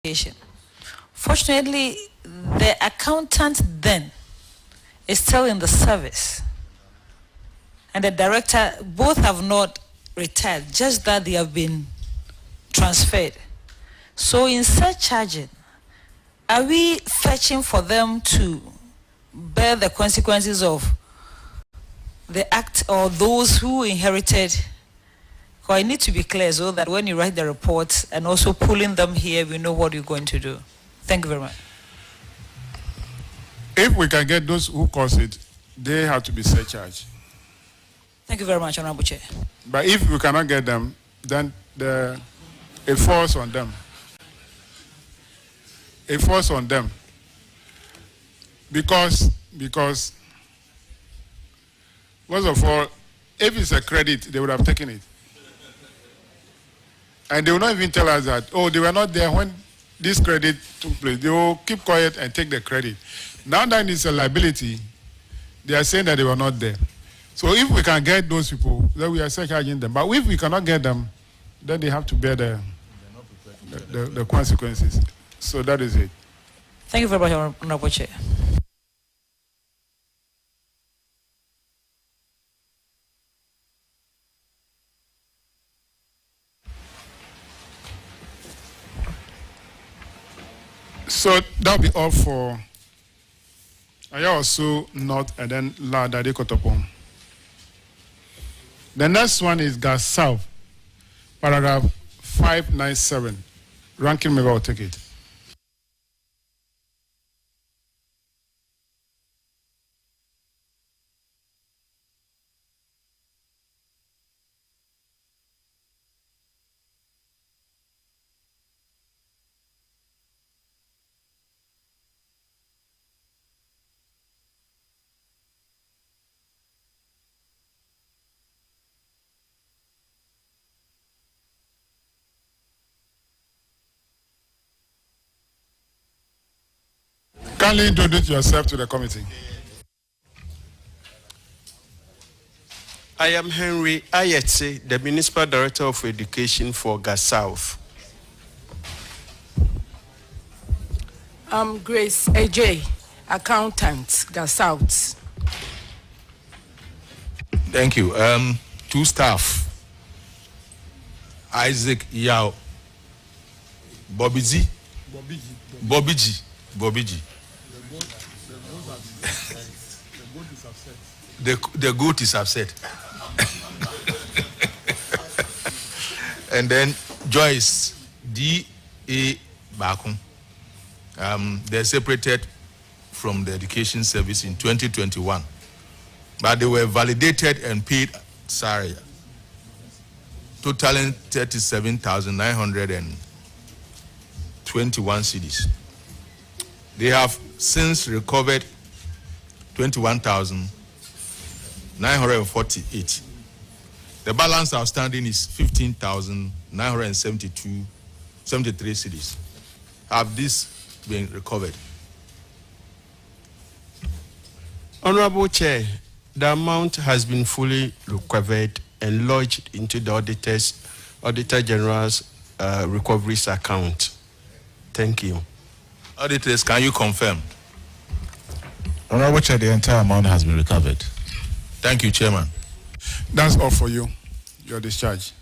education. Fortunately, the accountant then is still in the service. And the director, both have not retired, just that they have been transferred. So in surcharging, are we fetching for them to bear the consequences of the act or those who inherited? Because it needs to be clear so that when you write the reports and also pulling them here, we know what you're going to do. Thank you very much. If we can get those who caused it, they have to be surcharged. Thank you very much, Honorable Chair. But if we cannot get them, then it falls on them. It falls on them. Because first of all, if it's a credit, they would have taken it. And they will not even tell us that, oh, they were not there when this credit took place. They will keep quiet and take the credit. Now that it's a liability, they are saying that they were not there. So if we can get those people, then we are surcharging them. But if we cannot get them, then they have to bear the consequences. So that is it. Thank you very much, Honorable Chair. So that'll be all for Ayawaso North and then La Dade Kotopon. The next one is Gas South, paragraph 597. Ranking member will take it. Kindly introduce yourself to the committee. I am Henry Ayetse, the Municipal Director of Education for Gas South. I'm Grace AJ, Accountant, Gas South. Thank you. Two staff. Isaac Yao. Bobby G. The goat is upset. And then Joyce D.A. Bakum. They're separated from the education service in 2021, but they were validated and paid salary, totaling 37,921 cedis. They have since recovered 21,948. The balance outstanding is 15,973 cedis. Have this been recovered? Honorable Chair, the amount has been fully recovered and lodged into the Auditor General's recoveries account. Thank you. Auditors, can you confirm? Honorable Chair, the entire amount has been recovered. Thank you, Chairman. That's all for you. Your discharge.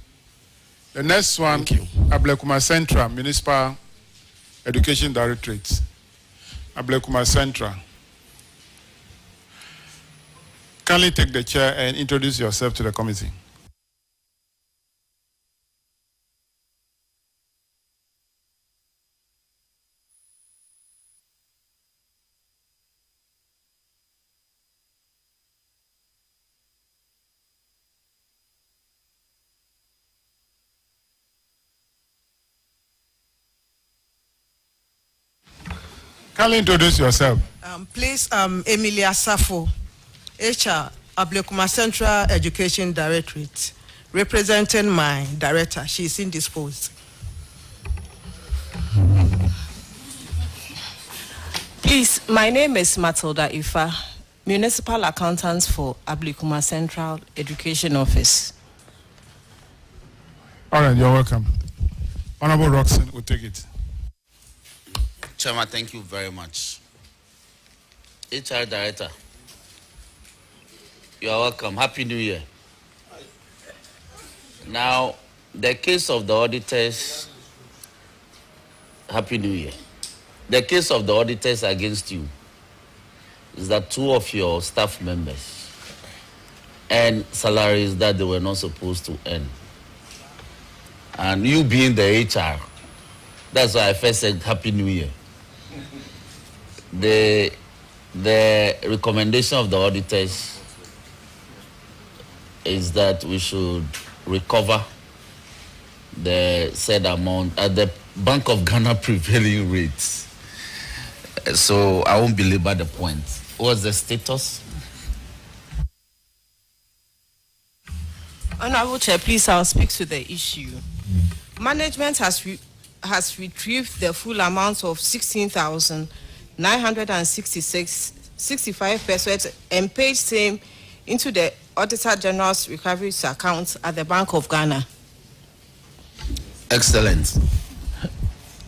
The next one, Ablekuma Central, Municipal Education Directorate. Ablekuma Central. Kindly take the chair and introduce yourself to the committee. Kindly introduce yourself. Please, Emilia Safo, HR, Ablekuma Central Education Directorate, representing my director. She is indisposed. Please, my name is Matilda Ifa, Municipal Accountant for Ablekuma Central Education Office. All right, you're welcome. Honorable Roxanne will take it. Chairman, thank you very much. HR Director, you are welcome. Happy New Year. Now, the case of the auditors, Happy New Year. The case of the auditors against you is that 2 of your staff members earn salaries that they were not supposed to earn. And you being the HR, that's why I first said Happy New Year. The recommendation of the auditors is that we should recover the said amount at the Bank of Ghana prevailing rates. So I won't belabor the point. What's the status? Honorable Chair, please, I'll speak to the issue. Management has retrieved the full amount of 16,966.65 pesos and paid same into the Auditor General's recovery account at the Bank of Ghana. Excellent.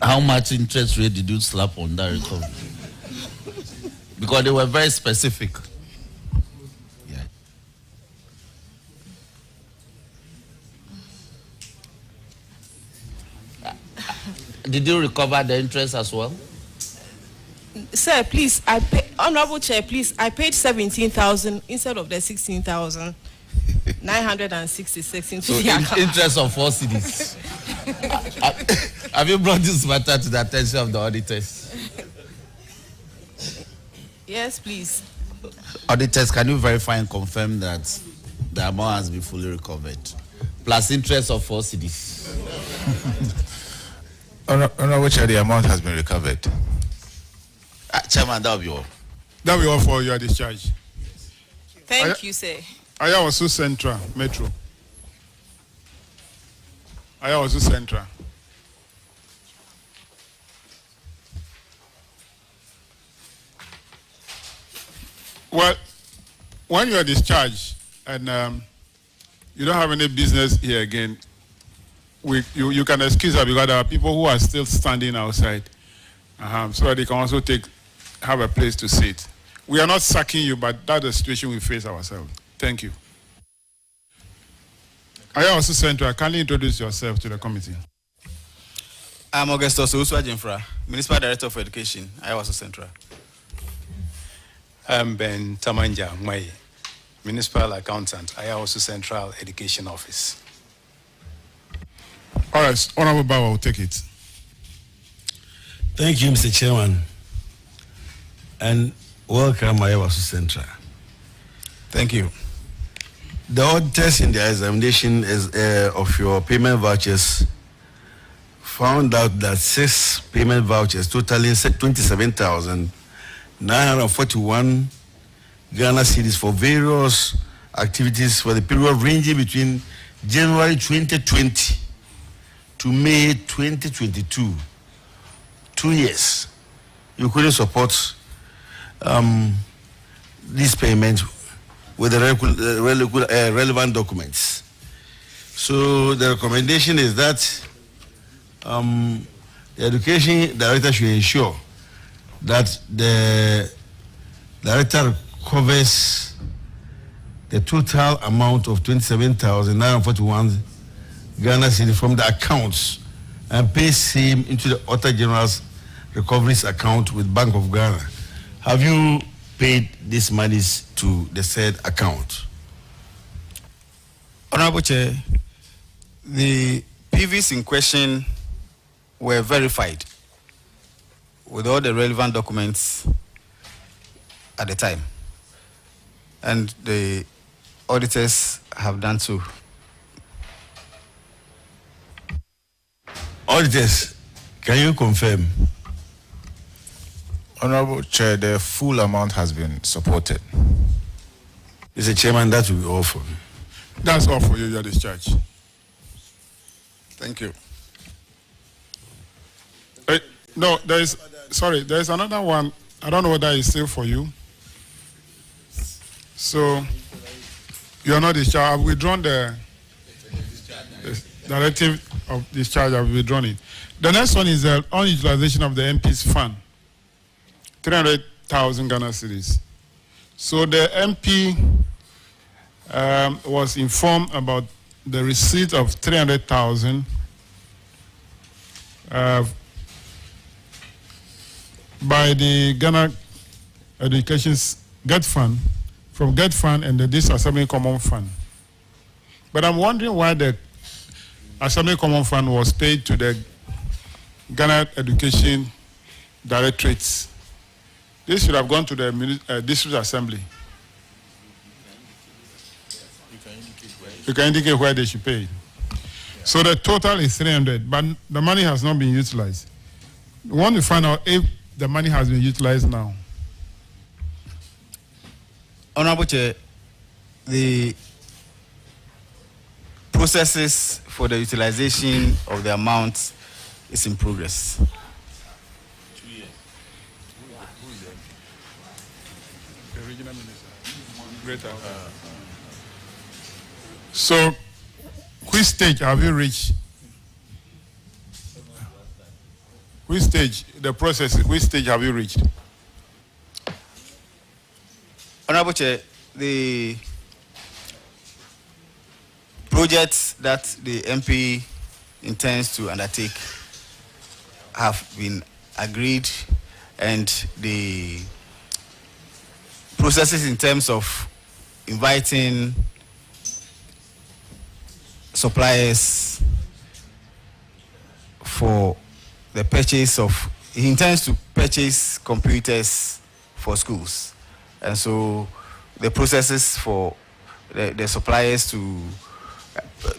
How much interest rate did you slap on that recovery? Because they were very specific. Yeah. Did you recover the interest as well? Sir, please, Honorable Chair, please, I paid 17,000 instead of the 16,966 into the account. Interest of 4 cedis. Have you brought this matter to the attention of the auditors? Yes, please. Auditors, can you verify and confirm that the amount has been fully recovered? Plus interest of 4 cedis. Honorable Chair, the amount has been recovered. Chairman, that will be all. That will be all for your discharge. Thank you, sir. Ayawaso Central, Metro. Ayawaso Central. Well, when you are discharged and you don't have any business here again, you can excuse her because there are people who are still standing outside, so that they can also have a place to sit. We are not sacking you, but that's the situation we face ourselves. Thank you. Ayawaso Central, kindly introduce yourself to the committee. I'm Augustus Uswa Jimfra, Municipal Director for Education, Ayawaso Central. I'm Ben Tamanja Mai, Municipal Accountant, Ayawaso Central Education Office. All right, Honorable Bawa will take it. Thank you, Mr. Chairman, and welcome, Ayawaso Central. Thank you. The auditors in the examination of your payment vouchers found out that 6 payment vouchers totaling 27,941 Ghana cedis for various activities for the period ranging between January 2020 to May 2022. 2 years. You couldn't support this payment with the relevant documents. So the recommendation is that the Education Director should ensure that the Director covers the total amount of 27,941 Ghana cedis from the accounts and pays same into the Auditor General's recoveries account with Bank of Ghana. Have you paid these monies to the said account? Honorable Chair, the PVs in question were verified with all the relevant documents at the time, and the auditors have done so. Auditors, can you confirm? Honorable Chair, the full amount has been supported. Mr. Chairman, that will be all for me. That's all for you, your discharge. Thank you. No, there is another one. I don't know whether it's still for you. So, you are not discharged. I've withdrawn the directive of discharge. I've withdrawn it. The next one is the unutilization of the MP's fund 300,000 Ghana cedis. So the MP was informed about the receipt of 300,000 by the Ghana Education Get Fund, from Get Fund and the Disassembly Common Fund. But I'm wondering why the Assembly Common Fund was paid to the Ghana Education Directorates. This should have gone to the District Assembly. You can indicate where they should pay. So the total is 300, but the money has not been utilized. We want to find out if the money has been utilized now. Honorable Chair, the processes for the utilization of the amount is in progress. The regional minister. So, which stage have you reached? Which stage, the process, which stage have you reached? Honorable Chair, the projects that the MP intends to undertake have been agreed, and the processes in terms of inviting suppliers for the purchase of, he intends to purchase computers for schools. And so the processes for the suppliers to,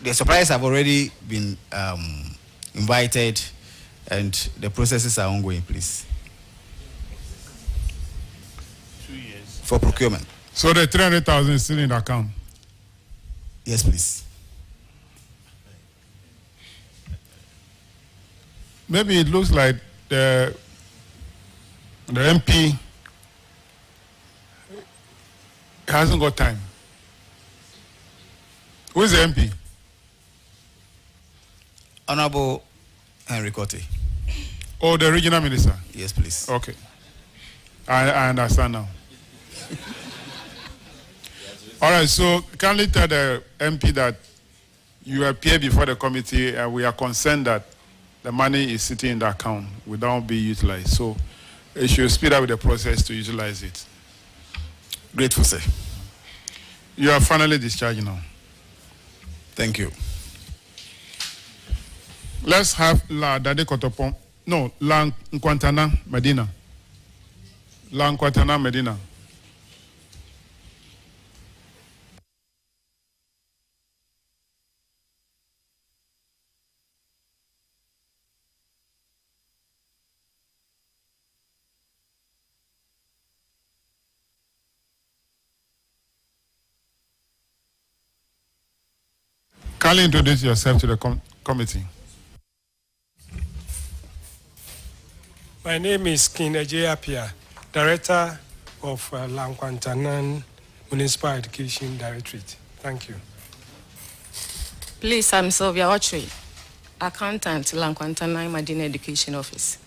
the suppliers have already been invited, and the processes are ongoing, please. 2 years. For procurement. So the 300,000 is still in the account? Yes, please. Maybe it looks like the MP hasn't got time. Who is the MP? Honorable Henry Kote. Oh, the regional minister? Yes, please. Okay. I understand now. All right, so kindly tell the MP that you appear before the committee and we are concerned that the money is sitting in the account without being utilized. So it should speed up the process to utilize it. Grateful, sir. You are finally discharged now. Thank you. Let's have La Dade Kotopon. No, La Nkwantana Medina. La Nkwantana Medina. Kindly introduce yourself to the committee. My name is King Ejay Apia, Director of Lankwantanan Municipal Education Directorate. Thank you. Please, I'm Sylvia Ochwe, Accountant, Lankwantanan Medina Education Office.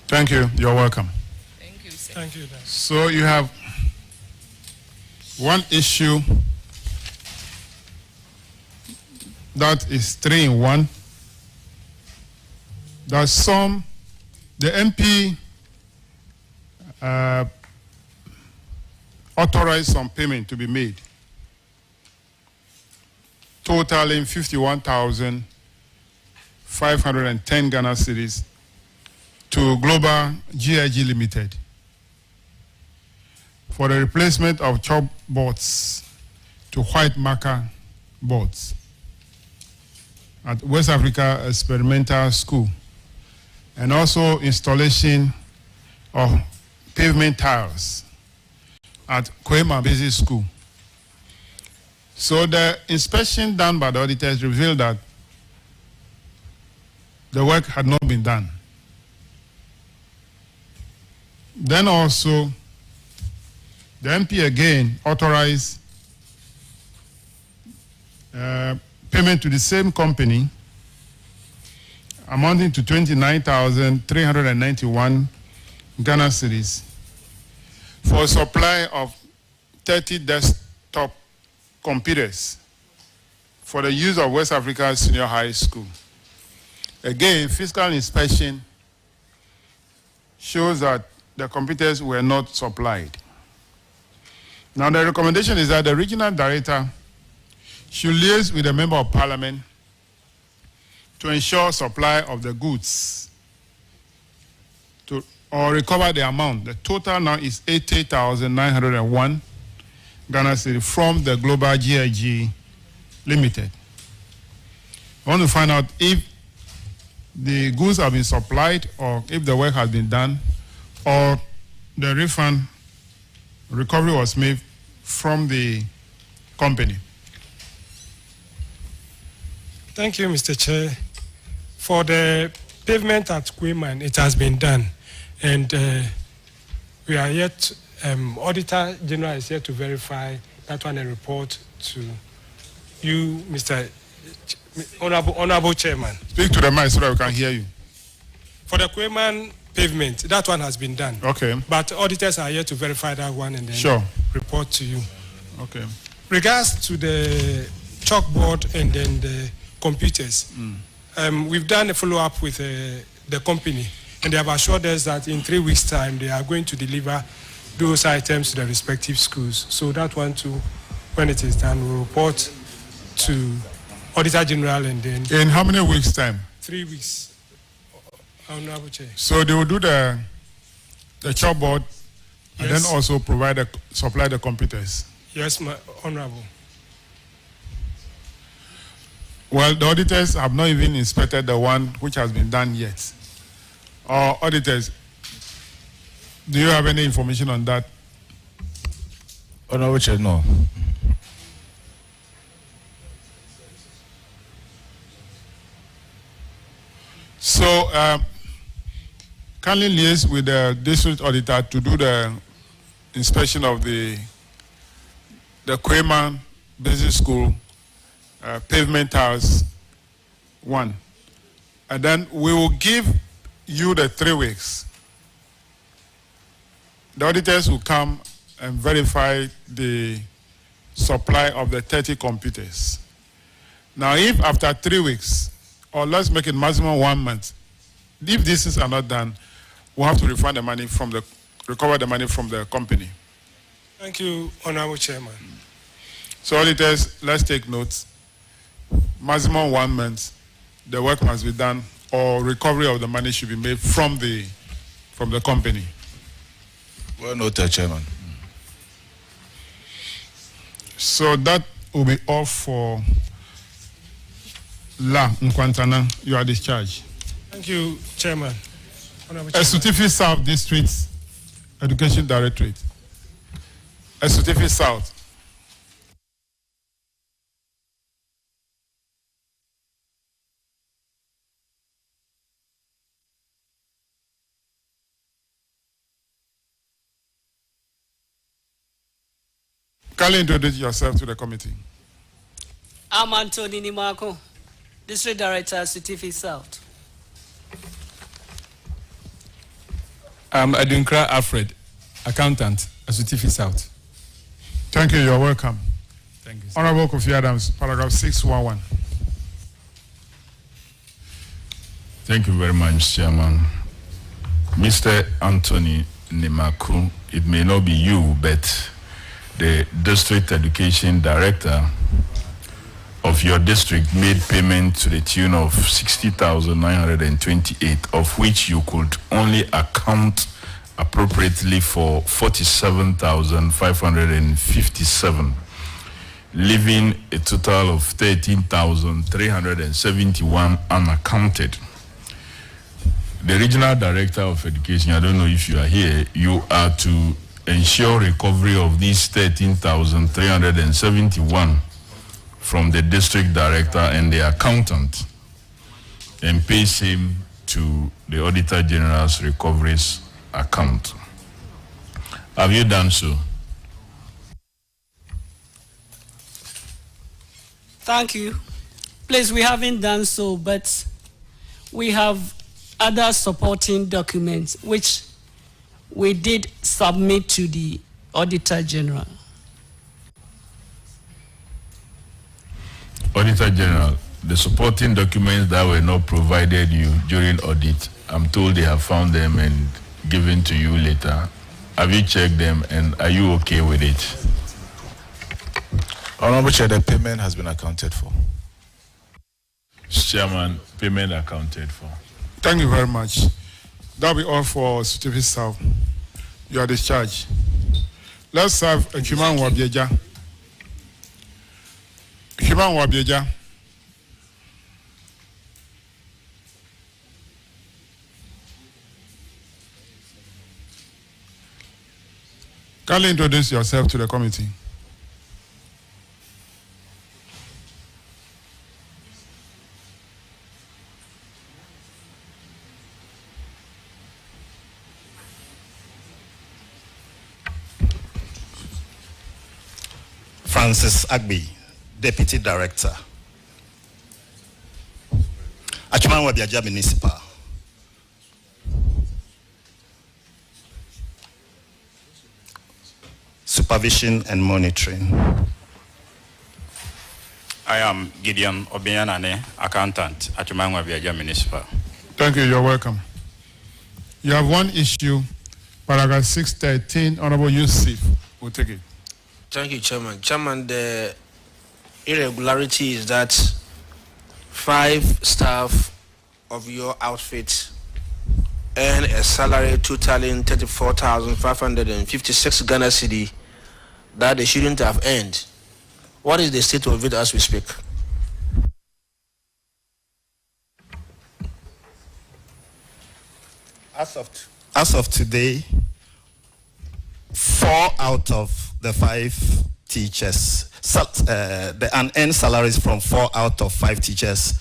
Thank you. You're welcome. Thank you, sir. Thank you. So you have one issue that is 3 in 1. There's some, the MP authorized some payment to be made, totaling 51,510 Ghana cedis to Global GIG Limited for the replacement of chalk boards to white marker boards at West Africa Experimental School, and also installation of pavement tiles at Koema Basic School. So the inspection done by the auditors revealed that the work had not been done. Then also, the MP again authorized payment to the same company amounting to 29,391 Ghana cedis for supply of 30 desktop computers for the use of West Africa Senior High School. Again, fiscal inspection shows that the computers were not supplied. Now, the recommendation is that the regional director should liaise with the member of parliament to ensure supply of the goods or recover the amount. The total now is 80,901 Ghana cedi from the Global GIG Limited. I want to find out if the goods have been supplied or if the work has been done or the refund recovery was made from the company. Thank you, Mr. Chair. For the pavement at Quayman, it has been done. And we are yet, Auditor General is yet to verify that one and report to you, Mr. Honorable Chairman. Speak to the mic so that we can hear you. For the Quayman pavement, that one has been done. Okay. But auditors are yet to verify that one and then report to you. Okay. Regards to the chalkboard and then the computers, we've done a follow-up with the company, and they have assured us that in 3 weeks' time they are going to deliver those items to the respective schools. So that one too, when it is done, we'll report to Auditor General and then... In how many weeks' time? 3 weeks. Honorable Chair. So they will do the chalkboard and then also supply the computers? Yes, my Honorable. Well, the auditors have not even inspected the one which has been done yet. Or auditors, do you have any information on that? Honorable Chair, no. So, kindly liaise with the district auditor to do the inspection of the Quayman Business School pavement tiles 1. And then we will give you the 3 weeks. The auditors will come and verify the supply of the 30 computers. Now, if after 3 weeks, or let's make it maximum 1 month, if these are not done, we'll have to refund the money recover the money from the company. Thank you, Honorable Chairman. So auditors, let's take notes. Maximum 1 month, the work must be done, or recovery of the money should be made from the company. Well noted, Chairman. So that will be all for La Nkwantana. You are discharged. Thank you, Chairman. Esutefi South District Education Directorate. Esutefi South. Kindly introduce yourself to the committee. I'm Anthony Nimako, District Director, Esutefi South. I'm Adunkra Alfred, Accountant, Esutefi South. Thank you. You're welcome. Thank you, sir. Honorable Kofi Adams, paragraph 611. Thank you very much, Chairman. Mr. Anthony Nimaku, it may not be you, but the District Education Director of your district made payment to the tune of 60,928, of which you could only account appropriately for 47,557, leaving a total of 13,371 unaccounted. The Regional Director of Education, I don't know if you are here, you are to ensure recovery of these 13,371 from the District Director and the Accountant, and pay same to the Auditor General's recoveries account. Have you done so? Thank you. Please, we haven't done so, but we have other supporting documents which we did submit to the Auditor General. Auditor General, the supporting documents that were not provided you during audit, I'm told they have found them and given to you later. Have you checked them and are you okay with it? Honorable Chair, the payment has been accounted for. Chairman, payment accounted for. Thank you very much. That'll be all for Certificate South. You are discharged. Let's have a human wabieja. Human wabieja. Kindly introduce yourself to the committee. Francis Agbi, Deputy Director. Achumanwa Biaja Municipal. Supervision and monitoring. I am Gideon Obianane, accountant, Achumanwa Biaja Municipal. Thank you, you're welcome. You have one issue, paragraph 613, Honorable Yusuf. We'll take it. Thank you, Chairman. Chairman, the irregularity is that 5 staff of your outfit earn a salary totaling 34,556 Ghana cedi that they shouldn't have earned. What is the state of it as we speak? As of today, 4 out of the 5 teachers, the unearned salaries from 4 out of 5 teachers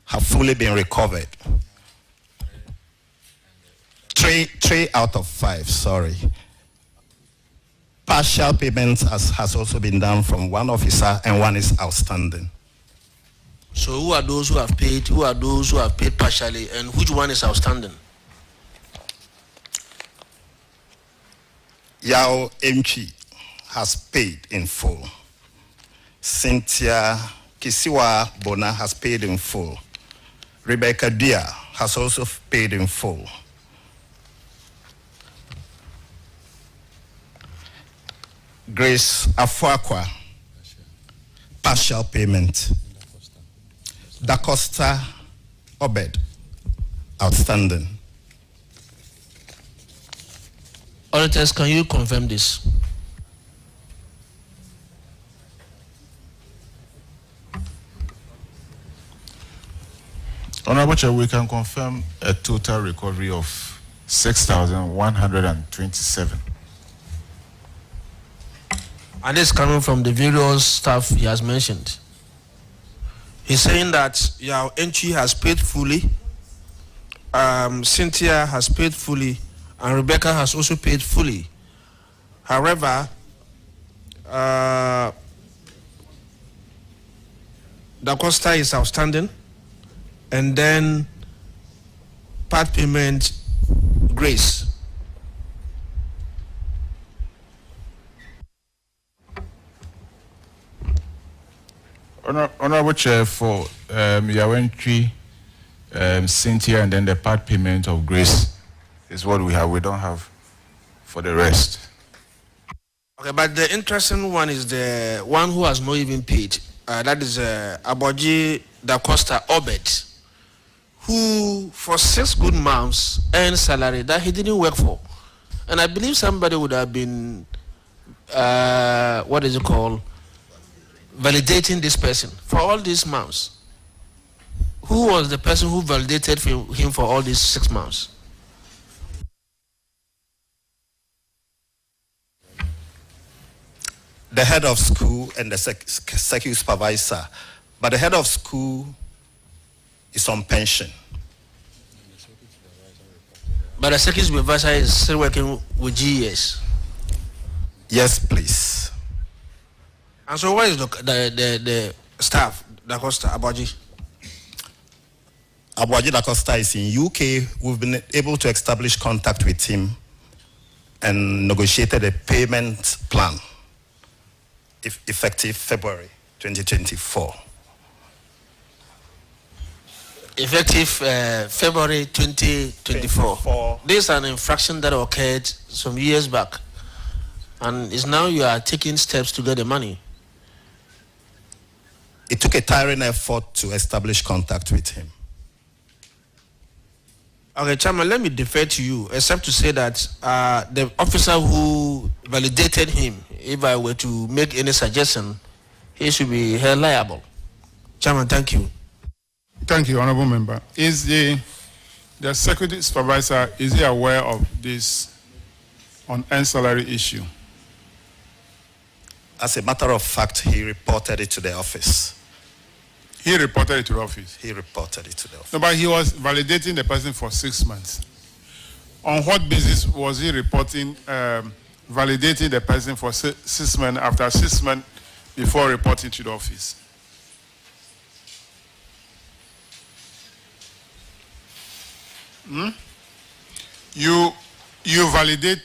have fully been recovered. 3 out of 5, sorry. Partial payments has also been done from 1 officer and 1 is outstanding. So who are those who have paid? Who are those who have paid partially, and which one is outstanding? Yao Mchi has paid in full. Cynthia Kisiwa Bona has paid in full. Rebecca Dia has also paid in full. Grace Afuakwa, partial payment. Da Costa Obed, outstanding. Auditors, can you confirm this? Honorable Chair, we can confirm a total recovery of 6,127. And this is coming from the various staff he has mentioned. He's saying that Yao Enchi has paid fully, Cynthia has paid fully, and Rebecca has also paid fully. However, Da Costa is outstanding, and then part payment, Grace. Honorable Chair, for Yawentry, Cynthia, and then the part payment of Grace is what we have. We don't have for the rest. Okay, but the interesting one is the one who has not even paid. That is Aboji Da Costa Obed, who for 6 good months earned salary that he didn't work for. And I believe somebody would have been, validating this person for all these months. Who was the person who validated him for all these 6 months? The head of school and the security supervisor, but the head of school is on pension. But the security supervisor is still working with GES. Yes, please. And so where is the staff, Da Costa Aboji? Aboagye Da Costa is in UK. We've been able to establish contact with him and negotiated a payment plan effective February 2024. Effective February 2024. This is an infraction that occurred some years back, and is now you are taking steps to get the money. It took a tiring effort to establish contact with him. Okay, Chairman, let me defer to you, except to say that the officer who validated him, if I were to make any suggestion, he should be held liable. Chairman, thank you. Thank you, Honorable Member. Is the security supervisor, is he aware of this unearned salary issue? As a matter of fact, he reported it to the office. He reported it to the office? He reported it to the office. No, but he was validating the person for 6 months. On what basis was he reporting, validating the person for 6 months after 6 months before reporting to the office? You validate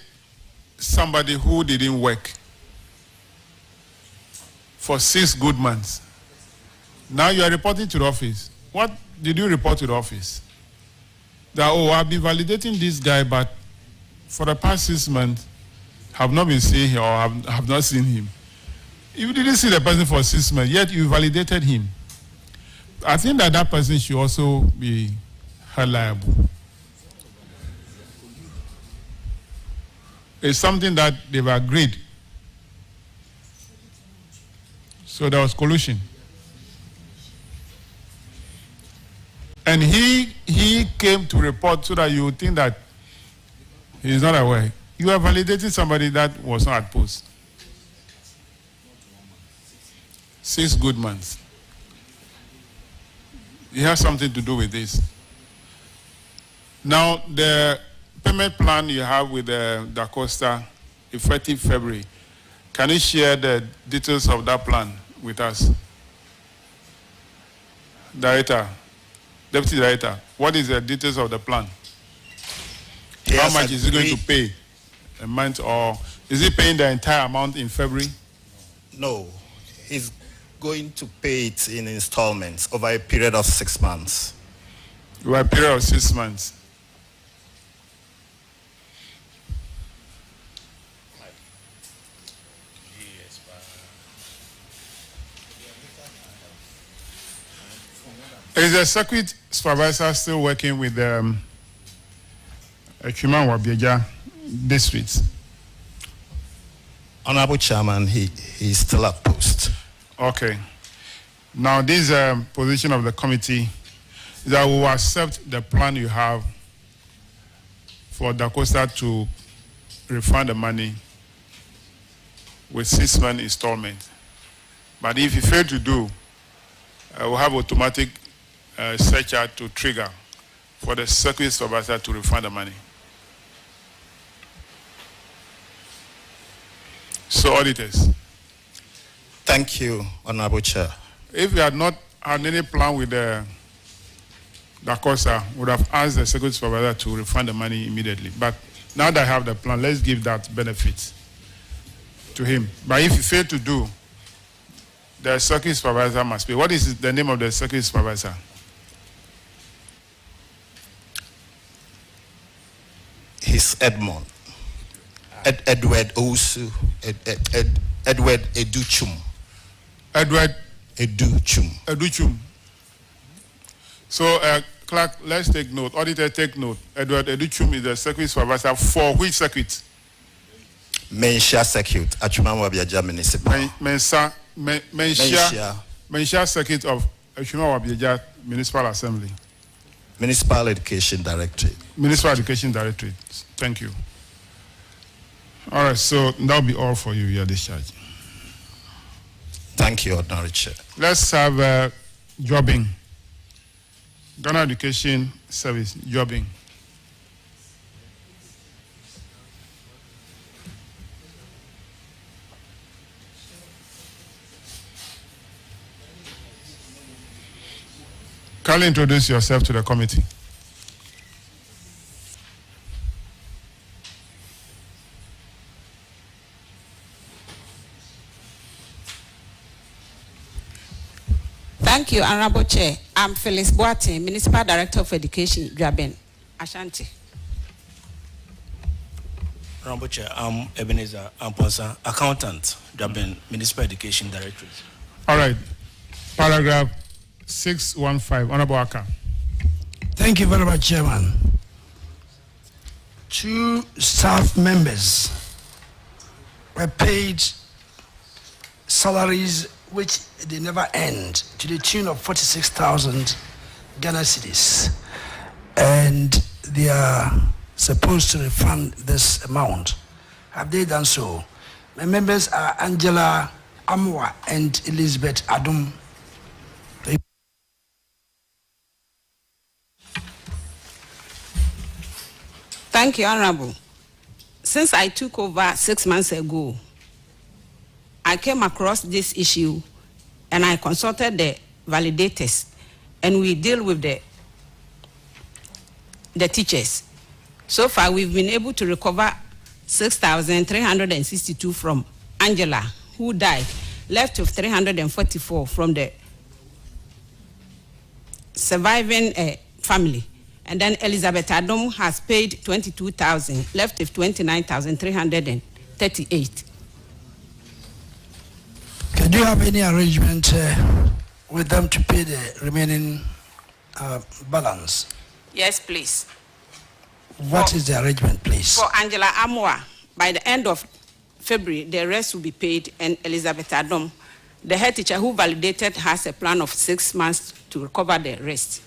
somebody who didn't work for 6 good months. Now you are reporting to the office. What did you report to the office? That, oh, I've been validating this guy, but for the past 6 months, have not been seeing him or have not seen him. You didn't see the person for 6 months, yet you validated him. I think that person should also be held liable. It's something that they've agreed. So there was collusion. And he came to report so that you would think that he is not aware. You are validating somebody that was not at post. 6 good months. It has something to do with this. Now, the payment plan you have with Da Costa, effective February, can you share the details of that plan with us? Director, Deputy Director, what is the details of the plan? How much is he going to pay a month, or is he paying the entire amount in February? No, he's going to pay it in installments over a period of 6 months. Over a period of 6 months. Is the circuit supervisor still working with the Achuma Wabieja district? Honorable Chairman, he's still at post. Okay. Now, this position of the committee is that we will accept the plan you have for Da Costa to refund the money with 6 month installment. But if you fail to do, we'll have automatic surcharge to trigger for the circuit supervisor to refund the money. So, auditors. Thank you, Honorable Chair. If we had not had any plan with the Da Costa, would have asked the security supervisor to refund the money immediately. But now that I have the plan, let's give that benefit to him. But if you fail to do, the circuit supervisor must pay. What is the name of the circuit supervisor? He's Edmond. Edward Owusu. Edward Educhum. Edward Educhum. Educhum. So, clerk, let's take note. Auditor, take note. Edward Educhum is the circuit supervisor for which circuit? Mensia Circuit, Achuma Wabieja Municipal. Mensia Circuit of Achuma Wabieja Municipal Assembly. Municipal Education Directorate. Municipal Education Directorate. Thank you. All right, so that'll be all for you, your discharge. Thank you, Honorable Chair. Let's have jobbing. Ghana Education Service, jobbing. Kindly introduce yourself to the committee. Thank you, Honorable Chair. I'm Phyllis Boateng, Municipal Director of Education, Dwaben, Ashanti. Honorable Chair, I'm Ebenezer Amponsa, Accountant, Dwaben Municipal Education Directorate. All right. Paragraph 615, Honorable Aka. Thank you very much, Chairman. 2 staff members were paid salaries which they never earned to the tune of 46,000 Ghana cedis. And they are supposed to refund this amount. Have they done so? My members are Angela Amwa and Elizabeth Adum. Thank you, Honorable. Since I took over 6 months ago, I came across this issue and I consulted the validators and we deal with the teachers. So far, we've been able to recover 6,362 from Angela, who died, left with 344 from the surviving family. And then Elizabeth Adom has paid 22,000, left with 29,338. Can you have any arrangement with them to pay the remaining balance? Yes, please. What is the arrangement, please? For Angela Amwa, by the end of February, the rest will be paid, and Elizabeth Adom, the head teacher who validated, has a plan of 6 months to recover the rest.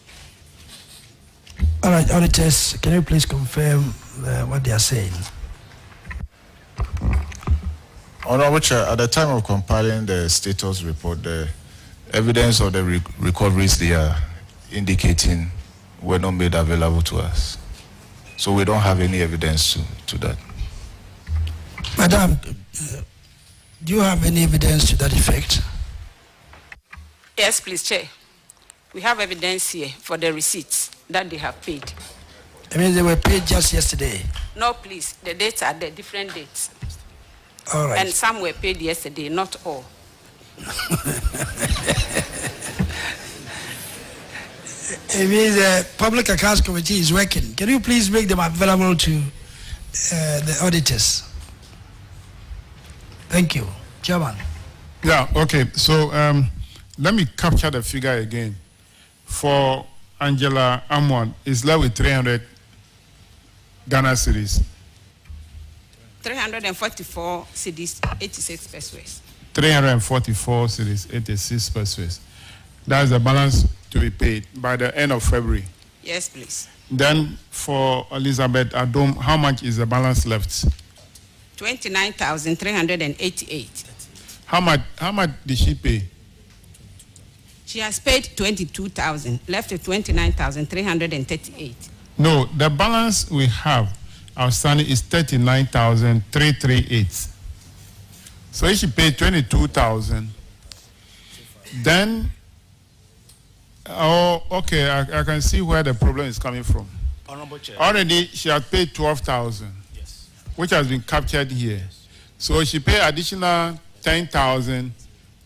All right, auditors, can you please confirm what they are saying? Honorable Chair, at the time of compiling the status report, the evidence of the recoveries they are indicating were not made available to us. So we don't have any evidence to that. Madam, do you have any evidence to that effect? Yes, please, Chair. We have evidence here for the receipts that they have paid. I mean, they were paid just yesterday. No, please. The dates are the different dates. All right. And some were paid yesterday, not all. It means the Public Accounts Committee is working. Can you please make them available to the auditors? Thank you. Chairman. Yeah, okay. So let me capture the figure again. For Angela Amwan, it's left with 300 Ghana cedis. 344 cedis, 86 pesos. 344 cedis, 86 pesos. That's the balance to be paid by the end of February. Yes, please. Then for Elizabeth Adom, how much is the balance left? 29,388. How much did she pay? She has paid 22,000, left with 29,338. No, the balance we have outstanding is 39,338. So if she paid 22,000, then, oh, okay, I can see where the problem is coming from. Honorable Chair. Already she had paid 12,000, yes, which has been captured here. Yes. So she paid additional 10,000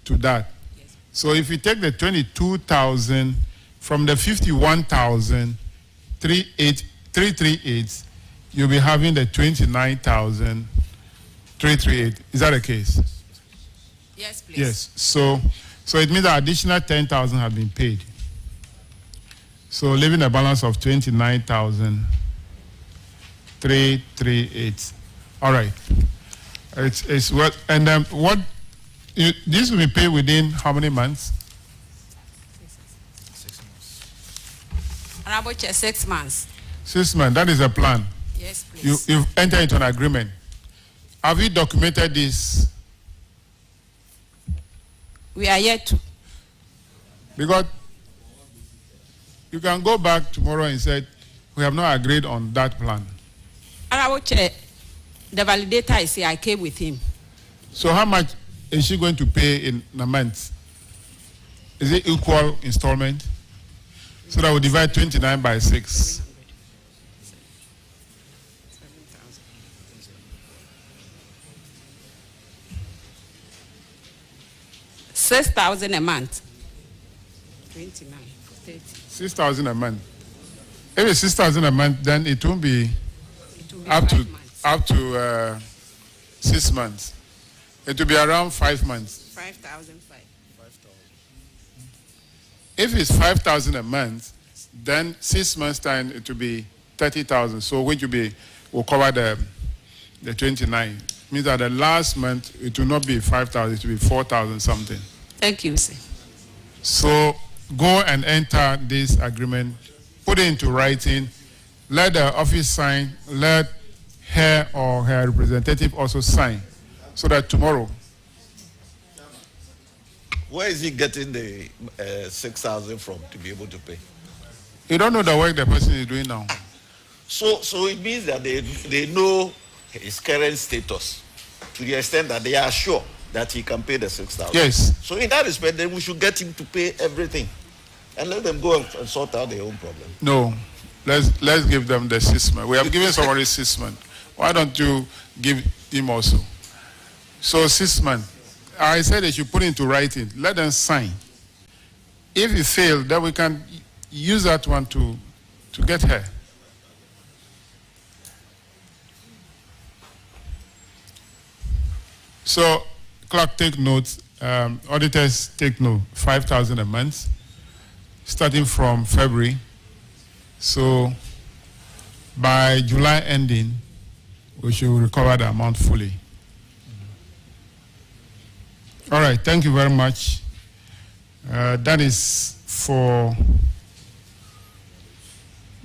to that. Yes. So if you take the 22,000 from the 51,338, you'll be having the 29,338. Is that the case? Yes, please. Yes. So it means that additional 10,000 have been paid. So leaving a balance of 29,338. All right. It's what, and what this will be paid within how many months? 6 months. Honorable Chair, 6 months. 6 months. That is a plan. Yes, please. You've entered into an agreement. Have you documented this? We are yet to. Because you can go back tomorrow and say, we have not agreed on that plan. Honorable Chair, the validator is here. I came with him. So how much is she going to pay in a month? Is it equal installment? So that we divide 29 by 6. 6,000 a month. 29, 30. 6,000 a month. If it's 6,000 a month, then it won't be up to 6 months. It will be around 5 months. 5,005. If it's 5,000 a month, then 6 months time it will be 30,000. So which will cover the 29. Means that the last month it will not be 5,000, it will be 4,000 something. Thank you, sir. So go and enter this agreement, put it into writing, let the office sign, let her or her representative also sign, so that tomorrow. Where is he getting the 6,000 from to be able to pay? You don't know the work the person is doing now. So it means that they know his current status to the extent that they are sure that he can pay the 6,000. Yes. So in that respect, then we should get him to pay everything and let them go and sort out their own problem. No, let's give them the 6 months. We have given somebody 6 months. Why don't you give him also? So 6 months. I said they should put into writing. Let them sign. If you fail, then we can use that one to get her. So, clerk, take notes. Auditors take note. 5,000 a month, starting from February. So, by July ending, we should recover the amount fully. All right, thank you very much. That is for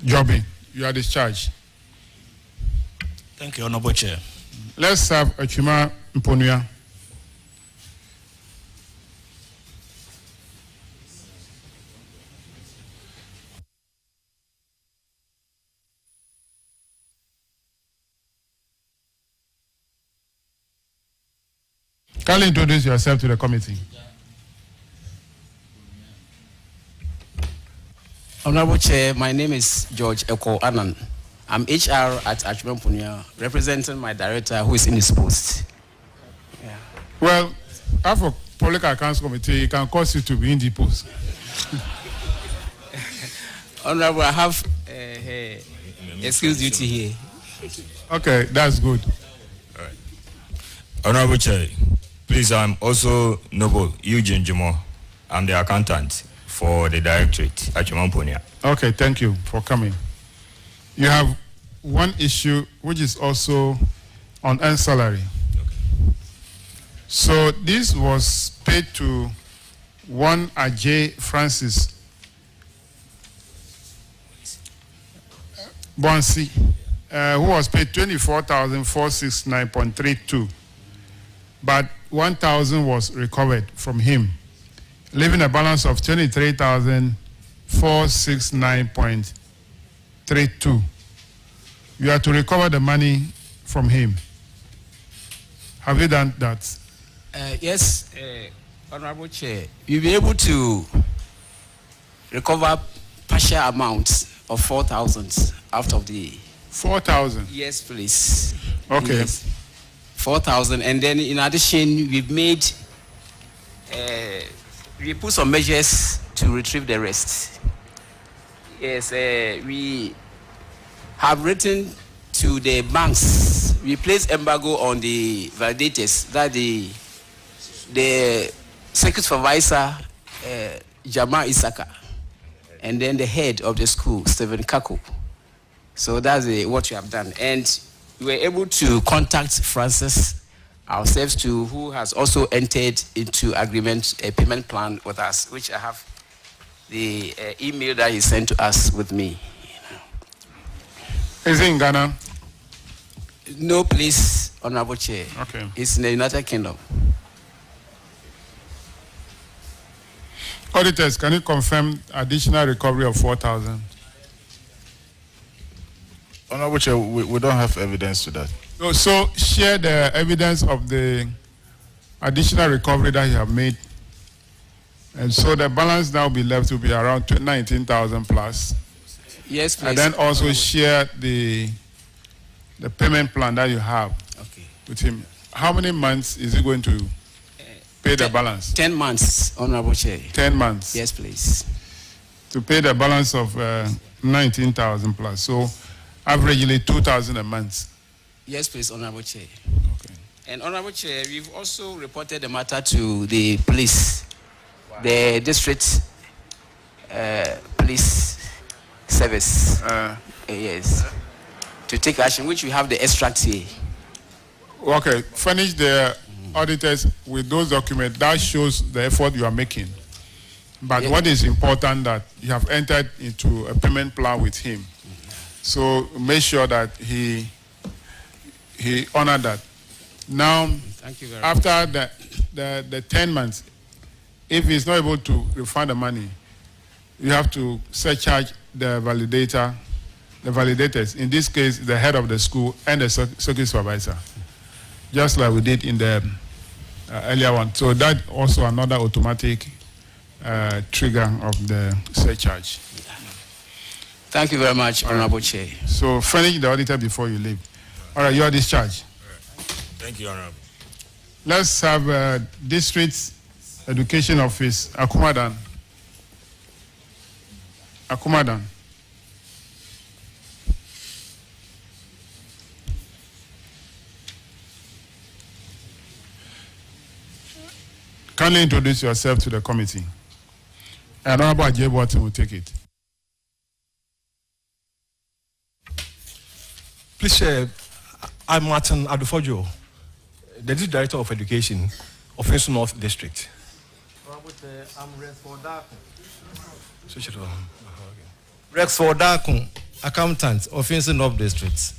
Jobbing. You are discharged. Thank you, Honorable Chair. Let's have Achuma Mponuya. Kindly introduce yourself to the committee. Honorable Chair, my name is George Eko Anan. I'm HR at Achuma Mponuya, representing my director who is in his post. Yeah. Well, after Public Accounts Committee, it can cause you to be in the post. Honorable, I have excuse duty here. Okay, that's good. All right. Honorable Chair, please, I'm also Noble Eugene Jimo. I'm the accountant for the directorate, Achuma Mponuya. Okay, thank you for coming. You have one issue which is also on earned salary. Okay. So this was paid to one Ajay Francis Bonsi, who was paid 24,469.32, but 1,000 was recovered from him, leaving a balance of 23,469.32. You are to recover the money from him. Have you done that? Yes, Honorable Chair. You'll be able to recover partial amounts of 4,000 out of the 4,000. Yes, please. Okay. Yes. 4,000, and then in addition, we've made we put some measures to retrieve the rest. Yes, we have written to the banks. We placed embargo on the validators that the circuit supervisor Jama Isaka, and then the head of the school, Stephen Kako. So that's what we have done. And we were able to contact Francis ourselves too, who has also entered into agreement, a payment plan with us, which I have the email that he sent to us with me. Is it in Ghana? No, please, Honorable Chair. Okay. It's in the United Kingdom. Auditors, can you confirm additional recovery of 4,000? Honorable Chair, we don't have evidence to that. No, so share the evidence of the additional recovery that you have made And so the balance now be left to be around 19,000 plus. Yes, please. And then also share the payment plan that you have with him. How many months is he going to pay the balance? 10 months, Honorable Chair. 10 months. Yes, please. To pay the balance of 19,000 plus. So averagely 2,000 a month. Yes, please, Honorable Chair. Okay. And Honorable Chair, we've also reported the matter to the police, the district police service. Yes. To take action, which we have the extract here. Okay, furnish the auditors with those documents. That shows the effort you are making. But what is important that you have entered into a payment plan with him. So make sure that he honored that. Now, Thank you very after the 10 months, if he's not able to refund the money, you have to surcharge the validators. In this case, the head of the school and the circuit supervisor, just like we did in the earlier one. So that also another automatic trigger of the surcharge. Thank you very much, Honorable Chair. So furnish the auditor before you leave. All right, you are discharged. Thank you, Honorable. Let's have District Education Office, Akumadan. Akumadan. Kindly introduce yourself to the committee. And Honorable Ajay Watson will take it. Please, I'm Martin Adufojo, the District Director of Education, Offense North District. I'm Rexford Dakun, Accountant, Offense North District.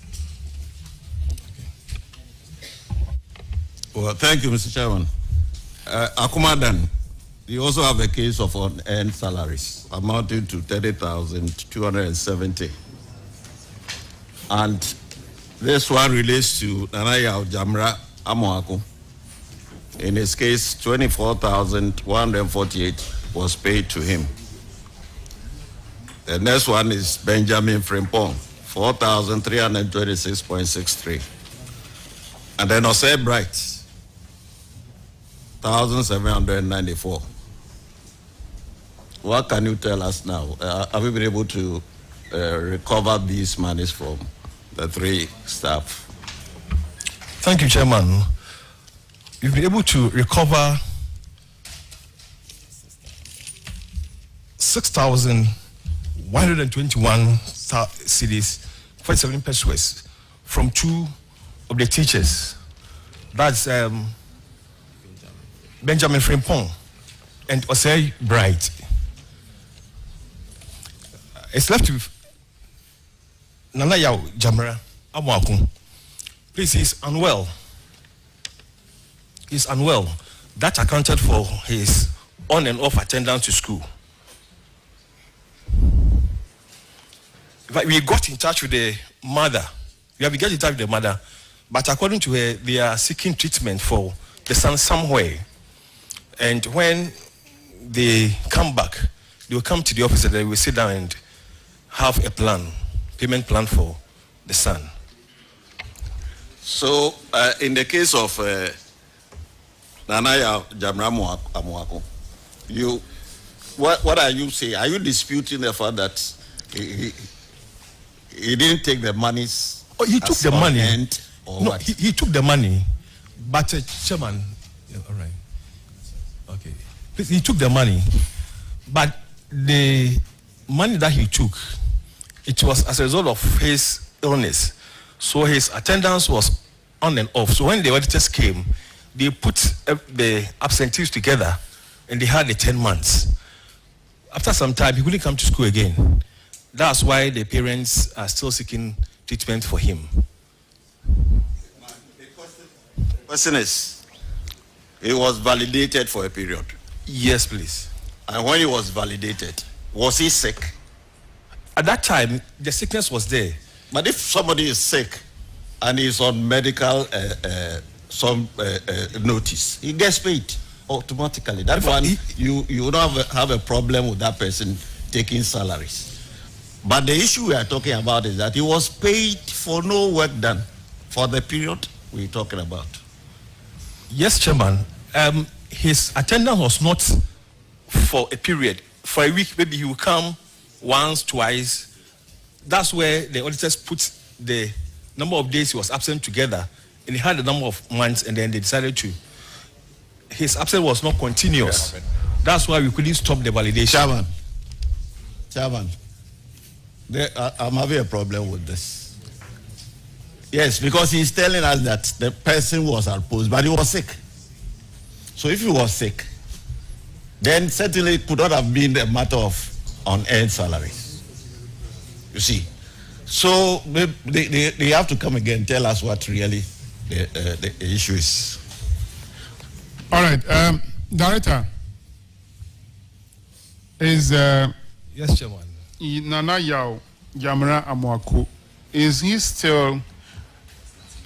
Well, thank you, Mr. Chairman. Akumadan, you also have a case of unearned salaries amounting to 30,270. And this one relates to Nanaya Jamra Amoako. In his case, 24,148 was paid to him. The next one is Benjamin Frimpong, 4,326.63. And then Osei Bright, 1,794. What can you tell us now? Have we been able to recover these monies from the three staff? Thank you, Chairman. We've been able to recover 6,121 cedis, 47 pesos from two of the teachers. That's Benjamin Frimpong and Osei Bright. It's left with Nanaya Jamra Amoako. Please, he's unwell. He's unwell. That accounted for his on and off attendance to school. But we got in touch with the mother. We have got in touch with the mother, but according to her, they are seeking treatment for the son somewhere. And when they come back, they will come to the office and they will sit down and have a plan, payment plan for the son. So, in the case of Nanaya Jamra Amoako, what are you saying? Are you disputing the fact that he didn't take the monies? Oh, he took the money. Or no, what? he took the money, but Chairman, yeah, all right, okay. Please, he took the money, but the money that he took, it was as a result of his illness. So his attendance was on and off. So when the auditors came, they put the absentees together and they had the 10 months. After some time, he couldn't come to school again. That's why the parents are still seeking treatment for him. The question is, it was validated for a period. Yes, please. And when it was validated, was he sick? At that time, the sickness was there. But if somebody is sick and is on medical notice, he gets paid. automatically. That one, you don't have a problem with that person taking salaries. But the issue we are talking about is that he was paid for no work done for the period we're talking about. Yes, Chairman. His attendance was not for a period. For a week, maybe he will come once, twice. That's where the auditors put the number of days he was absent together, and he had the number of months, and then they decided to. His absence was not continuous. Yeah, that's why we couldn't stop the validation. Chairman, I'm having a problem with this. Yes, because he's telling us that the person was at post, but he was sick. So if he was sick, then certainly it could not have been a matter of unearned salaries. You see. So they have to come again and tell us what really the issue is. All right, Director, is yes, Chairman. Nana Yao Jamra Amwaku, is he still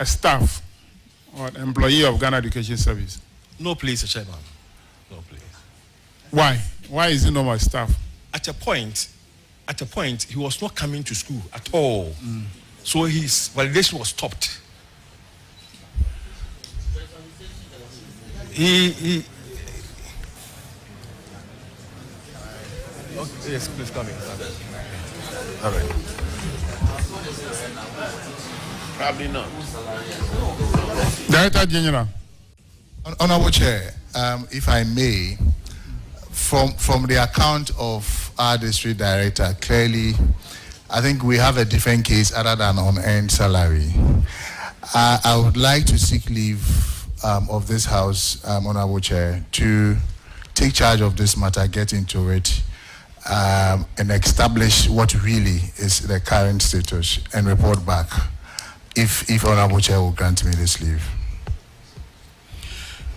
a staff or an employee of Ghana Education Service? No, please, Chairman. No, please. Why? Why is he not my staff? At a point, he was not coming to school at all. So his validation was stopped. He okay, yes, please come in. All right. Probably not. Director General. Honorable Chair, if I may, from the account of our district director, clearly, I think we have a different case other than unearned salary. I would like to seek leave of this House, Honorable Chair, to take charge of this matter, get into it, and establish what really is the current status and report back, if Honorable Chair will grant me this leave.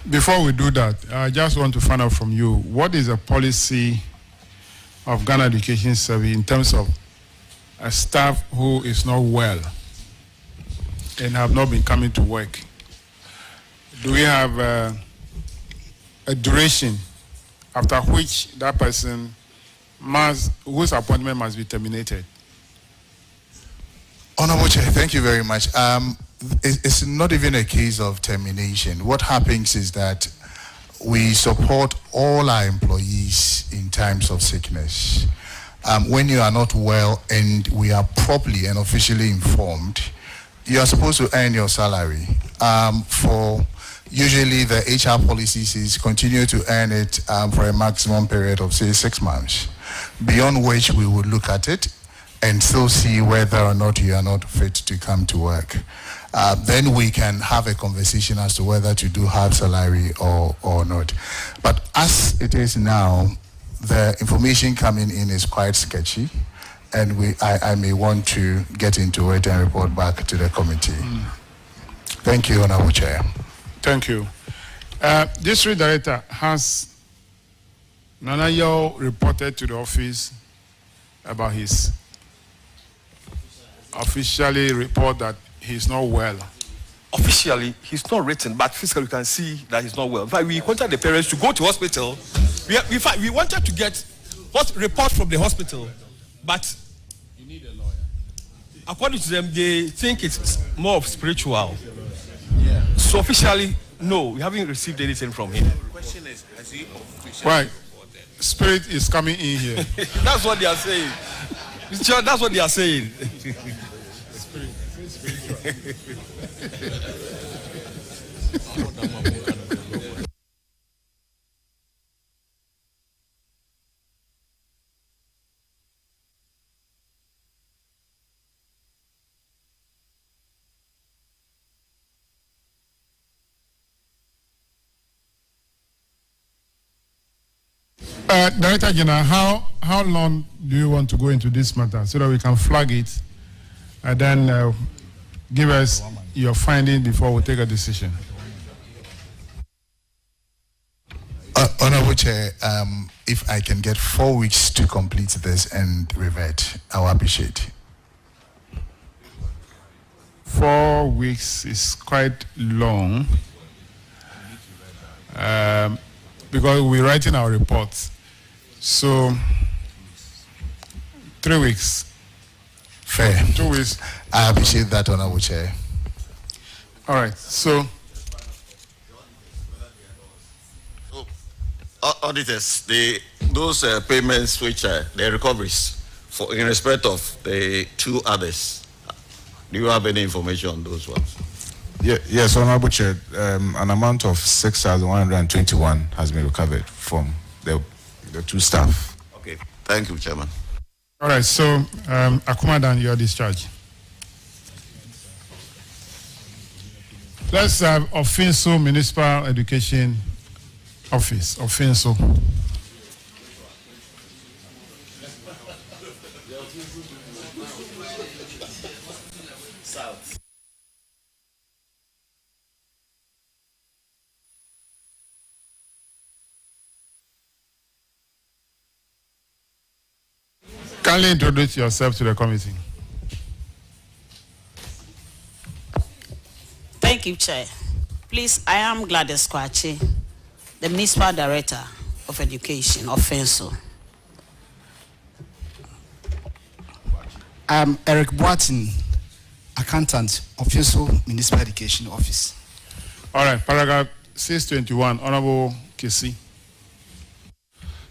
Before we do that, I just want to find out from you, what is the policy of Ghana Education Service in terms of a staff who is not well and have not been coming to work? Do we have a duration after which that person whose appointment must be terminated? Honorable Chair, thank you very much. It's not even a case of termination. What happens is that we support all our employees in times of sickness. When you are not well and we are properly and officially informed, you are supposed to earn your salary. For usually the HR policy says continue to earn it for a maximum period of, say, 6 months, beyond which we would look at it and still see whether or not you are not fit to come to work. Then we can have a conversation as to whether to do half salary or not. But as it is now, the information coming in is quite sketchy, and I may want to get into it and report back to the committee. Thank you, Honorable Chair. Thank you. District Director, has Nanayo reported to the office about his officially report that he's not well? Officially, he's not written, but physically you can see that he's not well. In fact, we wanted the parents to go to hospital. We wanted to get report from the hospital, but you need a lawyer. According to them, they think it's more of spiritual. Yeah. So officially, no, we haven't received anything from him. The question is, has he officially reported? Spirit is coming in here. That's what they are saying. That's what they are saying. Director General, how long do you want to go into this matter so that we can flag it and then give us your finding before we take a decision? Honorable Chair, if I can get 4 weeks to complete this and revert, I will appreciate. 4 weeks is quite long. because we're writing our reports. So 3 weeks. Fair. 2 weeks. I appreciate that, Honorable Chair. All right. So auditors, those payments which are the recoveries for in respect of the two others, do you have any information on those ones? Yes, Honorable Chair. An amount of 6,121 has been recovered from the two staff. Okay. Thank you, Chairman. all right. So Akumadan, you are discharged. Let's have Ofinso Municipal Education Office. Ofinso. Kindly introduce yourself to the committee. Thank you, Chair. Please, I am Gladys Kwachi, the Municipal Director of Education of Fenso. I'm Eric Boatin, Accountant of Fenso Municipal Education Office. All right, paragraph 621, Honorable Kesi.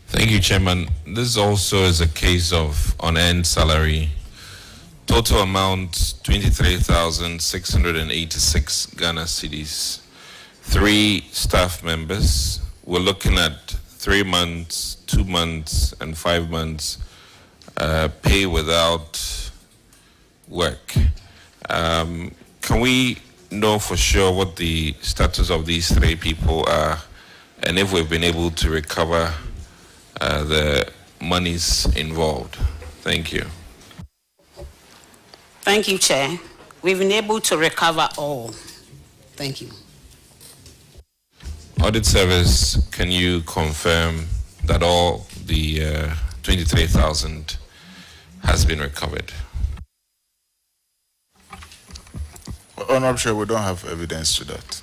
Thank you, Chairman. This also is a case of unearned salary. Total amount 23,686 Ghana cedis. 3 staff members. We're looking at 3 months, 2 months, and 5 months pay without work. Can we know for sure what the status of these 3 people are, and if we've been able to recover the monies involved? Thank you. Thank you, Chair. We've been able to recover all. Thank you. Audit Service, can you confirm that all the 23,000 has been recovered? Honorable Chair, we don't have evidence to that.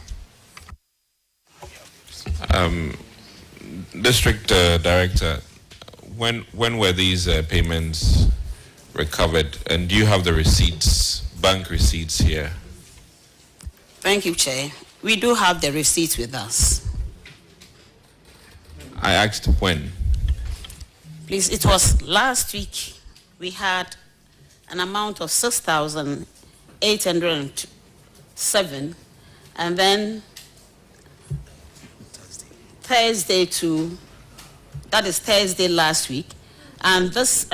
District Director, when were these payments recovered, and do you have the receipts, bank receipts here? Thank you, Chair. We do have the receipts with us. I asked when. Please, it was last week. We had an amount of 6,807, and then Thursday that is Thursday last week, and this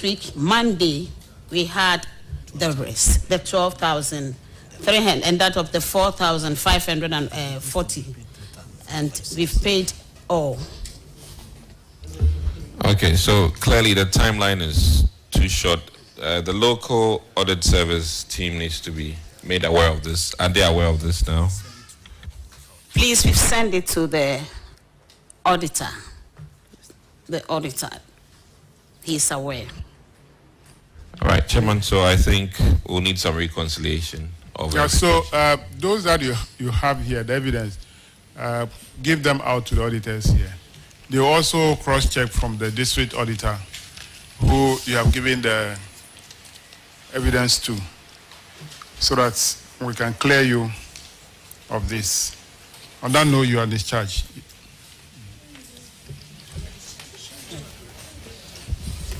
week, Monday, we had the rest, the 12,300, and that of the 4,540, and we've paid all. Okay, so clearly the timeline is too short. The local audit service team needs to be made aware of this. Are they aware of this now? Please, we've sent it to the auditor. The auditor, he's aware. All right, Chairman, so I think we'll need some reconciliation of Yeah, so those that you have here, the evidence, give them out to the auditors here. They also cross-check from the district auditor who you have given the evidence to, so that we can clear you of this. On that note, you are discharged.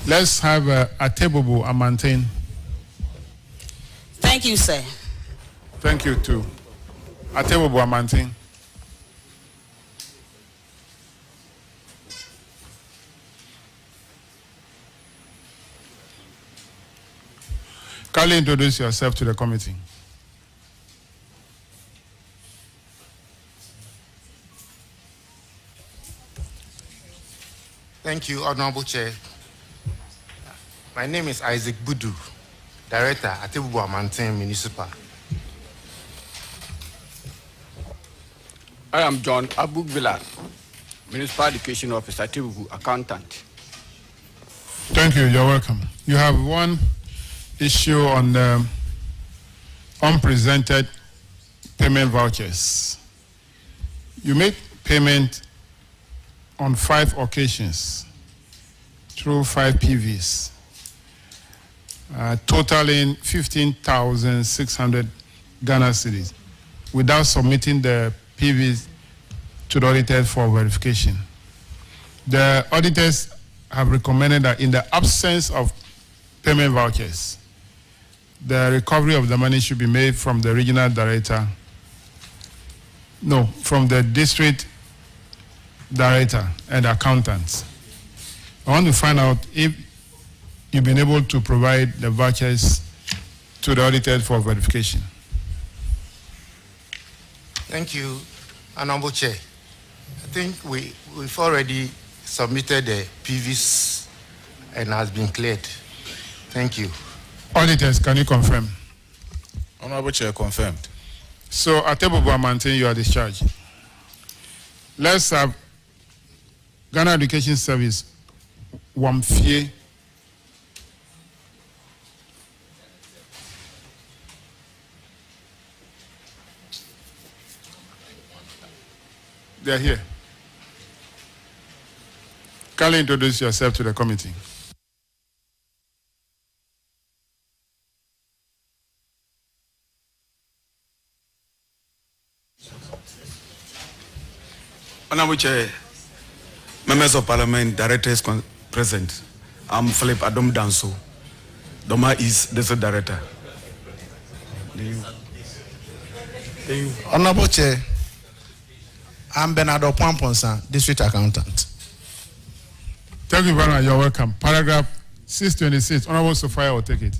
Let's have Atebobo Amantin. Thank you, sir. Thank you too. Atebobo Amantin. Kindly introduce yourself to the committee. Thank you, Honorable Chair. My name is Isaac Budu, Director at Atebobo Amantin Municipal. I am John Abugbila, Municipal Education Officer, Atebobo Accountant. Thank you, you're welcome. You have one issue on the unpresented payment vouchers. You made payment on 5 occasions through 5 PVs, totaling 15,600 Ghana cedis, without submitting the PVs to the auditors for verification. The auditors have recommended that in the absence of payment vouchers, the recovery of the money should be made from the regional director, from the district director and accountants. I want to find out if you've been able to provide the vouchers to the auditors for verification. Thank you, Honorable Chair. I think we've already submitted the PVs and has been cleared. Thank you. Auditors, can you confirm? Honorable Chair, confirmed. So, Atebubu Amantin, you are discharged. Let's have Ghana Education Service, Wamfie. They are here. Kindly introduce yourself to the committee. Honorable Chair, members of Parliament, directors present. I'm Philip Adom Danso. Doma is District Director. Honorable Chair, I'm Bernardo Pamponsa, District Accountant. Thank you very much. You're welcome. Paragraph 626. Honorable Sophia will take it.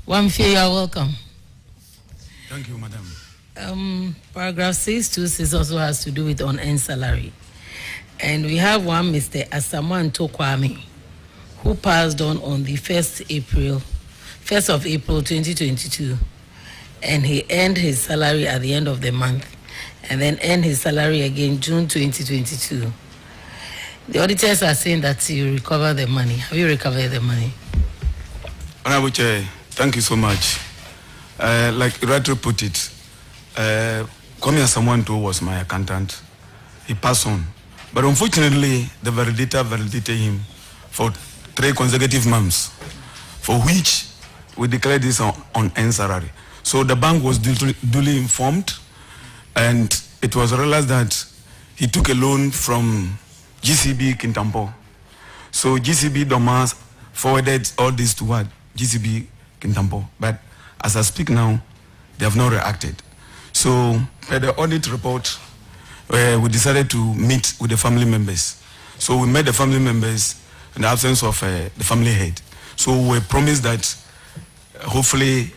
Wamfie, you are welcome. Thank you, Madam. Paragraph 626 also has to do with on-end salary. And we have one Mr. Asamoah Ntokwame, who passed on the 1st of April 2022. And he earned his salary at the end of the month, and then earned his salary again June 2022. The auditors are saying that you recover the money. Have you recovered the money? Honorable Chair, thank you so much. Like Retro put it, Kwame Asamoah Nto was my accountant. He passed on. But unfortunately, the validator validated him for 3 consecutive months, for which we declared this on end salary. So the bank was duly informed, and it was realized that he took a loan from GCB Kintampo. So GCB Domas forwarded all this to what? GCB Kintampo. But as I speak now, they have not reacted. So per the audit report, we decided to meet with the family members. So we met the family members in the absence of the family head. So we promised that hopefully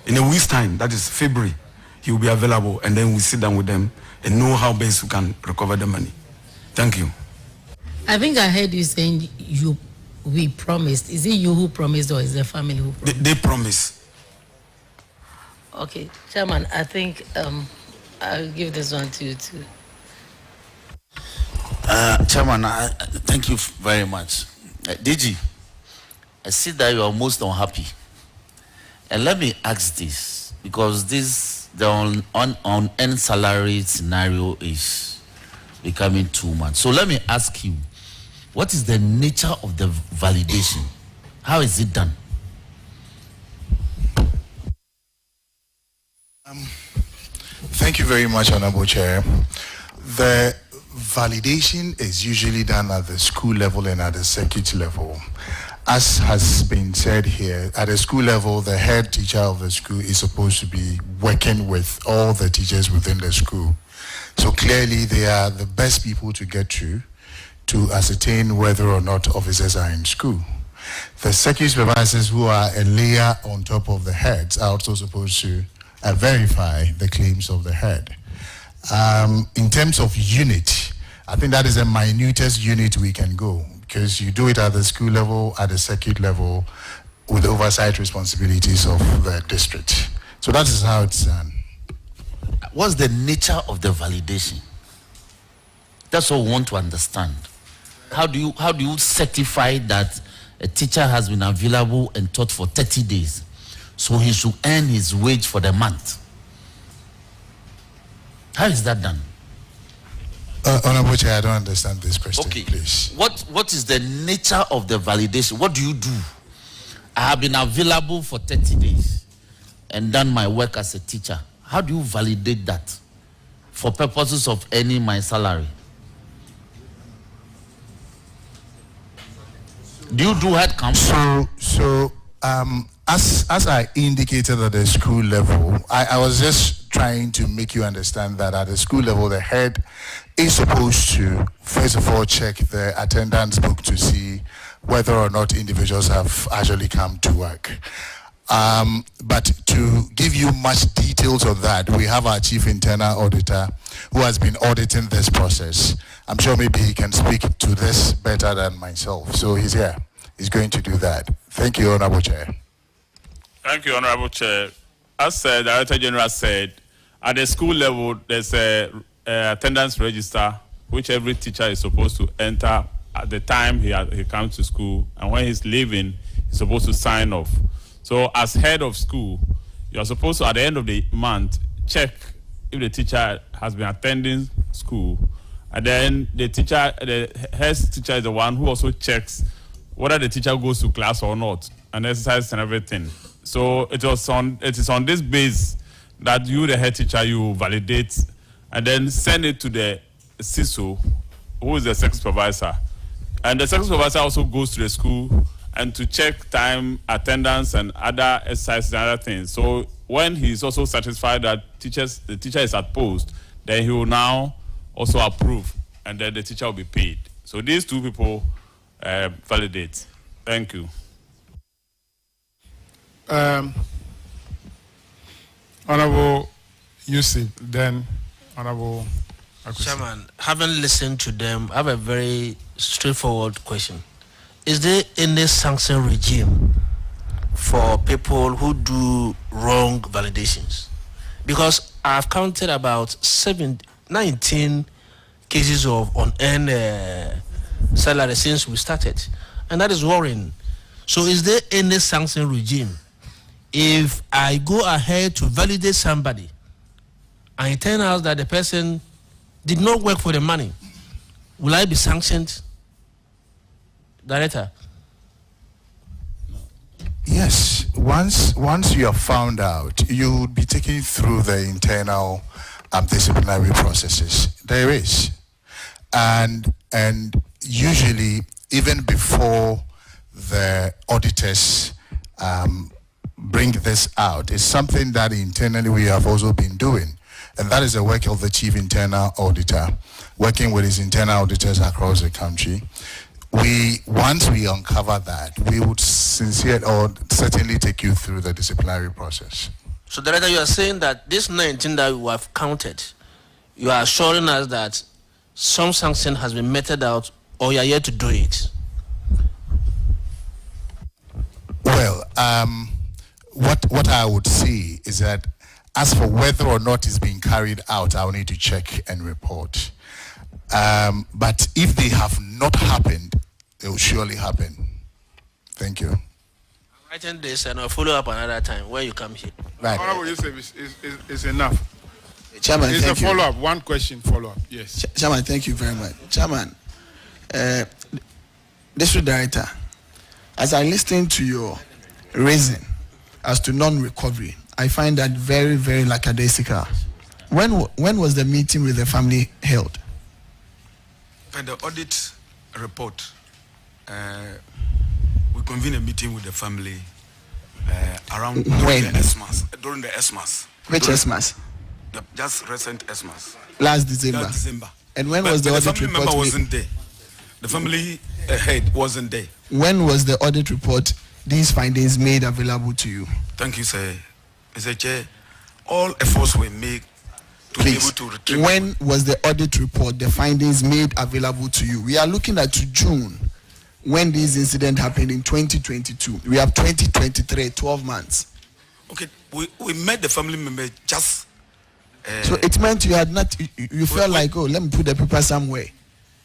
in a week's time, that is February, he will be available, and then we sit down with them and know how best we can recover the money. Thank you. I think I heard you saying we promised. Is it you who promised, or is the family who promised? They promised. Okay, Chairman, I think I'll give this one to you too. Chairman, thank you very much. DG, I see that you are most unhappy. And let me ask this, because the on-end salary scenario is becoming too much. So let me ask you, what is the nature of the validation? How is it done? Thank you very much, Honorable Chair. The validation is usually done at the school level and at the circuit level. As has been said here, at the school level, the head teacher of the school is supposed to be working with all the teachers within the school. So clearly, they are the best people to get to ascertain whether or not officers are in school. The circuit supervisors, who are a layer on top of the heads, are also supposed to verify the claims of the head. In terms of unit, I think that is the minutest unit we can go, because you do it at the school level, at the circuit level, with the oversight responsibilities of the district. So that is how it's done. What's the nature of the validation? That's what we want to understand. How do you certify that a teacher has been available and taught for 30 days, so he should earn his wage for the month? How is that done? Honorable Chair, I don't understand this question, Okay. please. What is the nature of the validation? What do you do? I have been available for 30 days and done my work as a teacher. How do you validate that for purposes of earning my salary? Do you do head count? As I indicated at the school level, I was just trying to make you understand that at the school level, the head is supposed to, first of all, check the attendance book to see whether or not individuals have actually come to work. But to give you much details on that, we have our chief internal auditor who has been auditing this process. I'm sure maybe he can speak to this better than myself. So he's here. He's going to do that. Thank you, Honorable Chair. Thank you, Honorable Chair. As the Director General said, at the school level, there's a attendance register which every teacher is supposed to enter at the time he comes to school, and when he's leaving, he's supposed to sign off. So as head of school, you're supposed to, at the end of the month, check if the teacher has been attending school, and then the head teacher is the one who also checks whether the teacher goes to class or not, and exercise and everything. So it is on this base that you, the head teacher, you validate and then send it to the CISO, who is the sex supervisor. And the sex supervisor also goes to the school and to check time, attendance, and other exercises and other things. So when he's also satisfied that the teacher is at post, then he will now also approve, and then the teacher will be paid. So these two people validate. Thank you. Honorable Yusuf, then Honorable Akusi. Chairman, having listened to them, I have a very straightforward question. Is there any sanction regime for people who do wrong validations? Because I've counted about 19 cases of unearned salary since we started, and that is worrying. So is there any sanction regime? If I go ahead to validate somebody and it turns out that the person did not work for the money, will I be sanctioned? Director? Yes. Once you are found out, you would be taken through the internal disciplinary processes. There is. And usually, even before the auditors bring this out, it's something that internally we have also been doing. And that is the work of the chief internal auditor, working with his internal auditors across the country. Once we uncover that, we would certainly take you through the disciplinary process. So, Director, you are saying that this 19 that we have counted, you are assuring us that some sanction has been meted out, or you are yet to do it? Well, what I would say is that as for whether or not it's being carried out, I'll need to check and report. But if they have not happened, they will surely happen. Thank you. I'm writing this and I'll follow up another time when you come here. Right. Honorable Yusuf, is enough. Chairman, it's thank a follow-up, one question follow-up, yes. Chairman, thank you very much. Chairman, District Director, as I listen to your reason as to non-recovery, I find that very, very lackadaisical. When was the meeting with the family held? For the audit report, we convened a meeting with the family around during the Xmas. Which Xmas? Just recent Xmas. Last December. And when was the audit report? The family member wasn't there. The family head wasn't there. When was the audit report, these findings made available to you? Thank you, sir. Mr. Chair, all efforts were made to be able to retrieve. When was the audit report, the findings made available to you? We are looking at June, when this incident happened in 2022. We have 2023, 12 months. Okay, we met the family member just... so it meant you had not, you felt like, oh, let me put the paper somewhere.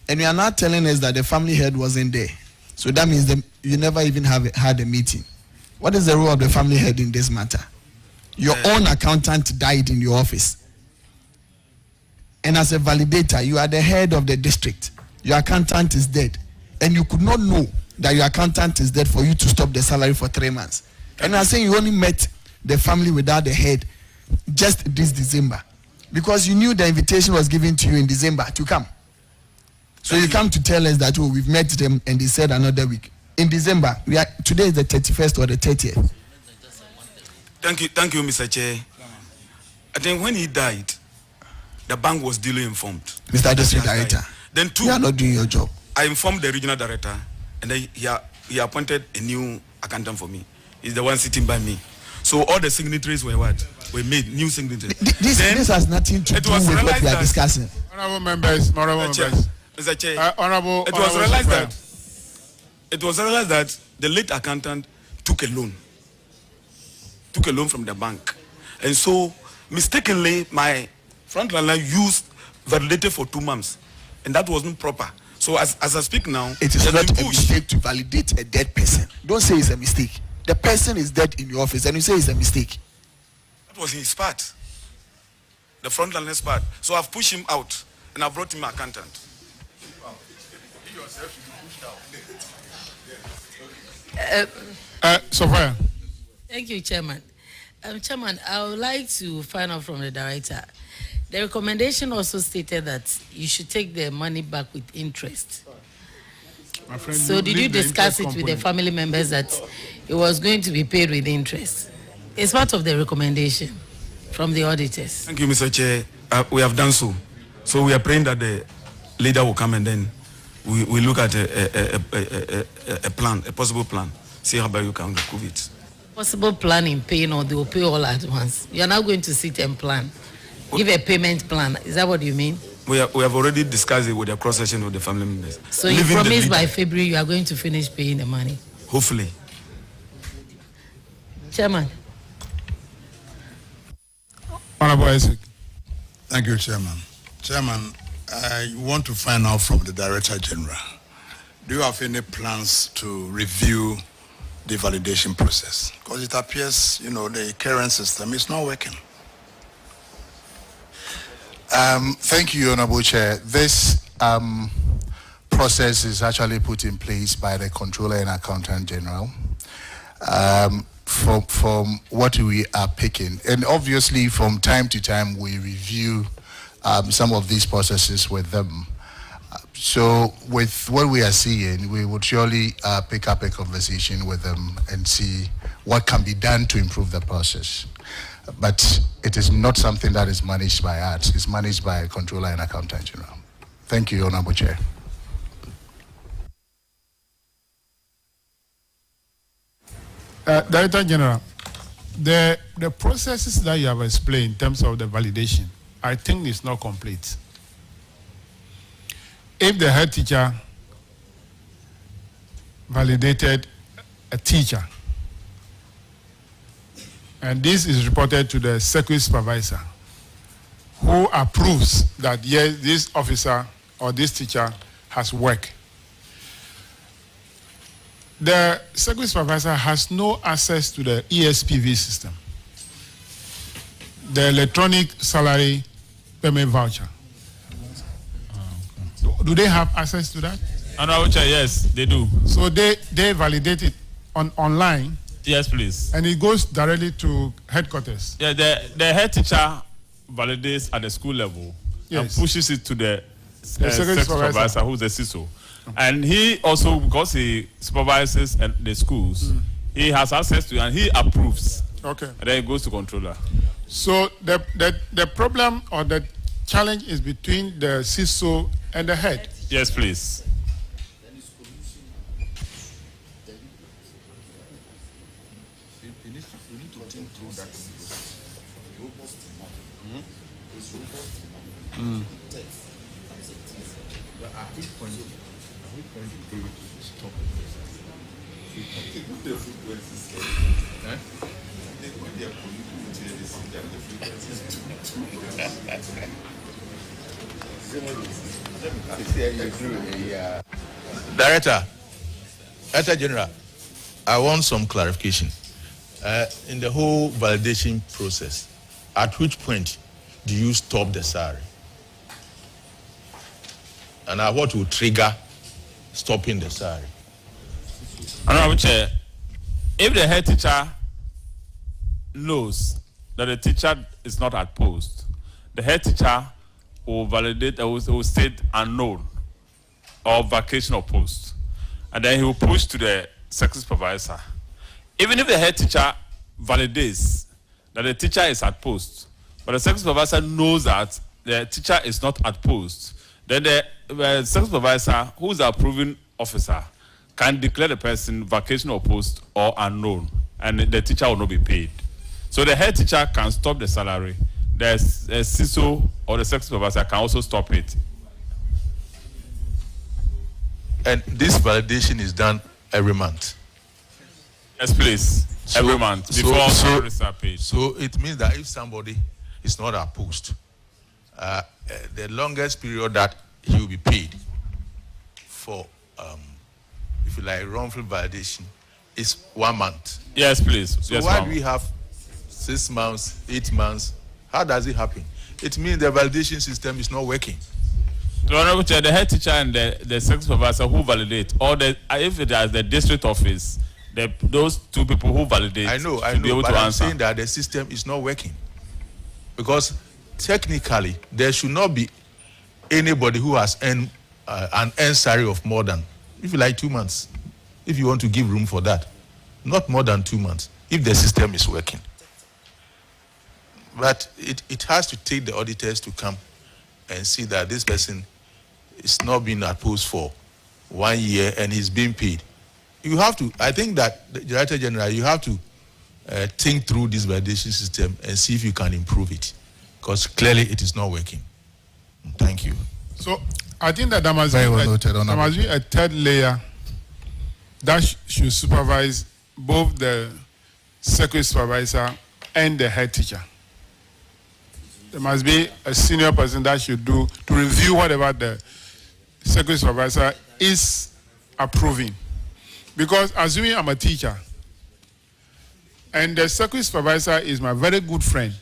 And you are not telling us that the family head wasn't there. So that means that you never even had a meeting. What is the role of the family head in this matter? Your own accountant died in your office. and as a validator, you are the head of the district. Your accountant is dead, and you could not know that your accountant is dead for you to stop the salary for 3 months. And I'm saying you only met the family without the head just this December, because you knew the invitation was given to you in December to come. So you come to tell us that, oh, we've met them and they said another week. In December, today is the 31st or the 30th. Thank you, Mr. Chair. I think when he died, the bank was duly informed. Mr. District Director, then two, you are not doing your job. I informed the regional director, and then he appointed a new accountant for me. He's the one sitting by me. So all the signatories were what? Were made new signatories. This has nothing to do with what we are discussing. Honorable members, Mr. Chair, it was realized that the late accountant took a loan from the bank, and so mistakenly my frontliner used validated for 2 months, and that wasn't proper. So as I speak now, it is not a mistake to validate a dead person. Don't say it's a mistake. The person is dead in your office, and you say it's a mistake. That was his part, the frontliner's part. So I've pushed him out, and I brought him an accountant. Sophia. Thank you, Chairman. Chairman, I would like to find out from the director. The recommendation also stated that you should take the money back with interest. My friend, So did you discuss it with the family members that it was going to be paid with interest? It's part of the recommendation from the auditors. Thank you, Mr. Chair. We have done so. So we are praying that the leader will come, and then we look at a plan, a possible plan. See how you can recoup it. Possible plan in paying, or they will pay all at once. You are now going to sit and plan. Give a payment plan. Is that what you mean? We have already discussed it with the cross-section of the family members. So you promise by February you are going to finish paying the money? Hopefully. Chairman. Honorable Isaac. Thank you, Chairman. Chairman, I want to find out from the Director General, do you have any plans to review the validation process? Because it appears, the current system is not working. Thank you, Honorable Chair. This process is actually put in place by the Controller and Accountant General. From what we are picking, and obviously from time to time we review some of these processes with them. So with what we are seeing, we would surely pick up a conversation with them and see what can be done to improve the process. But it is not something that is managed by us. It's managed by Controller and Accountant General. Thank you, Honorable Chair. Director General, the processes that you have explained in terms of the validation, I think is not complete. If the head teacher validated a teacher, and this is reported to the circuit supervisor, who approves that yes, this officer or this teacher has worked, the circuit supervisor has no access to the ESPV system, the electronic salary payment voucher. Do they have access to that? Honorable Chair, yes, they do. So they validate it online? Yes, please. And it goes directly to headquarters? Yeah, the head teacher validates at the school level, and pushes it to the secretary supervisor, who's the CISO. And he also, because he supervises the schools, he has access to it and he approves. Okay. And then it goes to controller. So the problem or the challenge is between the CISO and the head? Yes, please. Director General, I want some clarification. In the whole validation process, at which point do you stop the salary? And what will trigger stopping the salary? Honorable Chair, if the head teacher knows that the teacher is not at post, the head teacher will validate, will state unknown or vacation of post, and then he will push to the second supervisor. Even if the head teacher validates that the teacher is at post, but the second supervisor knows that the teacher is not at post, then the second supervisor, who is the approving officer, can declare the person vacation of post or unknown, and the teacher will not be paid. So the head teacher can stop the salary. The CISO or the second supervisor can also stop it. And this validation is done every month? Yes, please. Every month before salaries are paid. So it means that if somebody is not at post, the longest period that he will be paid for, if you like, wrongful validation is 1 month. Yes, please. So yes, why do we have 6 months, 8 months? How does it happen? It means the validation system is not working. The Honorable Chair, the head teacher and the second supervisor who validate, or if it is the district office, those two people who validate, I know, be able but to I'm answer. saying that the system is not working. Because technically, there should not be anybody who has earned an earned salary of more than, if you like, 2 months. If you want to give room for that. Not more than 2 months, if the system is working. But it has to take the auditors to come and see that this person is not being at post for 1 year and he's being paid. You have to, I think that the Director General, you have to think through this validation system and see if you can improve it. Because clearly it is not working. Thank you. So I think that there must Noted, be a third layer that should supervise both the secretary supervisor and the head teacher. There must be a senior person that should do to review whatever the secretary supervisor is approving. Because assuming I'm a teacher and the secretary supervisor is my very good friend,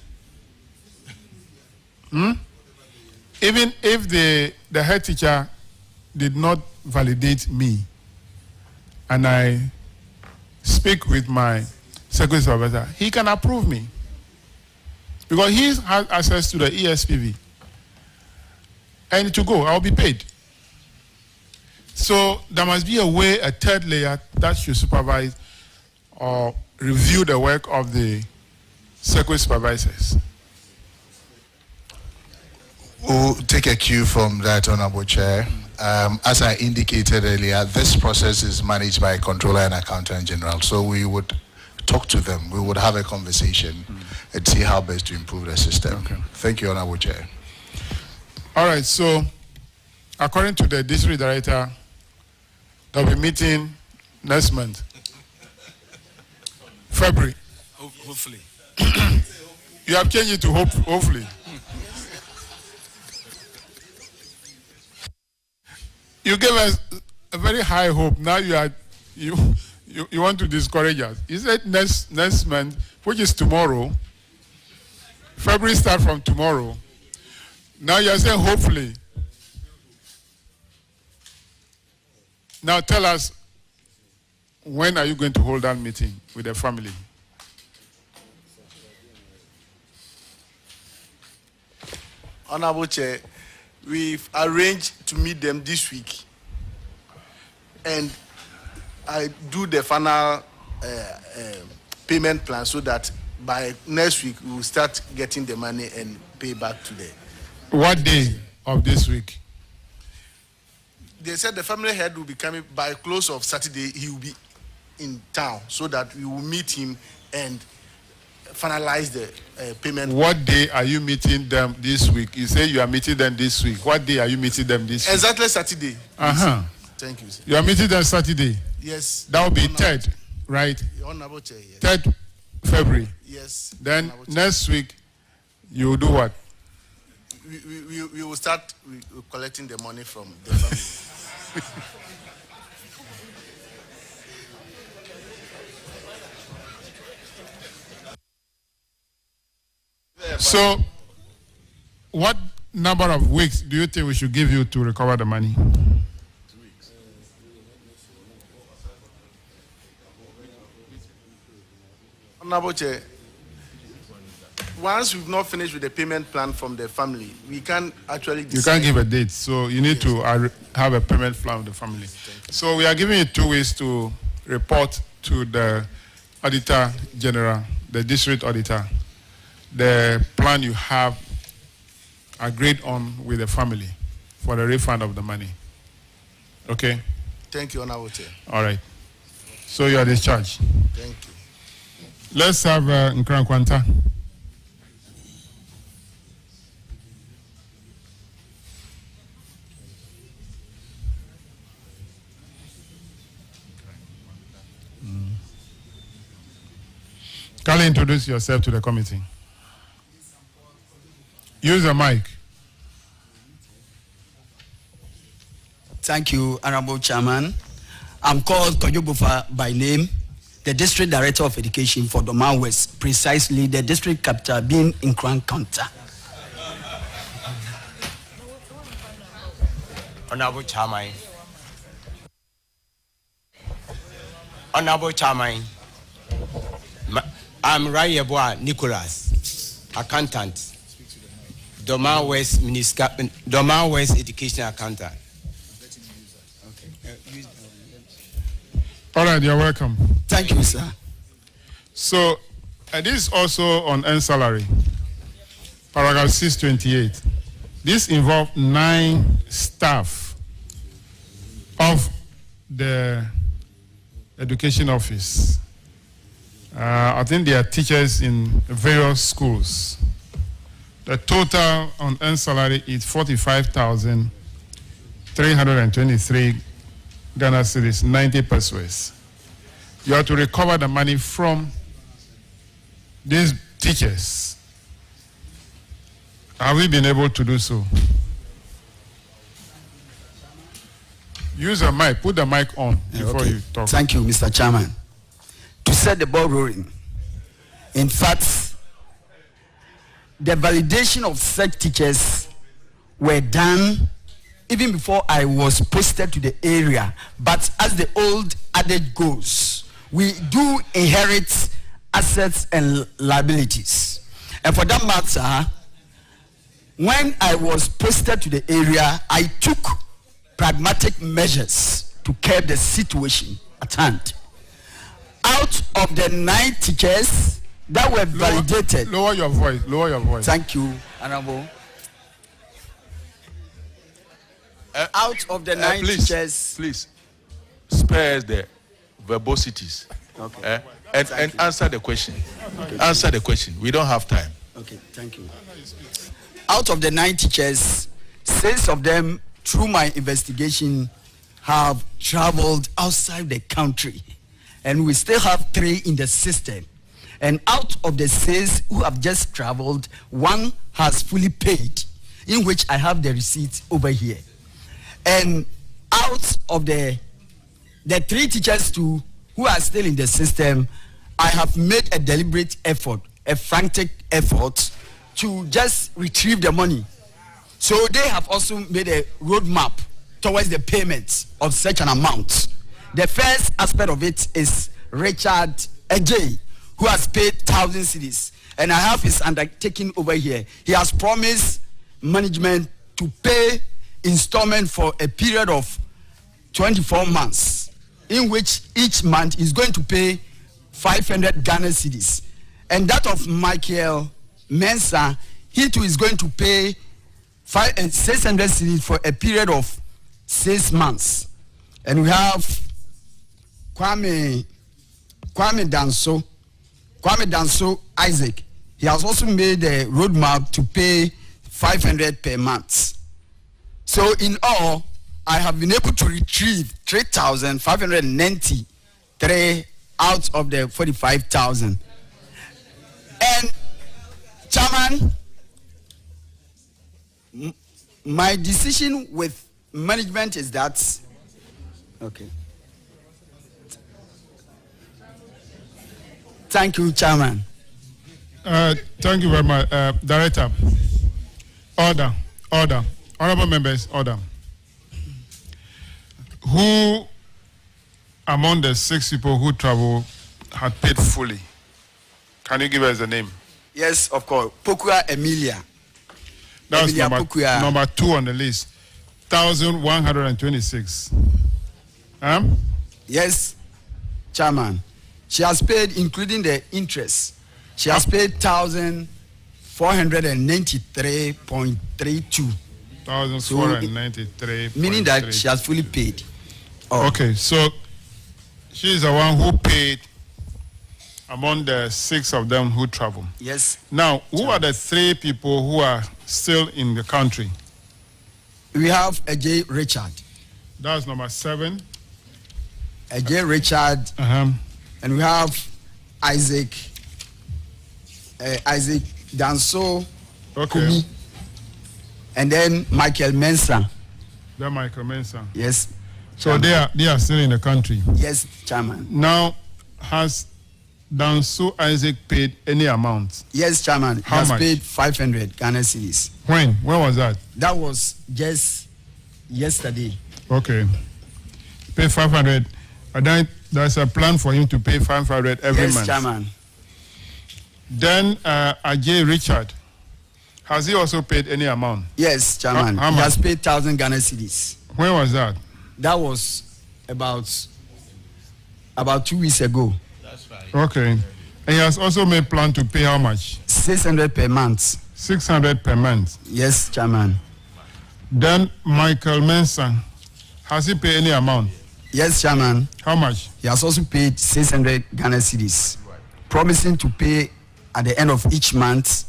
even if the head teacher did not validate me and I speak with my secretary supervisor, he can approve me because he has access to the ESPV. And to go, I'll be paid. So there must be a way, a third layer that should supervise or review the work of the secretary supervisors. We'll take a cue from that, Honorable Chair. As I indicated earlier, this process is managed by Controller and Accountant General. So we would talk to them. We would have a conversation and see how best to improve the system. Okay. Thank you, Honorable Chair. All right, so according to the District Director, they'll be meeting next month, February. Hopefully. You have changed it to hopefully. You gave us a very high hope. Now you want to discourage us. You said next month, which is tomorrow. February start from tomorrow. Now you are saying hopefully. Now tell us, when are you going to hold that meeting with the family? Honorable Chair, we've arranged to meet them this week. And I do the final payment plan so that by next week we will start getting the money and pay back to them. What day of this week? They said the family head will be coming by close of Saturday. He will be in town so that we will meet him and finalize the payment. What day are you meeting them this week? You say you are meeting them this week. What day are you meeting them this week? Exactly Saturday. Uh-huh. Thank you, sir. You are meeting them Saturday? Yes. That will be 3rd, right? Honorable Chair, yes. 3rd February. Yes. Then next week, you will do what? We will start collecting the money from the family. So, what number of weeks do you think we should give you to recover the money? 2 weeks. Honorable Chair, once we've not finished with the payment plan from the family, we can't actually decide. You can't give a date, so you need to have a payment plan with the family. So we are giving you 2 weeks to report to the Auditor General, the District Auditor, the plan you have agreed on with the family for the refund of the money. Okay? Thank you, Honorable Chair. All right. So you are discharged. Thank you. Let's have Nkran Kwanta. Kindly introduce yourself to the committee. Use the mic. Thank you, Honorable Chairman. I'm called Kojobufa by name, the District Director of Education for Doma West, precisely the district capital being in Nkran Kwanta. Honorable Chairman. Honorable Chairman, I'm Rayeboa Nicholas, accountant, Doma West Education Accountant. All right, you're welcome. Thank you, sir. So, this is also on earned salary, paragraph 628. This involves 9 staff of the education office. I think they are teachers in various schools. The total on earned salary is 45,323 Ghana cedis, 90 pesos. You have to recover the money from these teachers. Have we been able to do so? Use a mic, put the mic on before you talk. Thank you, Mr. Chairman. To set the ball rolling, in fact, the validation of such teachers were done even before I was posted to the area. But as the old adage goes, we do inherit assets and liabilities. And for that matter, when I was posted to the area, I took pragmatic measures to curb the situation at hand. Out of the 9 teachers that were validated. Lower your voice, lower your voice. Thank you, Honorable. Out of the 9 teachers. Please, spare the verbosities. Okay. And answer the question. Okay. Answer the question. We don't have time. Okay, thank you. Out of the 9 teachers, 6 of them, through my investigation, have traveled outside the country. And we still have 3 in the system. And out of the 6 who have just traveled, 1 has fully paid, in which I have the receipt over here. And out of the 3 teachers too, who are still in the system, I have made a deliberate effort, a frantic effort, to just retrieve the money. So they have also made a roadmap towards the payment of such an amount. The first aspect of it is Richard Ejay, who has paid 1,000 cedis. And I have his undertaking over here. He has promised management to pay installment for a period of 24 months, in which each month is going to pay 500 Ghana cedis. And that of Michael Mensah, he too is going to pay 600 cedis for a period of 6 months. And we have Kwame Danso Isaac. He has also made a roadmap to pay 500 per month. So in all, I have been able to retrieve 3,593 out of the 45,000. And Chairman, my decision with management is that, okay. Thank you, Chairman. Thank you very much. Director, order. Order. Honorable members, order. Who among the 6 people who travel had paid fully? Can you give us the name? Yes, of course. Pokua Emilia. That's Emilia Pokua. number 2 on the list. 1,126. Yes, Chairman. She has paid, including the interest. She has paid 1,493.32. 1,493. Meaning that she has fully paid. Okay, so she is the one who paid among the 6 of them who travel. Yes. Now, who are the 3 people who are still in the country? We have A.J. Richard. That's number 7. A.J. Richard. And we have Isaac Danso Kumi. And then Michael Mensah. They're Michael Mensah. Yes. So they are still in the country. Yes, Chairman. Now, has Danso Isaac paid any amount? Yes, Chairman. How he has much? paid 500 Ghana cedis. When? When was that? That was just yesterday. Okay. Pay 500. And then there's a plan for him to pay 500 every month. Yes, Chairman. Then Ajay Richard, has he also paid any amount? Yes, Chairman. How he much? has paid 1,000 Ghana cedis. When was that? That was about 2 weeks ago. That's right. Okay. And he has also made plan to pay how much? 600 per month. 600 per month. Yes, Chairman. Then Michael Mensah, has he paid any amount? Yes, Chairman. How much? He has also paid 600 Ghana cedis, promising to pay at the end of each month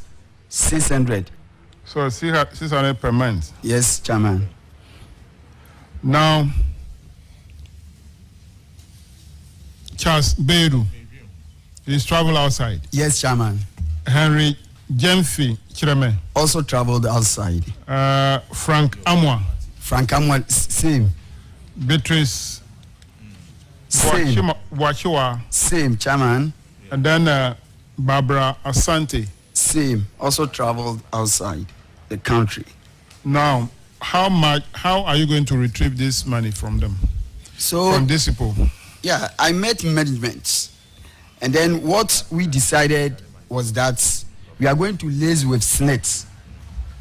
600. So 600 per month. Yes, Chairman. Now, Charles Beru, he's traveled outside. Yes, Chairman. Henry Jemfi Chireme. Also traveled outside. Frank Amwa. Frank Amwa, same. Beatrice Same. Wachiwa. Same, Chairman. And then Barbara Asante. Same. Also traveled outside the country. Now, how are you going to retrieve this money from them? So, from these people? Yeah, I met management. And then what we decided was that we are going to liaise with SNET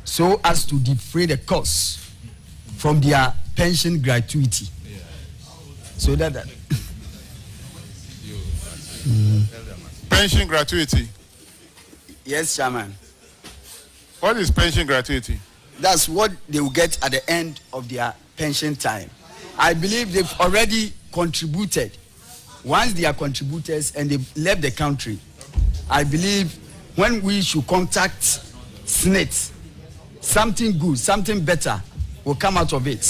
so as to defray the costs from their pension gratuity. So that Pension gratuity. Yes, Chairman. What is pension gratuity? That's what they will get at the end of their pension time. I believe they've already contributed. Once they are contributors and they've left the country, I believe when we should contact SNET, something good, something better will come out of it.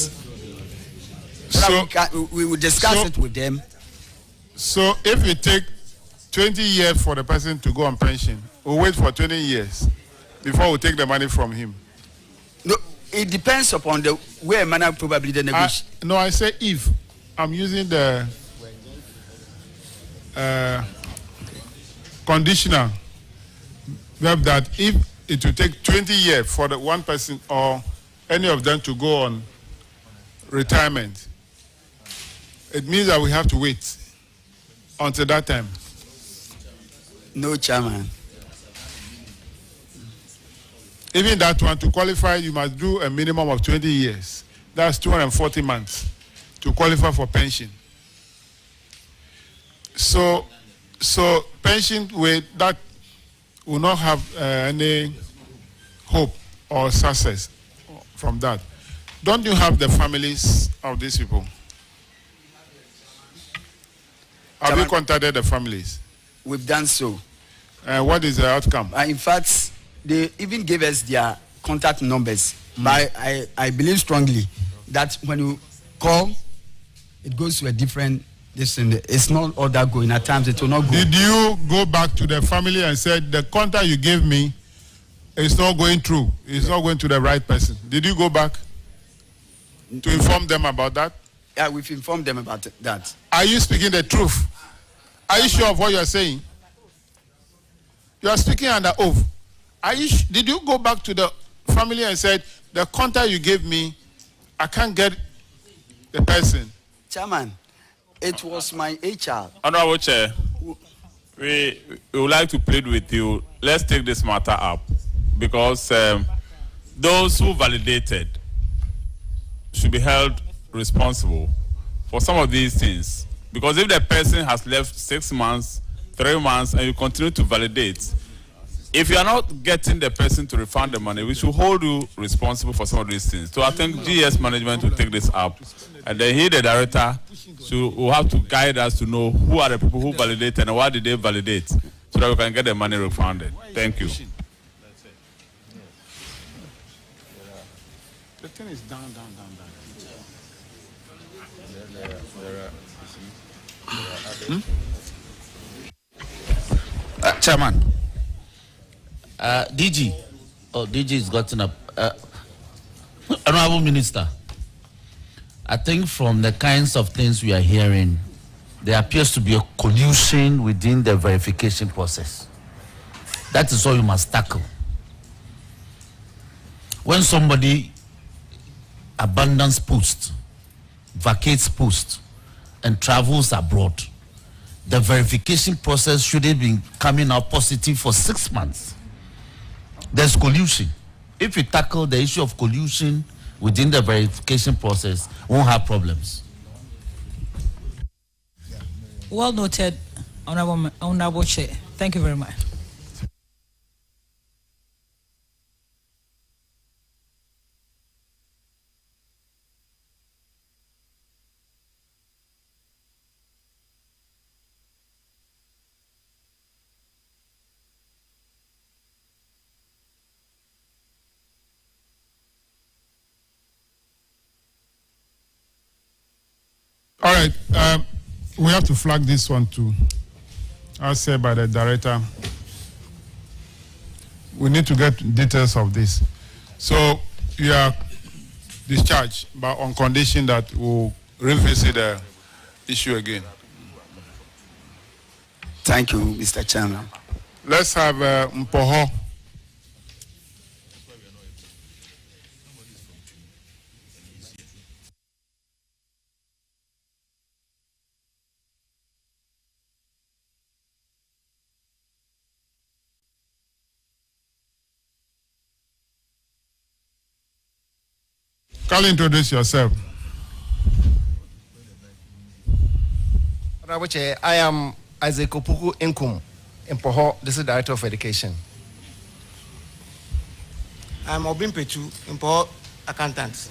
So we will discuss it with them. So if it take 20 years for the person to go on pension, we'll wait for 20 years before we take the money from him. No, it depends upon the way manner probably the negotiation. No, I say if. I'm using the conditional verb that if it will take 20 years for the one person or any of them to go on retirement, it means that we have to wait until that time. No, Chairman. Even that one, to qualify, you must do a minimum of 20 years. That's 240 months to qualify for pension. So pension with that will not have any hope or success from that. Don't you have the families of these people? Have you contacted the families? We've done so. What is the outcome? In fact, they even gave us their contact numbers. But I believe strongly that when you call, it goes to a different distance. It's not all that going. At times, it will not go. Did you go back to the family and said, the contact you gave me is not going through? It's not going to the right person. Did you go back to inform them about that? Yeah, we've informed them about that. Are you speaking the truth? Are you sure of what you are saying? You are speaking under oath. Did you go back to the family and said, the contact you gave me, I can't get the person. Chairman, it was my HR. Honorable Chair, we would like to plead with you. Let's take this matter up because those who validated should be held responsible for some of these things. Because if the person has left 6 months, 3 months, and you continue to validate, if you are not getting the person to refund the money, we should hold you responsible for some of these things. So I think GS management will take this up, and then he, the director, will have to guide us to know who are the people who validate and why did they validate, so that we can get the money refunded. Thank you. The thing is down. Chairman, DG, DG has gotten up. Honorable Minister, I think from the kinds of things we are hearing, there appears to be a collusion within the verification process. That is all you must tackle. When somebody abandons post, vacates post, and travels abroad, the verification process shouldn't be coming out positive for 6 months. There's collusion. If you tackle the issue of collusion within the verification process, we won't have problems. Well noted, Honorable Chair. Thank you very much. All right, we have to flag this one too, as said by the director. We need to get details of this. So you are discharged, but on condition that we'll revisit the issue again. Thank you, Mr. Chairman. Let's have Mpoho. Kindly introduce yourself. Honorable Chair, I am Isaac Opuku Inkum, Mpoho, District Director of Education. I am Obin Pechu, Mpoho Accountant.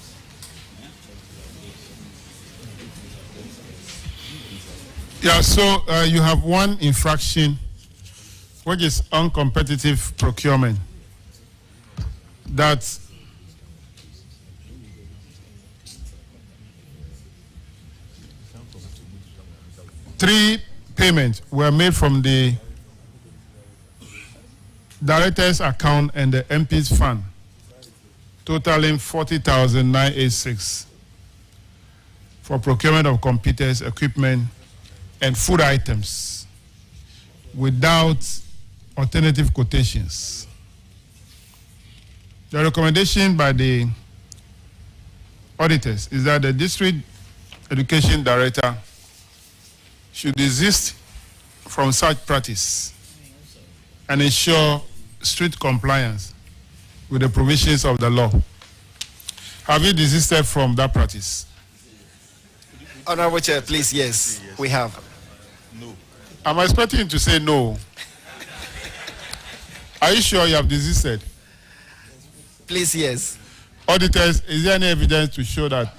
Yeah, so you have one infraction, which is uncompetitive procurement. That three payments were made from the director's account and the MP's fund, totaling 40,986 for procurement of computers, equipment, and food items without alternative quotations. The recommendation by the auditors is that the district education director should desist from such practice and ensure strict compliance with the provisions of the law. Have you desisted from that practice? Honorable Chair, please, yes, we have. No. I'm expecting you to say no. Are you sure you have desisted? Please, yes. Auditors, is there any evidence to show that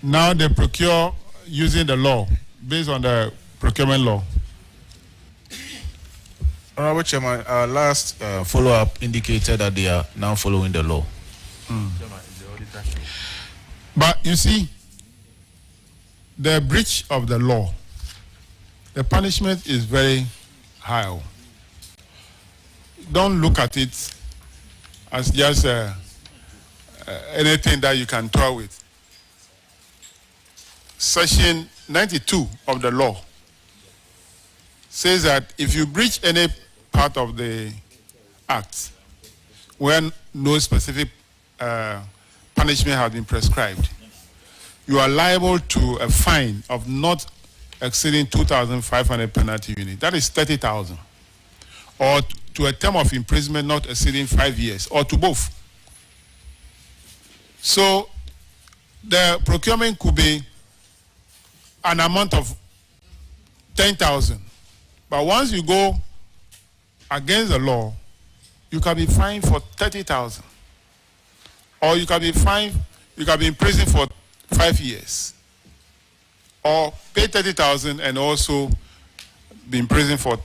now they procure using the law, based on the procurement law? Honorable Chairman, our last follow-up indicated that they are now following the law. But you see, the breach of the law, the punishment is very high. Don't look at it as just anything that you can toy with. Section 92 of the law says that if you breach any part of the act where no specific punishment has been prescribed, you are liable to a fine of not exceeding 2,500 penalty unit. That is 30,000. Or to a term of imprisonment not exceeding 5 years, or to both. So the procurement could be an amount of 10,000. But once you go against the law, you can be fined for 30,000. Or you can be fined, you can be in prison for 5 years. Or pay 30,000 and also be in prison for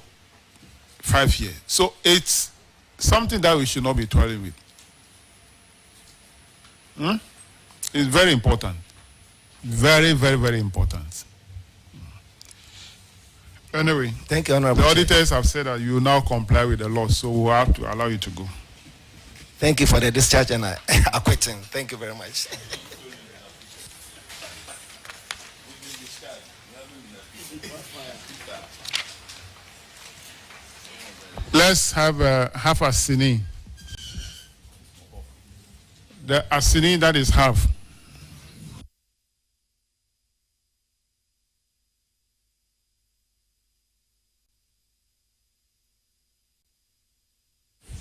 5 years. So it's something that we should not be toiling with. It's very important. Very, very, very important. Anyway, thank you, Honorable the auditors have said that you now comply with the law, so we'll have to allow you to go. Thank you for the discharge and acquitting. Thank you very much. Let's have half a sini. The asini that is half.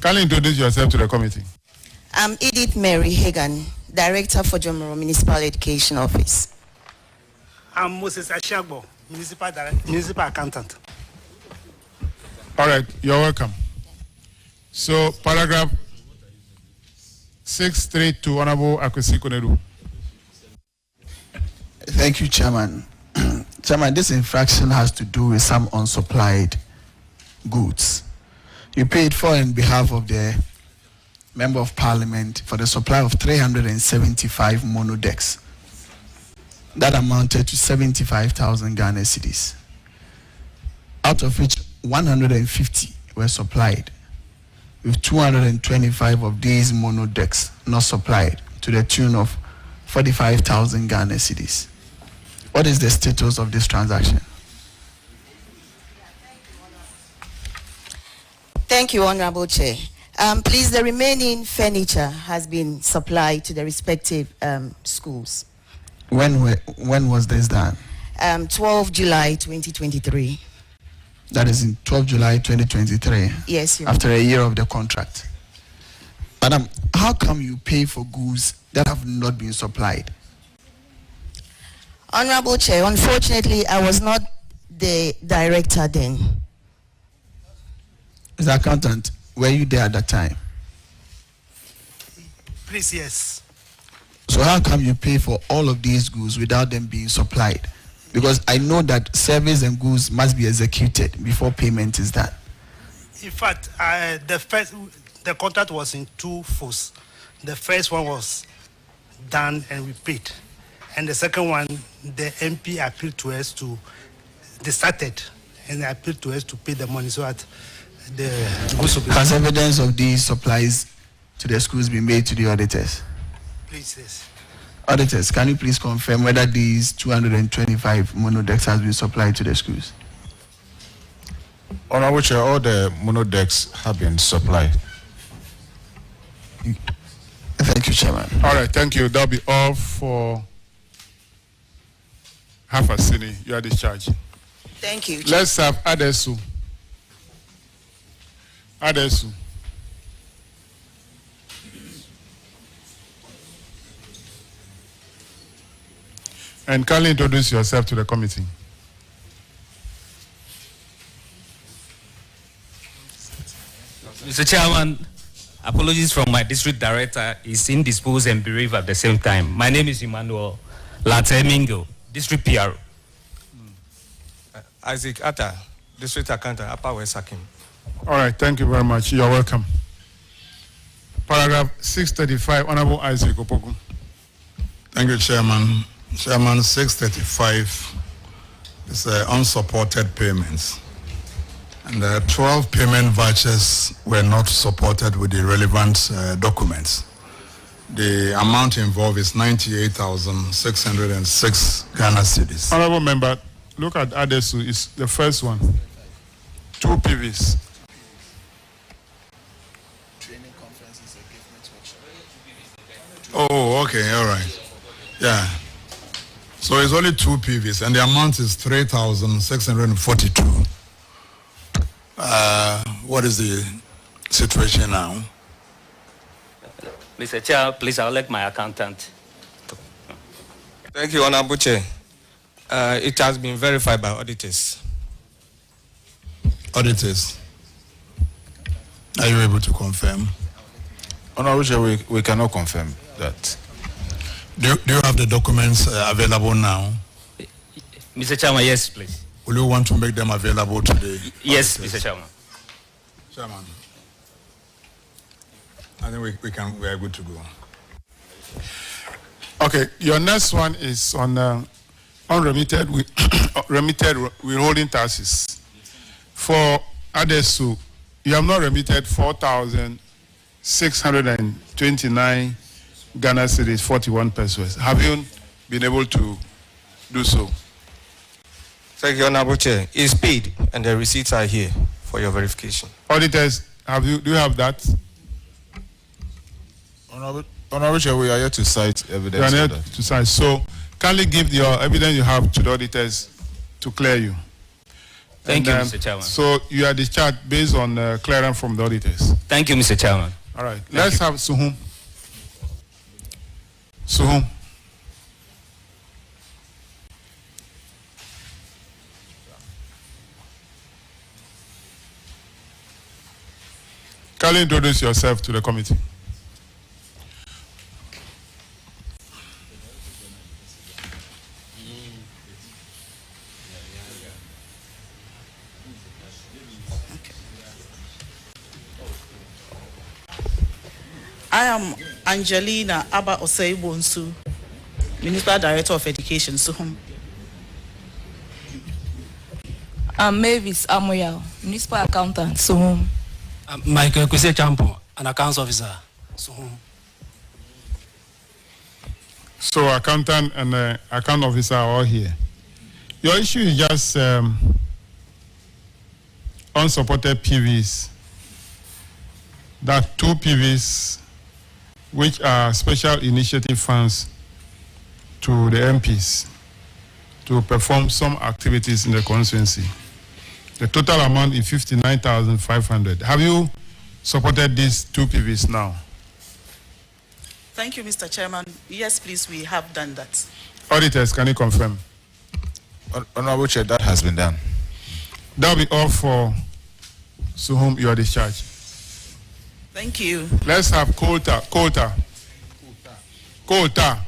Can you introduce yourself to the committee? I'm Edith Mary Hagan, Director for Jomoro Municipal Education Office. I'm Moses Ashagbo, Municipal Accountant. All right, you're welcome. So, paragraph 632, Honorable Akwesi Konedu. Thank you, Chairman. Chairman, this infraction has to do with some unsupplied goods. You paid for in behalf of the Member of Parliament for the supply of 375 monodecks. That amounted to 75,000 Ghana cedis, out of which 150 were supplied, with 225 of these monodecks not supplied, to the tune of 45,000 Ghana cedis. What is the status of this transaction? Thank you, Honorable Chair. Please, the remaining furniture has been supplied to the respective schools. When was this done? 12 July 2023. That is in 12 July 2023. Yes, Your after a year of the contract. Madam, how come you pay for goods that have not been supplied? Honorable Chair, unfortunately, I was not the director then. Mr. Accountant, were you there at that time? Please, yes. So how come you pay for all of these goods without them being supplied? Because I know that service and goods must be executed before payment is done. In fact, the contract was in two phases. The first one was done and we paid. And the second one, the MP appealed to us they started and they appealed to us to pay the money so that the goods will be... Has evidence of these supplies to the schools been made to the auditors? Please, yes. Auditors, can you please confirm whether these 225 monodecks has been supplied to the schools? Honorable Chair, all the monodecks have been supplied. Thank you, Chairman. All right, thank you. That'll be all for half a city. You are discharged. Thank you. Let's have Adesu. Adesu. And kindly introduce yourself to the committee. Mr. Chairman, apologies from my district director. He's indisposed and bereaved at the same time. My name is Emmanuel Latemingo, district PR. Isaac Atta, district accountant, Upper West Hakim. All right, thank you very much. You're welcome. Paragraph 635, Honorable Isaac Opoku. Thank you, Chairman. Chairman, 635 is unsupported payments. And 12 payment vouchers were not supported with the relevant documents. The amount involved is 98,606 Ghana cedis. Honorable member, look at Adesu. It's the first one. 2 PVs. training conferences, engagement workshop. Oh, okay, all right. Yeah. So it's only 2 PVs, and the amount is 3,642. What is the situation now? Mr. Chair, please, I'll let my accountant. Thank you, Honorable Chair. It has been verified by auditors. Auditors, are you able to confirm? Honorable Chair, we cannot confirm that. Do you have the documents available now? Mr. Chairman, yes, please. Will you want to make them available today? Yes, Mr. Chairman. Chairman, I think we are good to go. Okay, your next one is on unremitted remitted withholding taxes. For Adesu, you have not remitted 4,629 Ghana cedis, 41 pesos. Have you been able to do so? Thank you, Honorable Chair. It's paid, and the receipts are here for your verification. Auditors, do you have that? Honorable Chair, we are here to cite evidence. You are here for that. to cite. So, kindly give your evidence you have to the auditors to clear you. Thank you, Mr. Chairman. So, you are discharged based on clearance from the auditors. Thank you, Mr. Chairman. All right. Let's have Suhum. Suhum. Kindly introduce yourself to the committee. I am Angelina Abba Osei-Bonsu, Municipal Director of Education, Suhum. I'm Mavis Amoyal, Municipal Accountant, Suhum. I'm Michael Kwesi Champo, an accounts officer, Suhum. So, accountant and account officer are all here. Your issue is just unsupported PVs. That 2 PVs, which are special initiative funds to the MPs to perform some activities in the constituency. The total amount is 59,500. Have you supported these 2 PVs now? Thank you, Mr. Chairman. Yes, please, we have done that. Auditors, can you confirm? Honorable Chair, that has been done. That will be all for Suhum, you are discharged. Thank you. Let's have Kota. Kota. Kota.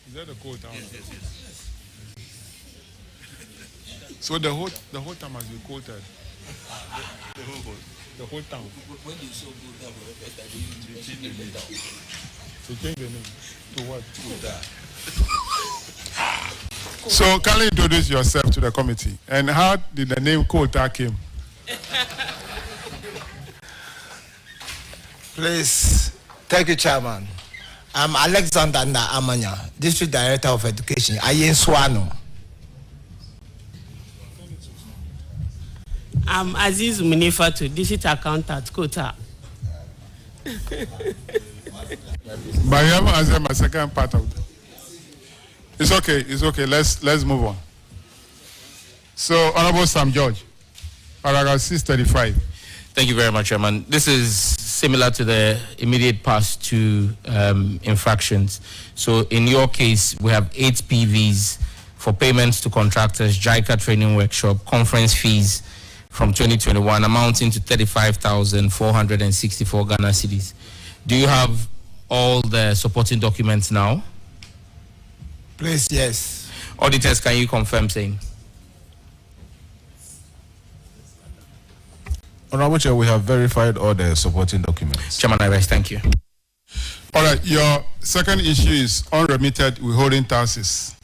Is that the quota? So the whole town must be quoted. The whole town. When you so good that so change the name to what? So kindly introduce yourself to the committee. And how did the name quota came? Please, thank you, Chairman. I'm Alexander Amanya, District Director of Education, Ayen Swano. I'm Aziz Munifatu, District Accountant, Kota. But you haven't answered my second part of it. It's okay, it's okay. Let's move on. So, Honorable Sam George, paragraph 635. Thank you very much, Chairman. This is similar to the immediate past 2 infractions. So in your case, we have 8 PVs for payments to contractors, JICA training workshop, conference fees from 2021 amounting to 35,464 Ghana cedis. Do you have all the supporting documents now? Please, yes. Auditors, can you confirm saying? Honorable Chair, we have verified all the supporting documents. Chairman, I rest. Thank you. All right, your second issue is unremitted withholding taxes.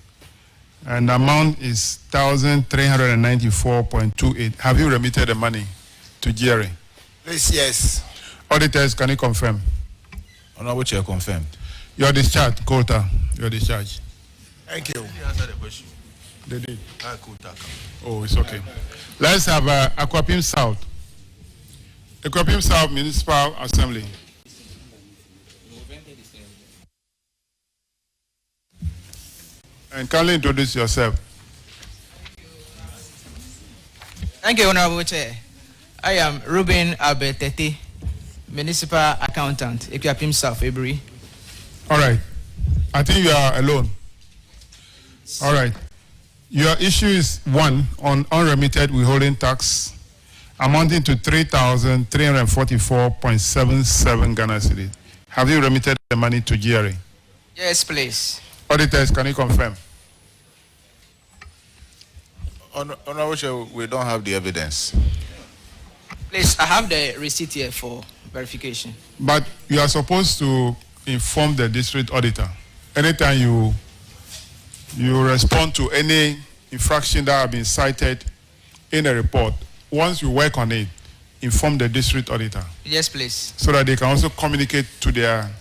And the amount is 1,394.28. Have you remitted the money to Jerry? Please, yes. Auditors, can you confirm? Honorable Chair, confirmed. Your discharge, Kota. Your discharge. Thank you. They did. Oh, it's okay. Let's have Akwapim South. Akwapim South Municipal Assembly. And kindly introduce yourself. Thank you, Honorable Chair. I am Ruben Abetete, Municipal Accountant, Akwapim South, February. All right. I think you are alone. All right. Your issue is 1 on unremitted withholding tax amounting to 3,344.77 Ghana cedis. Have you remitted the money to GRA? Yes, please. Auditors, can you confirm? Honorable Chair, we don't have the evidence. Please, I have the receipt here for verification. But you are supposed to inform the district auditor anytime you respond to any infraction that have been cited in a report. Once you work on it, inform the district auditor. Yes, please. So that they can also communicate to their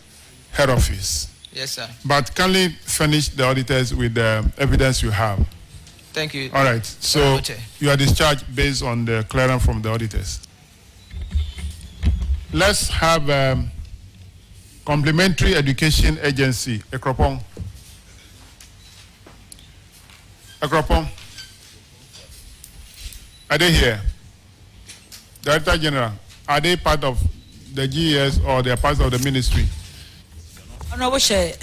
head office. Yes, sir. But kindly furnish the auditors with the evidence you have. Thank you. All right. So you are discharged based on the clearance from the auditors. Let's have Complementary Education Agency, Ekropong. Ekropong. Are they here? Director General, are they part of the GES or they are part of the ministry? Honorable Chair,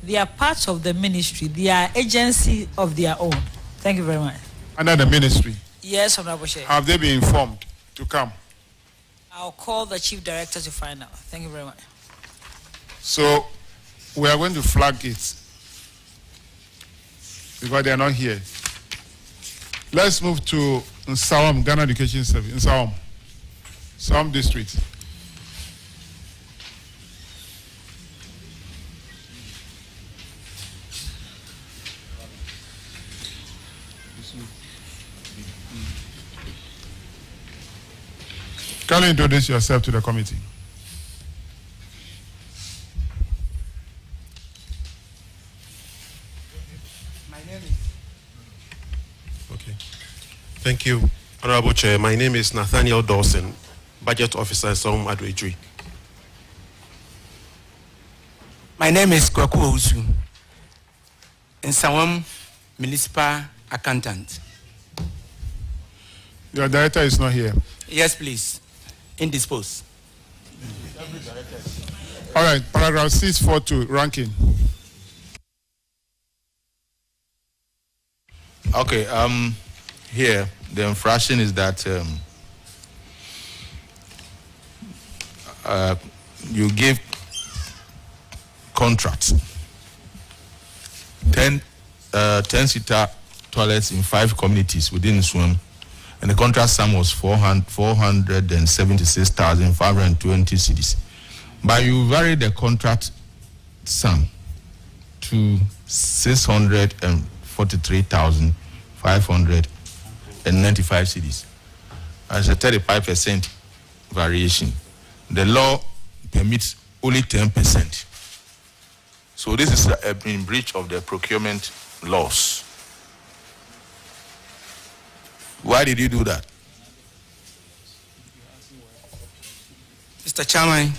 they are part of the ministry. They are agency of their own. Thank you very much. Under the ministry? Yes, Honorable Chair. Have they been informed to come? I'll call the chief director to find out. Thank you very much. So we are going to flag it because they are not here. Let's move to Nsawam, Ghana Education Service. Nsawam District. Can you introduce yourself to the committee? My name is... Okay. Thank you, Honorable Chair. My name is Nathaniel Dawson, Budget Officer at Nsawam Adwetri. My name is Kwaku Ousu, Nsawam Municipal Accountant. Your director is not here. Yes, please. Indisposed. All right, paragraph 642, ranking. Okay, here, the infraction is that you give contracts 10-seater toilets in 5 communities within Nsawam, and the contract sum was 476,520 cedis. But you vary the contract sum to 643,595 cedis. As a 35% variation. The law permits only 10%. So this is in breach of the procurement laws. Why did you do that? Mr. Chairman,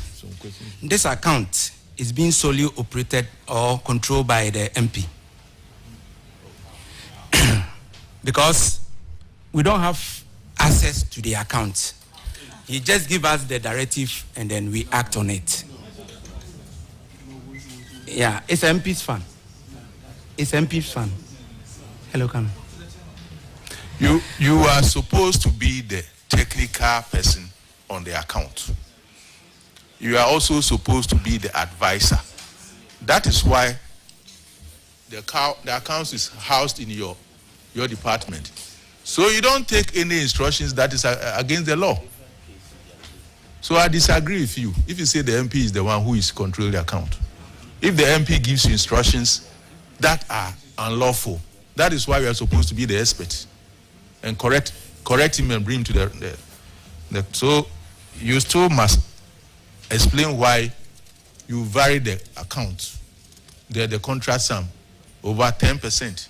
this account is being solely operated or controlled by the MP. Because we don't have access to the account. He just gives us the directive and then we act on it. Yeah, it's MP's fund. It's MP's fund. Hello, Kami. You are supposed to be the technical person on the account. You are also supposed to be the advisor. That is why the account is housed in your department. So you don't take any instructions that is against the law. So I disagree with you if you say the MP is the one who is controlling the account. If the MP gives you instructions that are unlawful, that is why we are supposed to be the experts and correct him and bring him to the so you still must explain why you vary the account, the contract sum over 10%.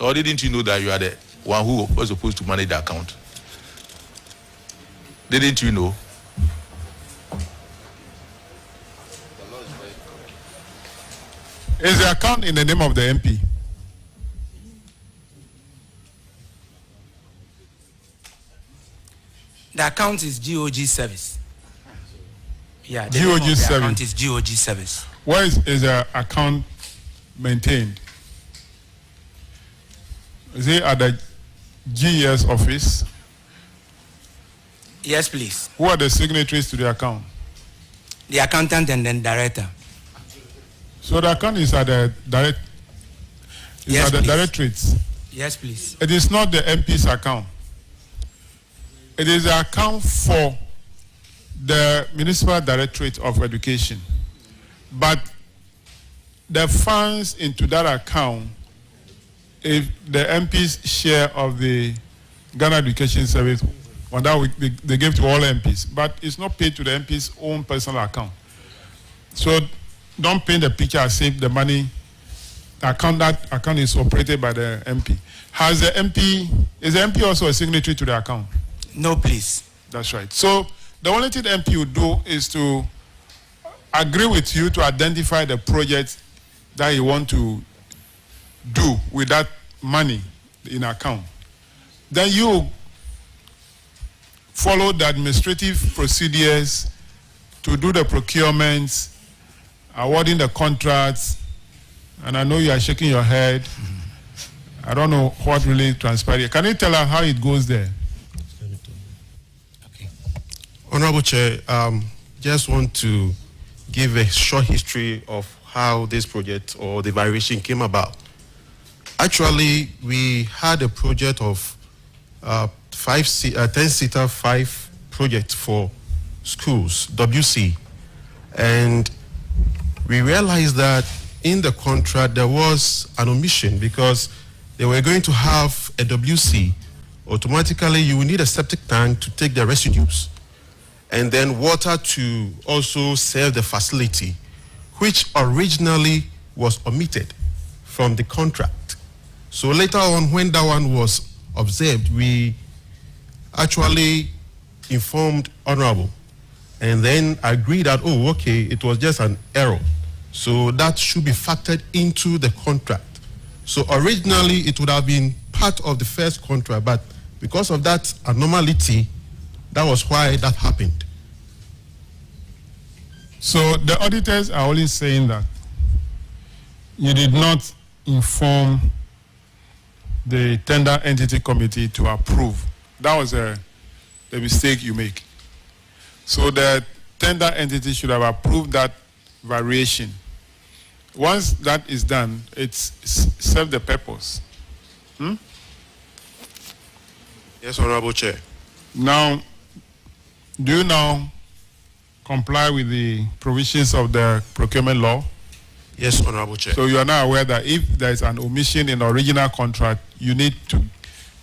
Or didn't you know that you are the one who was supposed to manage the account? Didn't you know? Is the account in the name of the MP? The account is GOG service. Yeah, the name GOG of the service. account is GOG service. Where is the account maintained? Is it at the GES office? Yes, please. Who are the signatories to the account? The accountant and then director. So the account is at the Yes, please. directorates. Yes, please. It is not the MP's account. It is the account for the Municipal Directorate of Education. But the funds into that account, if the MP's share of the Ghana Education Service, well, that they give to all MPs, but it's not paid to the MP's own personal account. So don't paint the picture as if the money that account is operated by the MP. Is the MP also a signatory to the account? No, please. That's right. So the only thing the MP will do is to agree with you to identify the project that you want to do with that money in account. Then you follow the administrative procedures to do the procurements, awarding the contracts, and I know you are shaking your head. I don't know what really transpired. Can you tell us how it goes there? Honorable Chair, just want to give a short history of how this project or the variation came about. Actually, we had a project of 10-seater 5 project for schools, WC, and we realized that in the contract there was an omission because they were going to have a WC. Automatically, you will need a septic tank to take the residues, and then water to also serve the facility, which originally was omitted from the contract. So later on, when that one was observed, we actually informed Honorable and then agreed that, oh, okay, it was just an error. So that should be factored into the contract. So originally, it would have been part of the first contract, but because of that abnormality, that was why that happened. So the auditors are only saying that you did not inform the tender entity committee to approve. That was the mistake you make. So the tender entity should have approved that variation. Once that is done, it's served the purpose. Yes, Honorable Chair. Now, do you now comply with the provisions of the procurement law? Yes, Honorable Chair. So you are now aware that if there is an omission in the original contract, you need to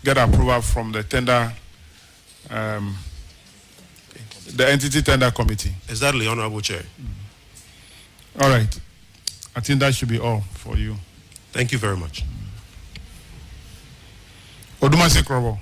get approval from the tender, the entity tender committee. Exactly, Honorable Chair. All right. I think that should be all for you. Thank you very much. Odumasi Krobo.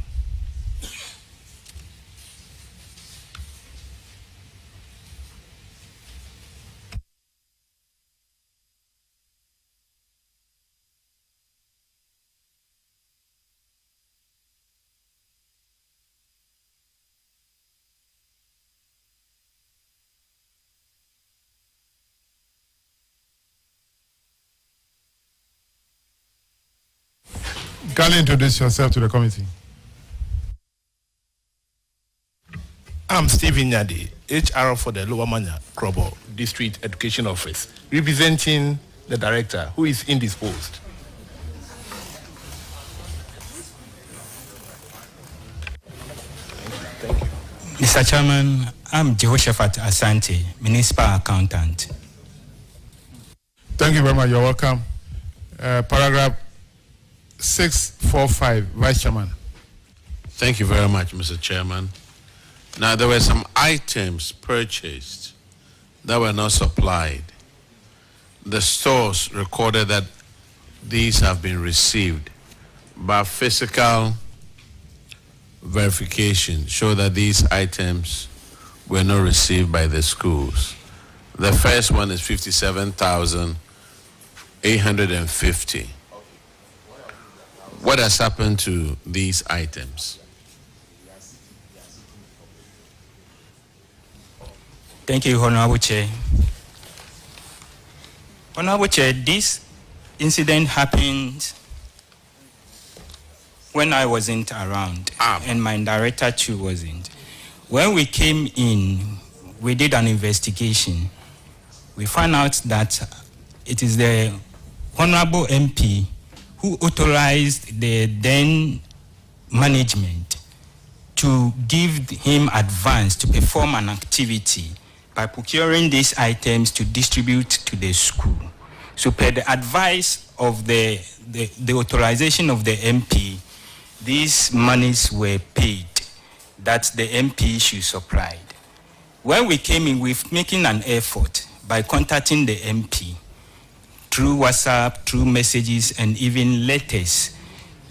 Kindly introduce yourself to the committee. I'm Stephen Nyadi, HR for the Lower Manya Krobo District Education Office, representing the director who is indisposed. Mr. Chairman, I'm Jehoshaphat Asante, Municipal Accountant. Thank you very much. You're welcome. Paragraph 645, Vice Chairman. Thank you very much, Mr. Chairman. Now, there were some items purchased that were not supplied. The stores recorded that these have been received, but physical verification show that these items were not received by the schools. The first one is 57,850. What has happened to these items? Thank you, Honorable Chair. Honorable Chair, this incident happened when I wasn't around, and my director too wasn't. When we came in, we did an investigation. We found out that it is the Honorable MP who authorized the then management to give him advance to perform an activity by procuring these items to distribute to the school. So per the advice of the authorization of the MP, these monies were paid that the MP should supply. When we came in, we're making an effort by contacting the MP through WhatsApp, through messages, and even letters,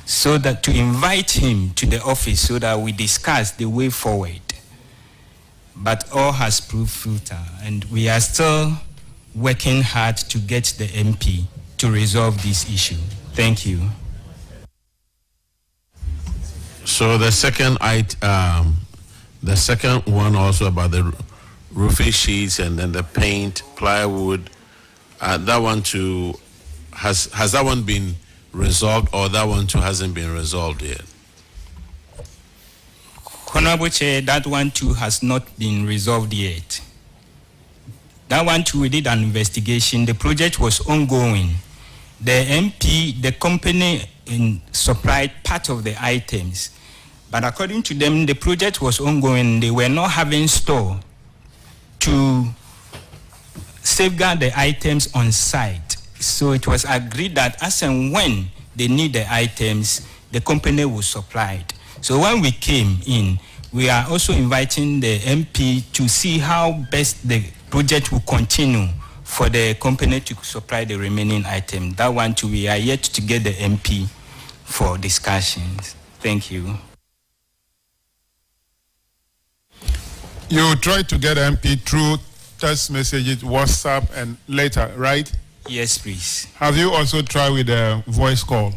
so that to invite him to the office so that we discuss the way forward. But all has proved futile, and we are still working hard to get the MP to resolve this issue. Thank you. So the second one also about the roofing sheets and then the paint, plywood, that one too, has that one been resolved, or that one too hasn't been resolved yet? Honorable Chair, that one too has not been resolved yet. That one too, we did an investigation. The project was ongoing. The MP, the company supplied part of the items, but according to them, the project was ongoing. They were not having store to safeguard the items on site. So it was agreed that as and when they need the items, the company will supply it. So when we came in, we are also inviting the MP to see how best the project will continue for the company to supply the remaining item. That one too, we are yet to get the MP for discussions. Thank you. You tried to get MP through text messages, WhatsApp, and later, right? Yes, please. Have you also tried with a voice call?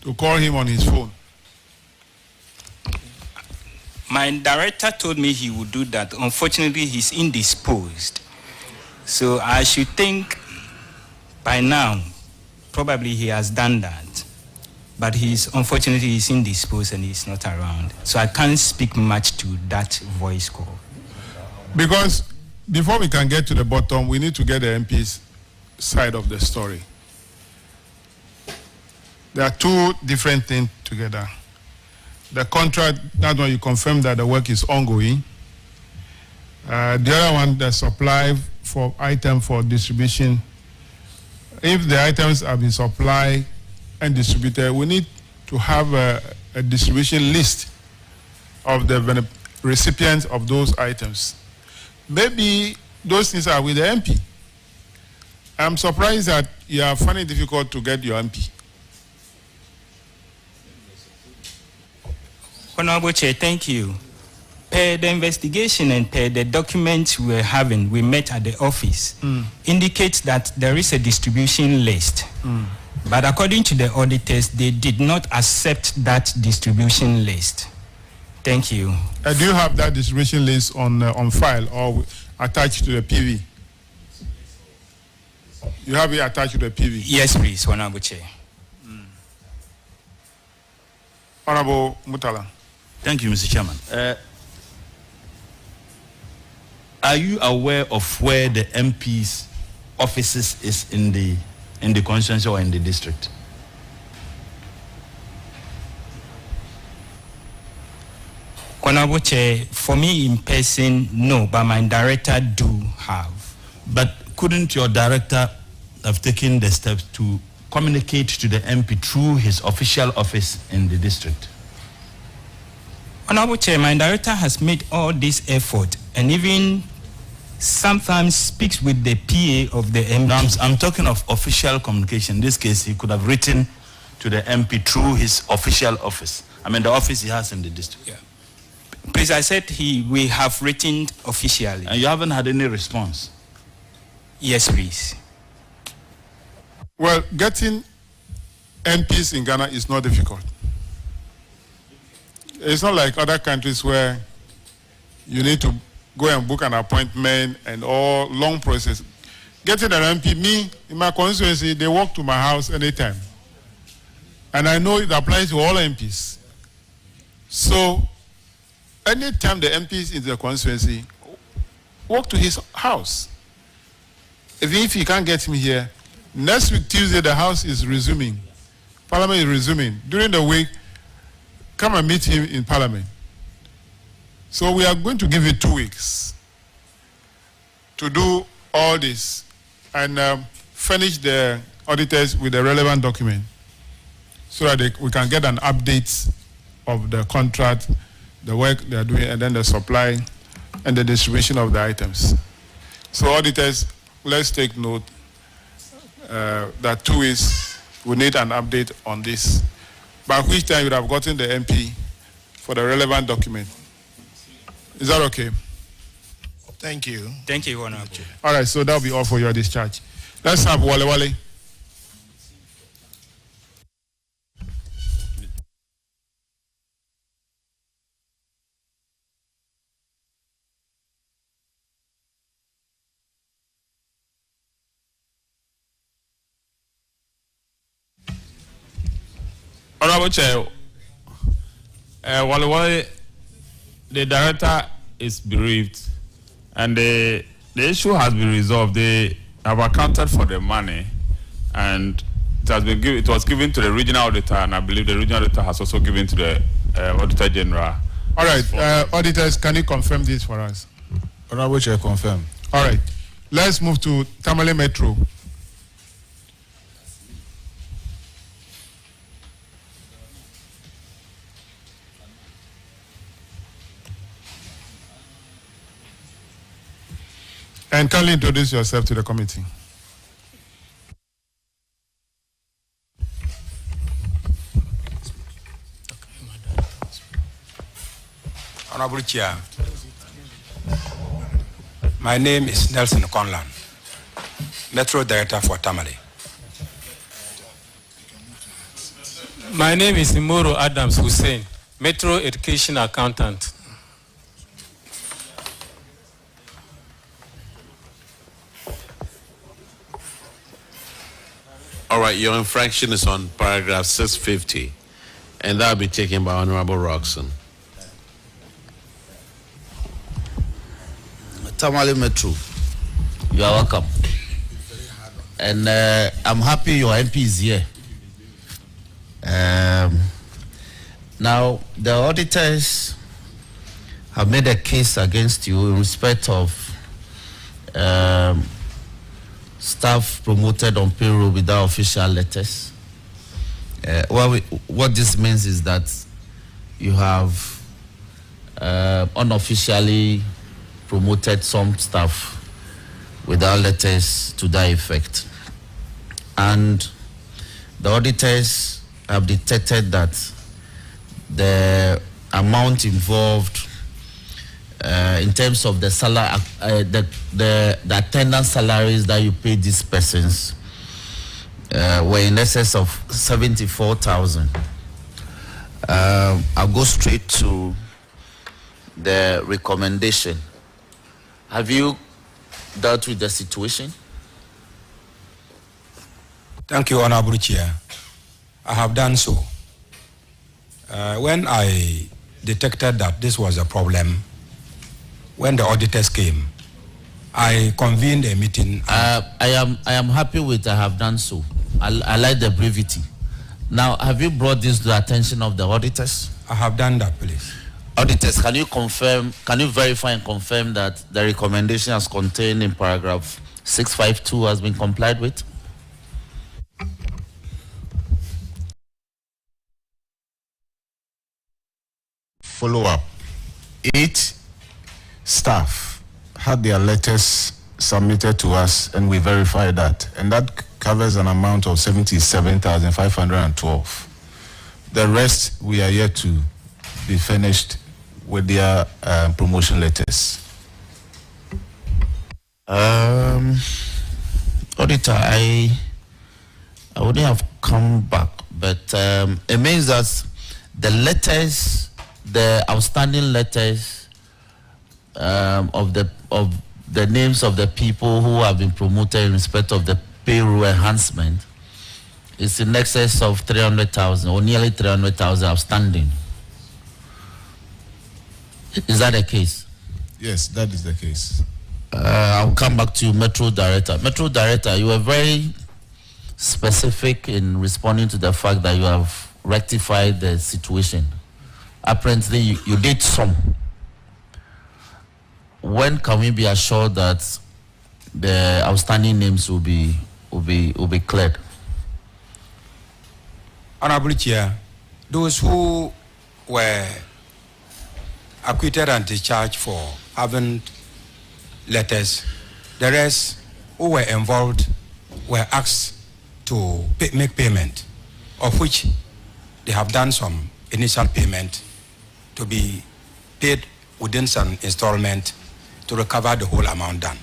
To call him on his phone? My director told me he would do that. Unfortunately, he's indisposed. So I should think by now, probably he has done that. But unfortunately, he's indisposed and he's not around. So I can't speak much to that voice call. Because before we can get to the bottom, we need to get the MP's side of the story. There are two different things together. The contract, that one you confirm that the work is ongoing. The other one, the supply for item for distribution. If the items have been supplied and distributed, we need to have a distribution list of the recipients of those items. Maybe those things are with the MP. I'm surprised that you are finding it difficult to get your MP. Honorable Chair, thank you. Per the investigation and per the documents we were having, we met at the office, indicates that there is a distribution list. But according to the auditors, they did not accept that distribution list. Thank you. Do you have that distribution list on file or attached to the PV? You have it attached to the PV? Yes, please, Honorable Chair. Honorable Mutala. Thank you, Mr. Chairman. Are you aware of where the MP's offices is in the constituency or in the district? Honorable Chair, for me in person, no, but my director do have. But couldn't your director have taken the steps to communicate to the MP through his official office in the district? Honorable Chair, my director has made all this effort and even sometimes speaks with the PA of the MP. No, I'm talking of official communication. In this case, he could have written to the MP through his official office? I mean, the office he has in the district. Yeah. Please, I said we have written officially. And you haven't had any response? Yes, please. Well, getting MPs in Ghana is not difficult. It's not like other countries where you need to go and book an appointment and all long process. Getting an MP, me, in my constituency, they walk to my house anytime. And I know it applies to all MPs. So, anytime the MP is in the constituency, walk to his house. Even if he can't get him here, next week, Tuesday, the House is resuming. Parliament is resuming. During the week, come and meet him in Parliament. So we are going to give you 2 weeks to do all this and furnish the auditors with the relevant document so that we can get an update of the contract, the work they are doing, and then the supply and the distribution of the items. So auditors, let's take note that 2 weeks we need an update on this, by which time you would have gotten the MP for the relevant document. Is that okay? Thank you. Thank you, Honorable. All right, so that'll be all for your discharge. Let's have Wale Wale. Honorable Chair, Wale, the director is bereaved, and the issue has been resolved. They have accounted for the money, and it was given to the regional auditor, and I believe the regional auditor has also given to the Auditor General. All right, auditors, can you confirm this for us? Honorable Chair, confirm. All right, let's move to Tamale Metro. And kindly introduce yourself to the committee. Honorable Chair, my name is Nelson Conlan, Metro Director for Tamale. My name is Imoro Adams Hussein, Metro Education Accountant. All right, your infraction is on paragraph 650, and that will be taken by Honorable Roxon. Tamale Metro, you are welcome. And I'm happy your MP is here. Now, the auditors have made a case against you in respect of staff promoted on payroll without official letters. What this means is that you have unofficially promoted some staff without letters to that effect. And the auditors have detected that the amount involved in terms of the salary, the attendance salaries that you pay these persons were in excess of 74,000. I'll go straight to the recommendation. Have you dealt with the situation? Thank you, Honorable Chair. I have done so. When I detected that this was a problem, when the auditors came, I convened a meeting. I am happy with I have done so. I like the brevity. Now, have you brought this to the attention of the auditors? I have done that, please. Auditors, can you verify and confirm that the recommendation as contained in paragraph 652 has been complied with? Follow up. 8 staff had their letters submitted to us, and we verified that. And that covers an amount of 77,512. The rest, we are yet to be finished with their promotion letters. Auditor, I wouldn't have come back, but it means that the letters, the outstanding letters of the names of the people who have been promoted in respect of the payroll enhancement is in excess of 300,000 or nearly 300,000 outstanding. Is that the case? Yes, that is the case. I'll come back to you, Metro Director. Metro Director, you were very specific in responding to the fact that you have rectified the situation. Apparently, you did some. When can we be assured that the outstanding names will be cleared? Honorable Chair, those who were acquitted and discharged for having letters, the rest who were involved were asked to make payment, of which they have done some initial payment to be paid within some installment to recover the whole amount done.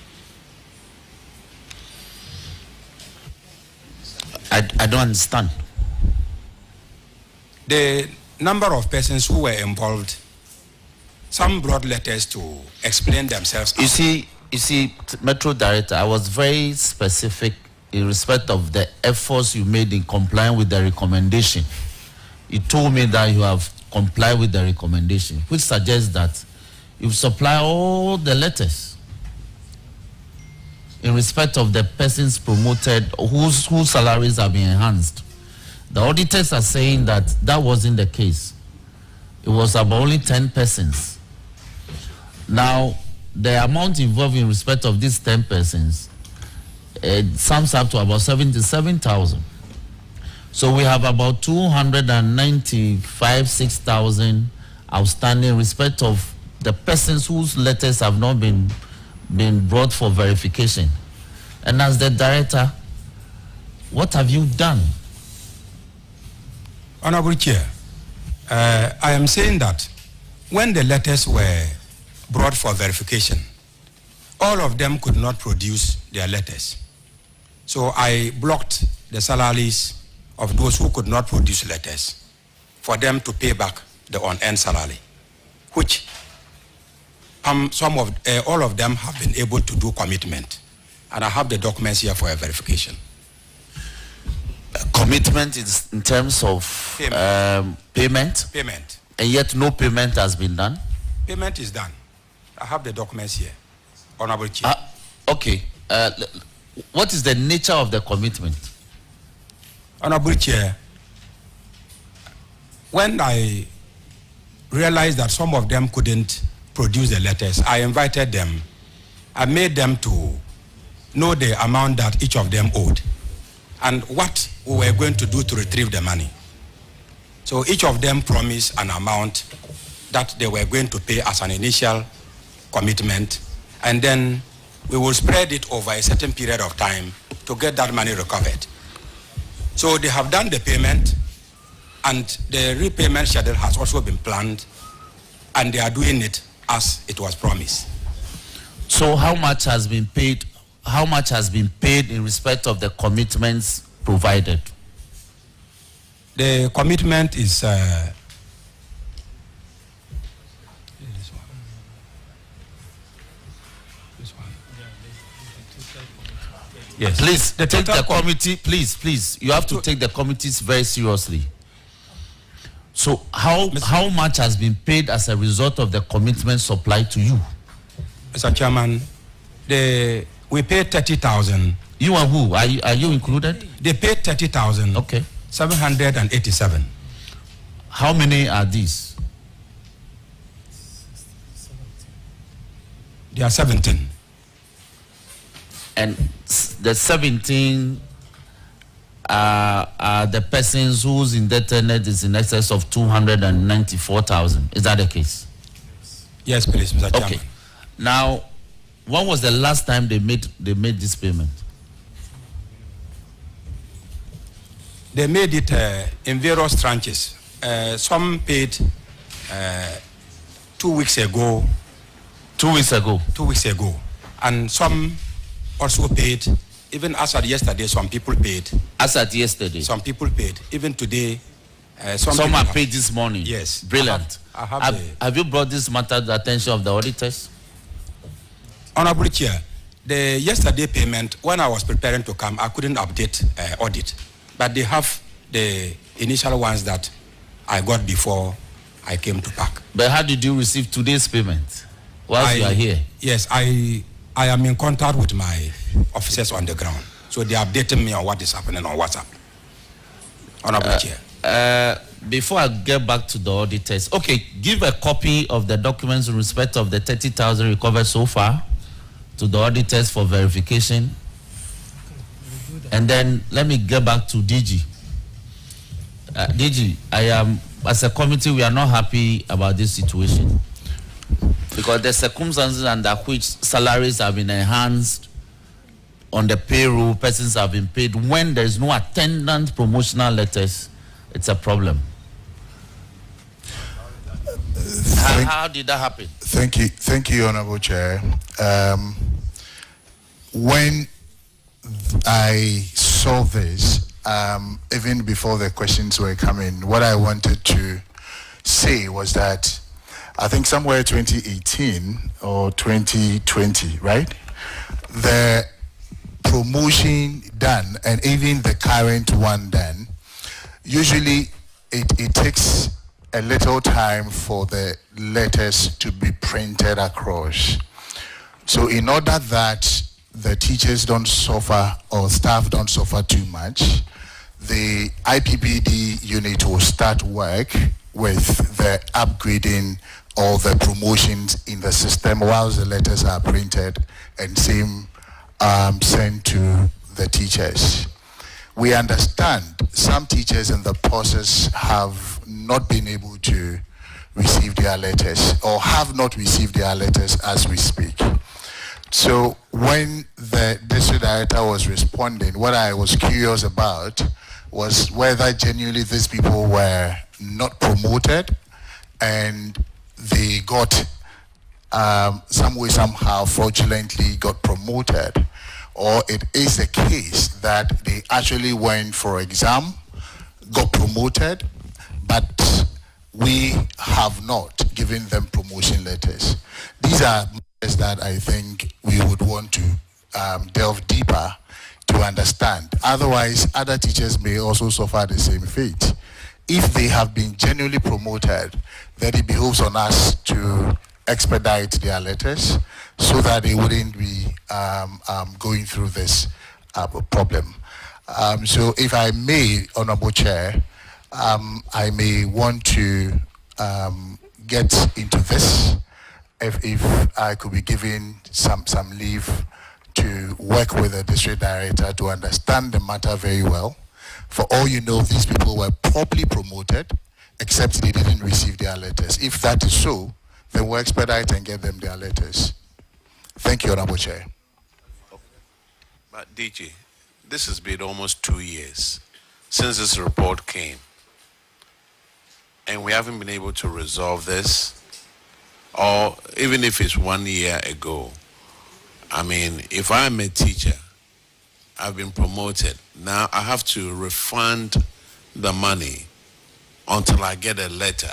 I don't understand. The number of persons who were involved, some brought letters to explain themselves. You see, Metro Director, I was very specific in respect of the efforts you made in complying with the recommendation. You told me that you have complied with the recommendation, which suggests that you supply all the letters in respect of the persons promoted whose salaries have been enhanced. The auditors are saying that that wasn't the case. It was about only 10 persons. Now, the amount involved in respect of these 10 persons sums up to about 77,000. So we have about 295,600 outstanding in respect of the persons whose letters have not been brought for verification. And as the director, what have you done? Honorable Chair, I am saying that when the letters were brought for verification, all of them could not produce their letters. So I blocked the salaries of those who could not produce letters for them to pay back the unearned salary, which all of them have been able to do commitment. And I have the documents here for a verification. Commitment is in terms of payment? Payment. And yet no payment has been done? Payment is done. I have the documents here, Honorable Chair. Okay. What is the nature of the commitment? Honorable Chair, when I realized that some of them couldn't produce the letters, I invited them. I made them to know the amount that each of them owed and what we were going to do to retrieve the money. So each of them promised an amount that they were going to pay as an initial commitment, and then we will spread it over a certain period of time to get that money recovered. So they have done the payment, and the repayment schedule has also been planned, and they are doing it as it was promised. So how much has been paid? How much has been paid in respect of the commitments provided? The commitment is yes. Please take the committee. Please. You have to take the committees very seriously. So how much has been paid as a result of the commitment supplied to you? Mr. Chairman, we paid 30,000. You and who? Are you included? They paid 30,000. Okay. 787. How many are these? There are 17. And the 17 are the persons whose indebtedness is in excess of 294,000. Is that the case? Yes, please, Mr. Chairman. Okay. Now, when was the last time they made this payment? they made it in various tranches. Some paid 2 weeks ago. 2 weeks ago? 2 weeks ago. And some also paid, even as at yesterday, some people paid. As at yesterday? Some people paid. Even today, some are paid this morning? Yes. Brilliant. Have you brought this matter to the attention of the auditors? Honorable Chair, the yesterday payment, when I was preparing to come, I couldn't update audit. But they have the initial ones that I got before I came to PAC. But how did you receive today's payment while you are here? Yes, I am in contact with my officers on the ground. So they are updating me on what is happening on WhatsApp. Honorable Chair. Before I get back to the auditors, okay, give a copy of the documents in respect of the 30,000 recovered so far to the auditors for verification. And then let me get back to DG. DG, as a committee, we are not happy about this situation because the circumstances under which salaries have been enhanced on the payroll, persons have been paid when there is no attendant promotional letters, it's a problem. How did that happen? Thank you, Honorable Chair. When I saw this, even before the questions were coming, what I wanted to say was that I think somewhere 2018 or 2020, right? The promotion done and even the current one done, usually it takes a little time for the letters to be printed across. So in order that the teachers don't suffer or staff don't suffer too much, the IPPD unit will start work with the upgrading or the promotions in the system whilst the letters are printed and sent to the teachers. We understand some teachers in the process have not been able to receive their letters or have not received their letters as we speak. So when the district director was responding, what I was curious about was whether genuinely these people were not promoted and they got some way, somehow fraudulently got promoted, or it is the case that they actually went for exam, got promoted, but we have not given them promotion letters. These are matters that I think we would want to delve deeper to understand. Otherwise, other teachers may also suffer the same fate. If they have been genuinely promoted, then it behoves on us to expedite their letters so that they wouldn't be going through this problem. So if I may, Honorable Chair, I may want to get into this if I could be given some leave to work with the district director to understand the matter very well. For all you know, these people were properly promoted, except they didn't receive their letters. If that is so, then we'll expedite and get them their letters. Thank you, Honorable Chair. But DG, this has been almost 2 years since this report came, and we haven't been able to resolve this, or even if it's 1 year ago. I mean, if I'm a teacher, I've been promoted. Now I have to refund the money until I get a letter.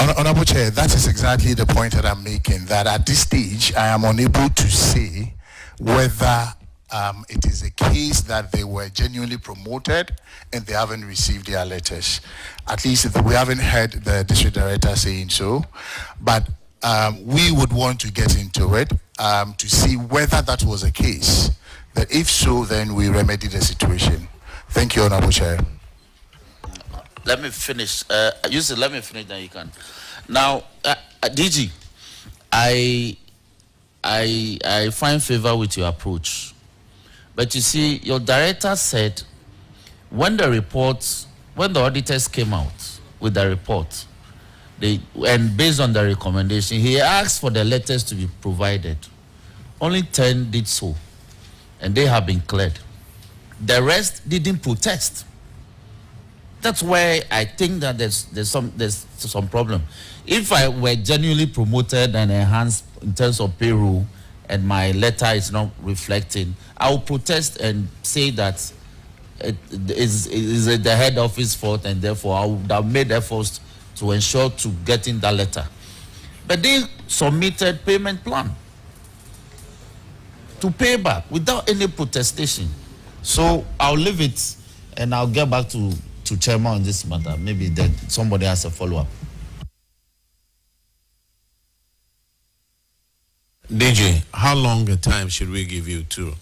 Honorable Chair, that is exactly the point that I'm making, that at this stage, I am unable to say whether it is a case that they were genuinely promoted and they haven't received their letters. At least we haven't heard the district director saying so, but we would want to get into it to see whether that was a case. That if so, then we remedy the situation. Thank you, Honorable Chair. Let me finish. Yusuf, let me finish, then you can. Now, DG, I find favor with your approach. But you see, your director said when the auditors came out with the report, and based on the recommendation, he asked for the letters to be provided. Only 10 did so, and they have been cleared. The rest didn't protest. That's where I think that there's some problem. If I were genuinely promoted and enhanced in terms of payroll, and my letter is not reflecting, I will protest and say that it is the head office fault, and therefore I would have made efforts to ensure to getting that letter. But they submitted payment plan to pay back without any protestation. So I'll leave it and I'll get back to Chairman on this matter. Maybe then somebody has a follow-up. DJ, how long a time should we give you to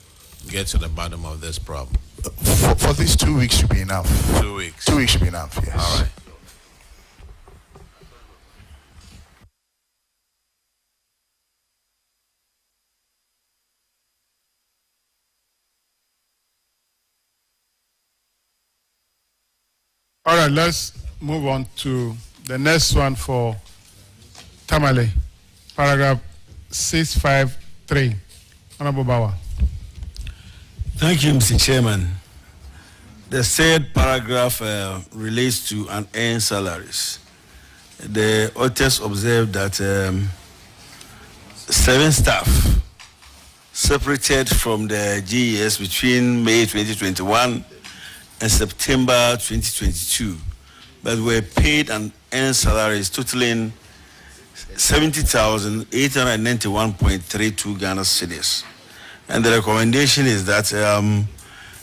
get to the bottom of this problem? For these 2 weeks should be enough. 2 weeks. 2 weeks should be enough, yes. All right. All right, let's move on to the next one for Tamale, paragraph 653. Honorable Bawa. Thank you, Mr. Chairman. The said paragraph relates to unearned salaries. The authors observed that 7 staff separated from the GES between May 2021 and September 2022, but were paid and earned salaries totaling 70,891.32 Ghana cedis. And the recommendation is that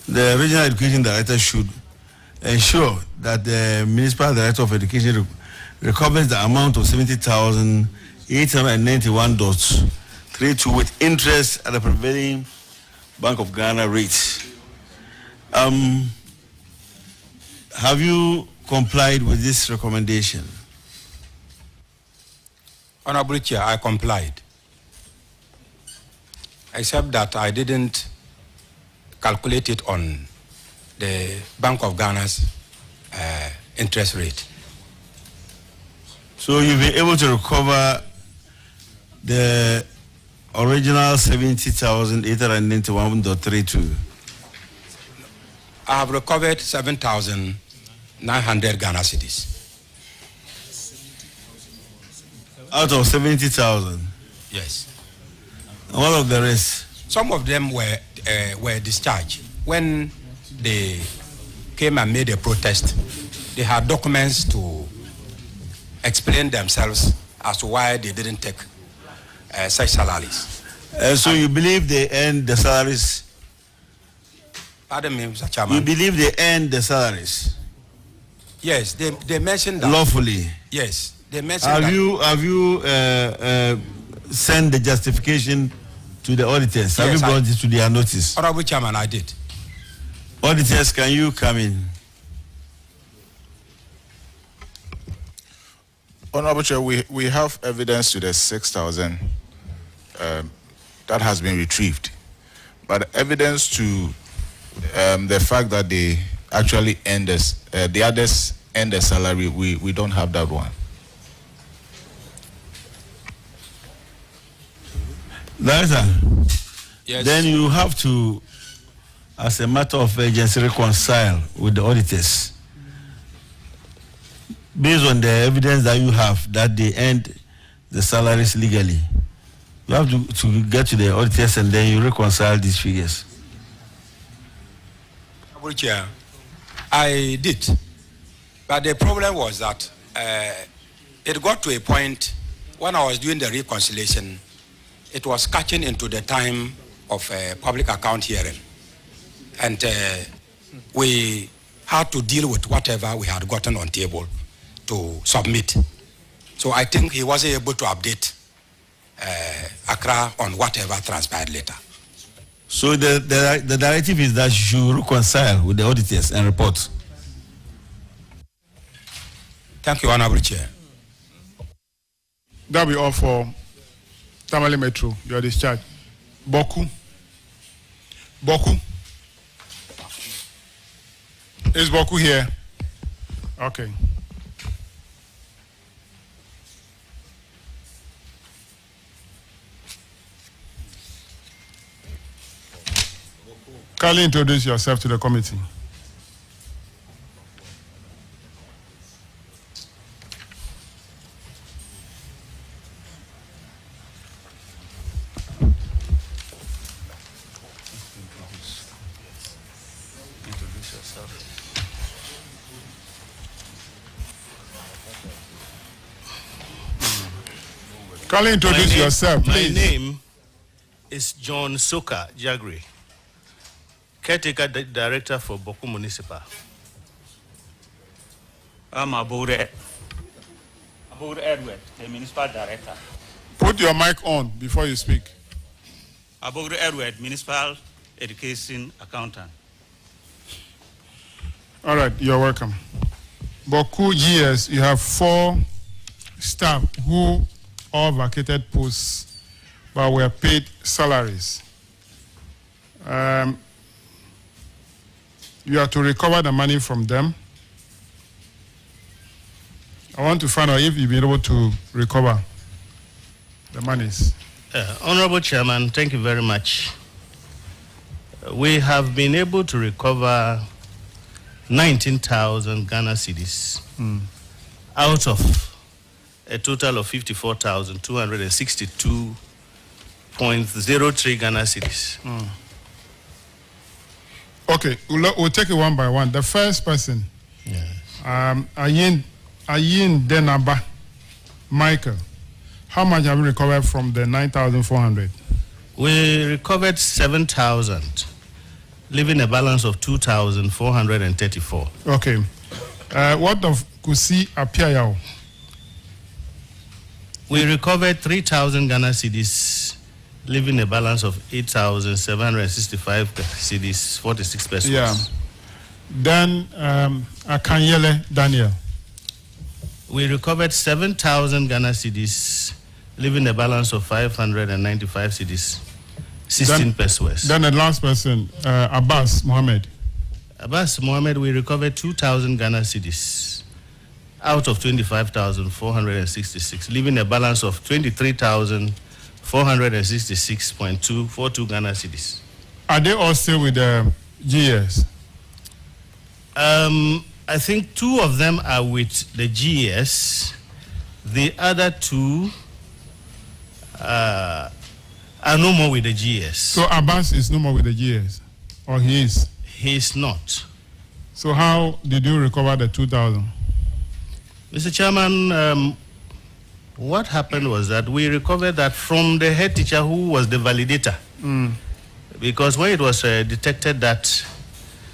the Regional Education Director should ensure that the Municipal Director of Education recovers the amount of 70,891.32 with interest at the prevailing Bank of Ghana rate. Have you complied with this recommendation? Honorable Chair, I complied. Except that I didn't calculate it on the Bank of Ghana's interest rate. So you've been able to recover the original 70,891.32? I have recovered 7,900 Ghana cedis. Out of 70,000? Yes. All of the rest? Some of them were discharged. When they came and made a protest, they had documents to explain themselves as to why they didn't take such salaries. So you believe they earned the salaries? Pardon me, Mr. Chairman. You believe they earned the salaries? Yes, they mentioned that. Lawfully? Yes, they mentioned that. Have you sent the justification to the auditors? Yes, have you brought it to their notice? Honorable Chairman, I did. Auditors, can you come in? Honorable Chair, we have evidence to the 6,000 that has been retrieved, but evidence to the fact that they actually end the others end the salary, we don't have that one. Director, yes. Then you have to, as a matter of urgency, reconcile with the auditors. Based on the evidence that you have that they earned the salaries legally, you have to get to the auditors and then you reconcile these figures. Honorable Chair, I did. But the problem was that it got to a point when I was doing the reconciliation, it was catching into the time of a public account hearing. And we had to deal with whatever we had gotten on table to submit. So I think he wasn't able to update Accra on whatever transpired later. So the directive is that you should reconcile with the auditors and report. Thank you, Honorable Chair. That'll be all for Tamale Metro. You are discharged. Boku. Is Boku here? Okay. Kindly introduce yourself to the committee. Kindly introduce yourself, please. My name is John Soka Jagri, caretaker director for Boku Municipal. I'm Abure Edward, the municipal director. Put your mic on before you speak. Abure Edward, municipal education accountant. All right, you're welcome. Boku GS, you have 4 staff who all vacated posts but were paid salaries. You have to recover the money from them. I want to find out if you've been able to recover the monies. Honorable Chairman, thank you very much. We have been able to recover 19,000 Ghana cedis out of a total of 54,262.03 Ghana cedis. Okay, we'll take it one by one. The first person, Ayin Denaba, Michael. How much have you recovered from the 9,400? We recovered 7,000, leaving a balance of 2,434. Okay. What of Kusi Apiayao? We recovered 3,000 Ghana cedis, leaving a balance of 8,765 cedis, 46 pesos. Yeah. Then Akanyele Daniel. We recovered 7,000 Ghana cedis, leaving a balance of 595 cedis, 16 pesos. Then the last person, Abbas Mohammed. Abbas Mohammed, we recovered 2,000 Ghana cedis out of 25,466, leaving a balance of 23,466.242 Ghana cedis. Are they all still with the GS? I think 2 of them are with the GS. The other 2 are no more with the GS. So Abbas is no more with the GS, or he is? He is not. So how did you recover the 2,000? Mr. Chairman, what happened was that we recovered that from the head teacher who was the validator. Because when it was detected that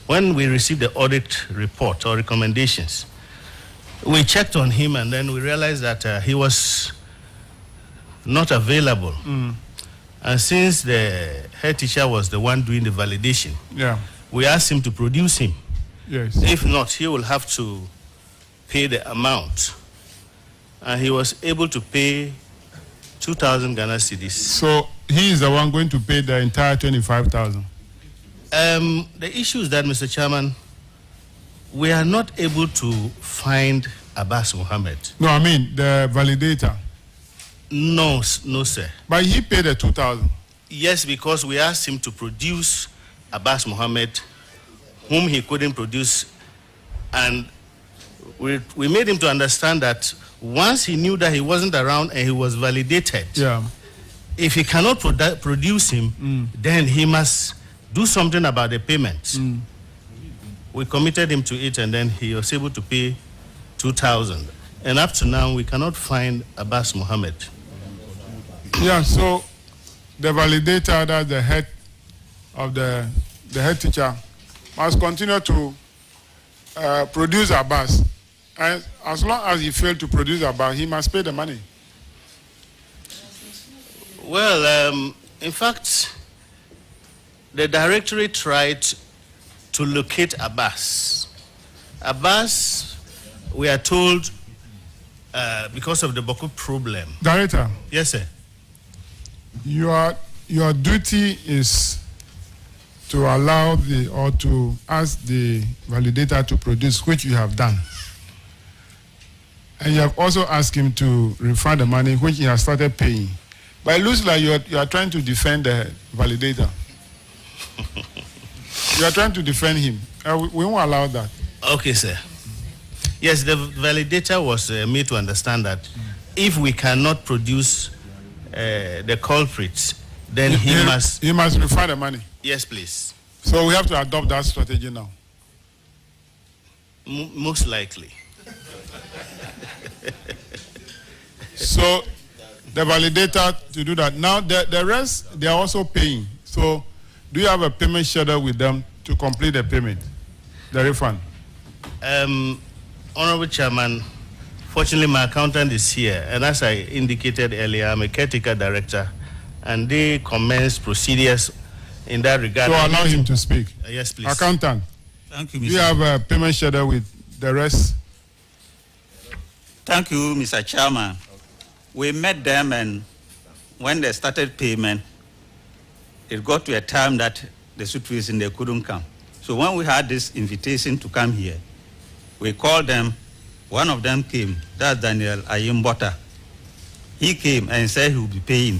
when we received the audit report or recommendations, we checked on him and then we realized that he was not available. And since the head teacher was the one doing the validation, we asked him to produce him. Yes. If not, he will have to pay the amount. And he was able to pay 2,000 Ghana cedis. So he is the one going to pay the entire 25,000? The issue is that, Mr. Chairman, we are not able to find Abbas Mohammed. No, I mean the validator. No, sir. But he paid the 2,000. Yes, because we asked him to produce Abbas Mohammed, whom he couldn't produce, and we made him to understand that once he knew that he wasn't around and he was validated, if he cannot produce him, then he must do something about the payment. We committed him to it, and then he was able to pay 2,000. And up to now, we cannot find Abbas Mohammed. Yeah, so the validator, that's the head of the head teacher, must continue to produce Abbas. And as long as he failed to produce Abbas, he must pay the money. Well, in fact, the directorate tried to locate Abbas. Abbas, we are told, because of the Boku problem. Director. Yes, sir. Your duty is to allow or to ask the validator to produce, which you have done. And you have also asked him to refund the money, which he has started paying. But it looks like you are trying to defend the validator. You are trying to defend him. We won't allow that. Okay, sir. Yes, the validator was made to understand that if we cannot produce the culprits, then he must refund the money. Yes, please. So we have to adopt that strategy now. Most likely. So the validator to do that. Now the rest, they are also paying. So do you have a payment schedule with them to complete the payment, the refund? Honorable Chairman, fortunately my accountant is here, and as I indicated earlier, I'm a caretaker director, and they commenced procedures in that regard. So allow him to speak. Yes, please. Accountant. Thank you, Do you have a payment schedule with the rest? Thank you, Mr. Chairman. We met them, and when they started payment, it got to a time that the situation they couldn't come. So when we had this invitation to come here, we called them. One of them came. That's Daniel Ayimbota. He came and said he would be paying.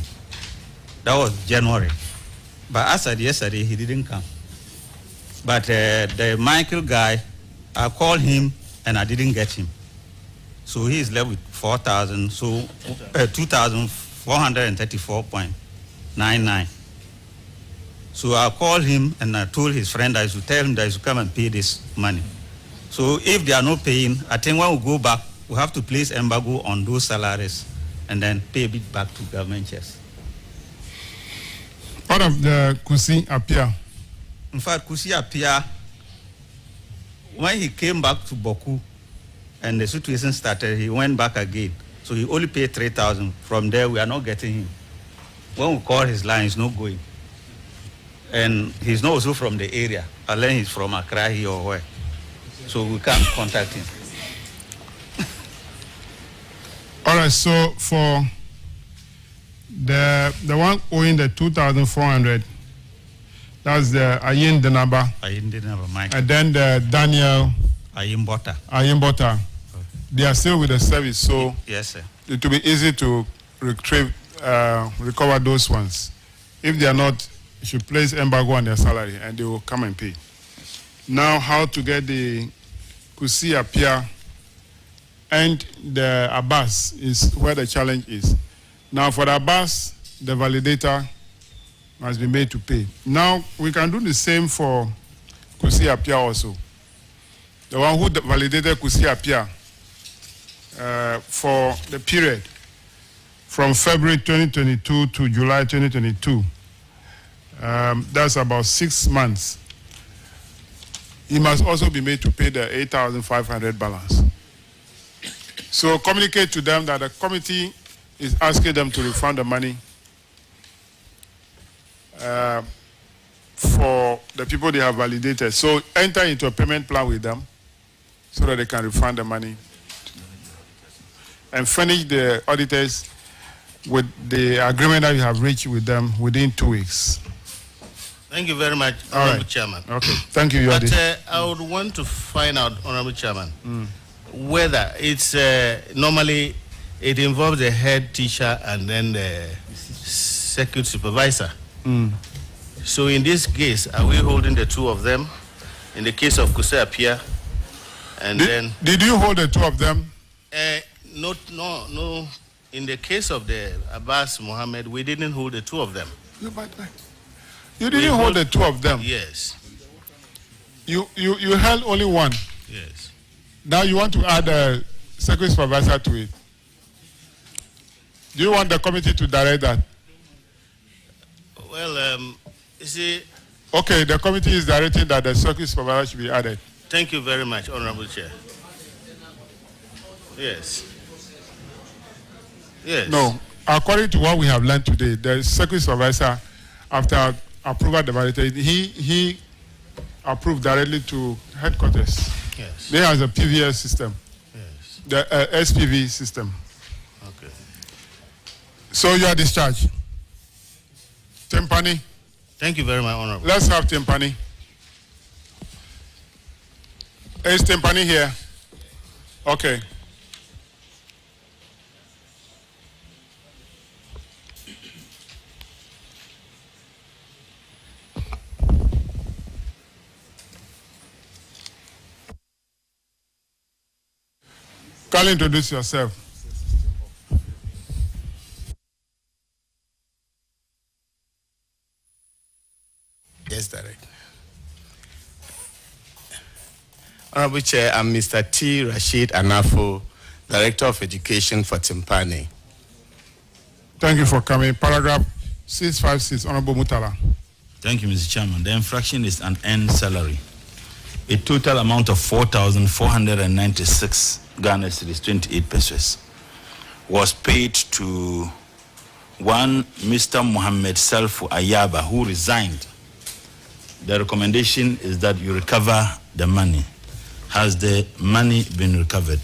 That was January. But as of yesterday, he didn't come. But the Michael guy, I called him and I didn't get him. So he is left with 4,000, so 2,434.99. So I called him and I told his friend I should tell him that he should come and pay this money. So if they are not paying, I think when we go back, we have to place embargo on those salaries and then pay it back to government chest. Part of the Kusi Apia. In fact, Kusi Apia, when he came back to Boku and the situation started, he went back again. So he only paid 3,000. From there, we are not getting him. When we call his line, he's not going. And he's not also from the area. Unless he's from Accra here or where. So we can't contact him. All right, so for the one owing the 2,400, that's the Ayin Denaba. Ayin Denaba, Mike. And then the Daniel Ayimbota. They are still with the service, so yes, sir. It will be easy to retrieve, recover those ones. If they are not, you should place embargo on their salary and they will come and pay. Now, how to get the Kusi Apia and the Abbas is where the challenge is. Now, for the Abbas, the validator must be made to pay. Now, we can do the same for Kusi Apia also. The one who validated Kusi Apia for the period from February 2022 to July 2022. That's about 6 months. He must also be made to pay the 8,500 balance. So communicate to them that the committee is asking them to refund the money for the people they have validated. So enter into a payment plan with them so that they can refund the money and furnish the auditors with the agreement that you have reached with them within 2 weeks. Thank you very much, All Honorable right. Chairman. Okay, thank you, But Yodi. I would want to find out, Honorable Chairman, whether it's normally it involves the head teacher and then the circuit supervisor. So in this case, are we holding the two of them? In the case of Kusi Apia, and then Did you hold the two of them? no. In the case of the Abbas Mohammed, we didn't hold the two of them. You didn't hold the two of them. Yes. You held only one. Yes. Now you want to add a circuit supervisor to it. Do you want the committee to direct that? Well, you see. Okay, the committee is directing that the circuit supervisor should be added. Thank you very much, Honorable Chair. Yes. Yes. No, according to what we have learned today, the circuit supervisor, after approval of the validator, he approved directly to headquarters. Yes. They have a PVS system. Yes. The SPV system. Okay. So you are discharged. Timpani. Thank you very much, Honorable. Let's have Timpani. Is Timpani here? Okay. Kindly introduce yourself. Yes, Director. Honorable Chair, I'm Mr. T. Rashid Anafo, Director of Education for Timpani. Thank you for coming. Paragraph 656, Honorable Mutala. Thank you, Mr. Chairman. The infraction is an earned salary. A total amount of 4,496 Ghana cedis, 28 pesos, was paid to one Mr. Mohammed Salfu Ayaba, who resigned. The recommendation is that you recover the money. Has the money been recovered?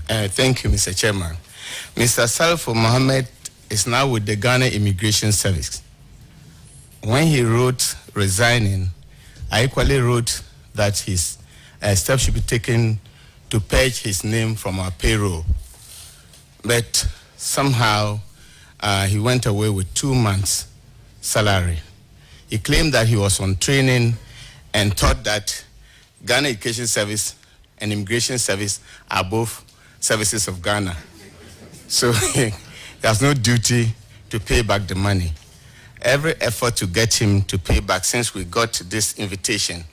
Thank you, Mr. Chairman. Mr. Salfu Mohammed is now with the Ghana Immigration Service. When he wrote resigning, I equally wrote that his steps should be taken to purge his name from our payroll. But somehow he went away with 2 months' salary. He claimed that he was on training and thought that Ghana Education Service and Immigration Service are both services of Ghana. So he has no duty to pay back the money. Every effort to get him to pay back since we got this invitation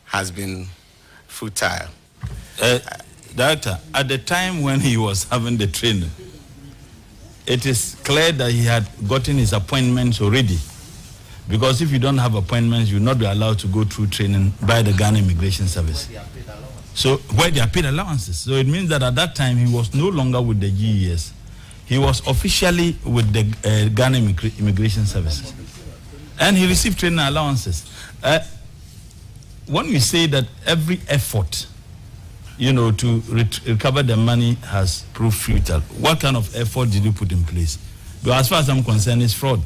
has been futile. Director, at the time when he was having the training, it is clear that he had gotten his appointments already. Because if you don't have appointments, you will not be allowed to go through training by the Ghana Immigration Service. So, where they are paid allowances. So it means that at that time, he was no longer with the GES. He was officially with the Ghana Immigration Service. And he received training allowances. When we say that every effort, to recover the money has proved futile, what kind of effort did you put in place? Because as far as I'm concerned, it's fraud.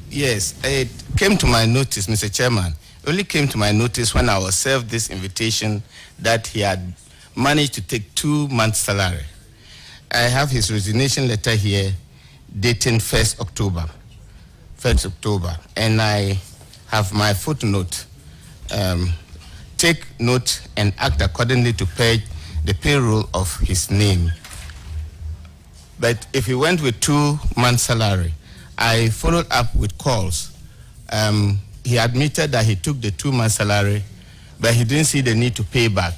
Yes, it came to my notice, Mr. Chairman. It only came to my notice when I was served this invitation that he had managed to take 2 months' salary. I have his resignation letter here dating 1st October. And I have my footnote. Take note and act accordingly to pay the payroll of his name. But if he went with 2 months' salary, I followed up with calls. He admitted that he took the 2 months' salary, but he didn't see the need to pay back.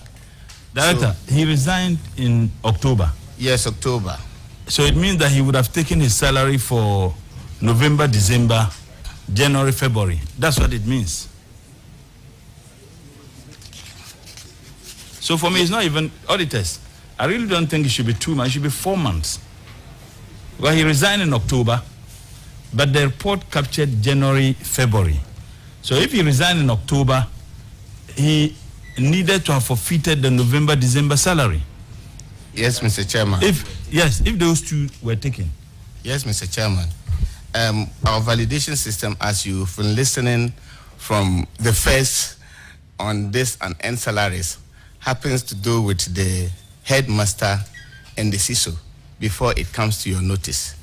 Director, he resigned in October. Yes, October. So it means that he would have taken his salary for November, December, January, February. That's what it means. So for me, it's not even auditors. I really don't think it should be 2 months. It should be 4 months. Well, he resigned in October, but the report captured January, February. So if he resigned in October, he needed to have forfeited the November, December salary. Yes, Mr. Chairman. If those 2 were taken. Yes, Mr. Chairman. Our validation system, as you've been listening from the first on this and end salaries, happens to do with the headmaster and the CISO before it comes to your notice.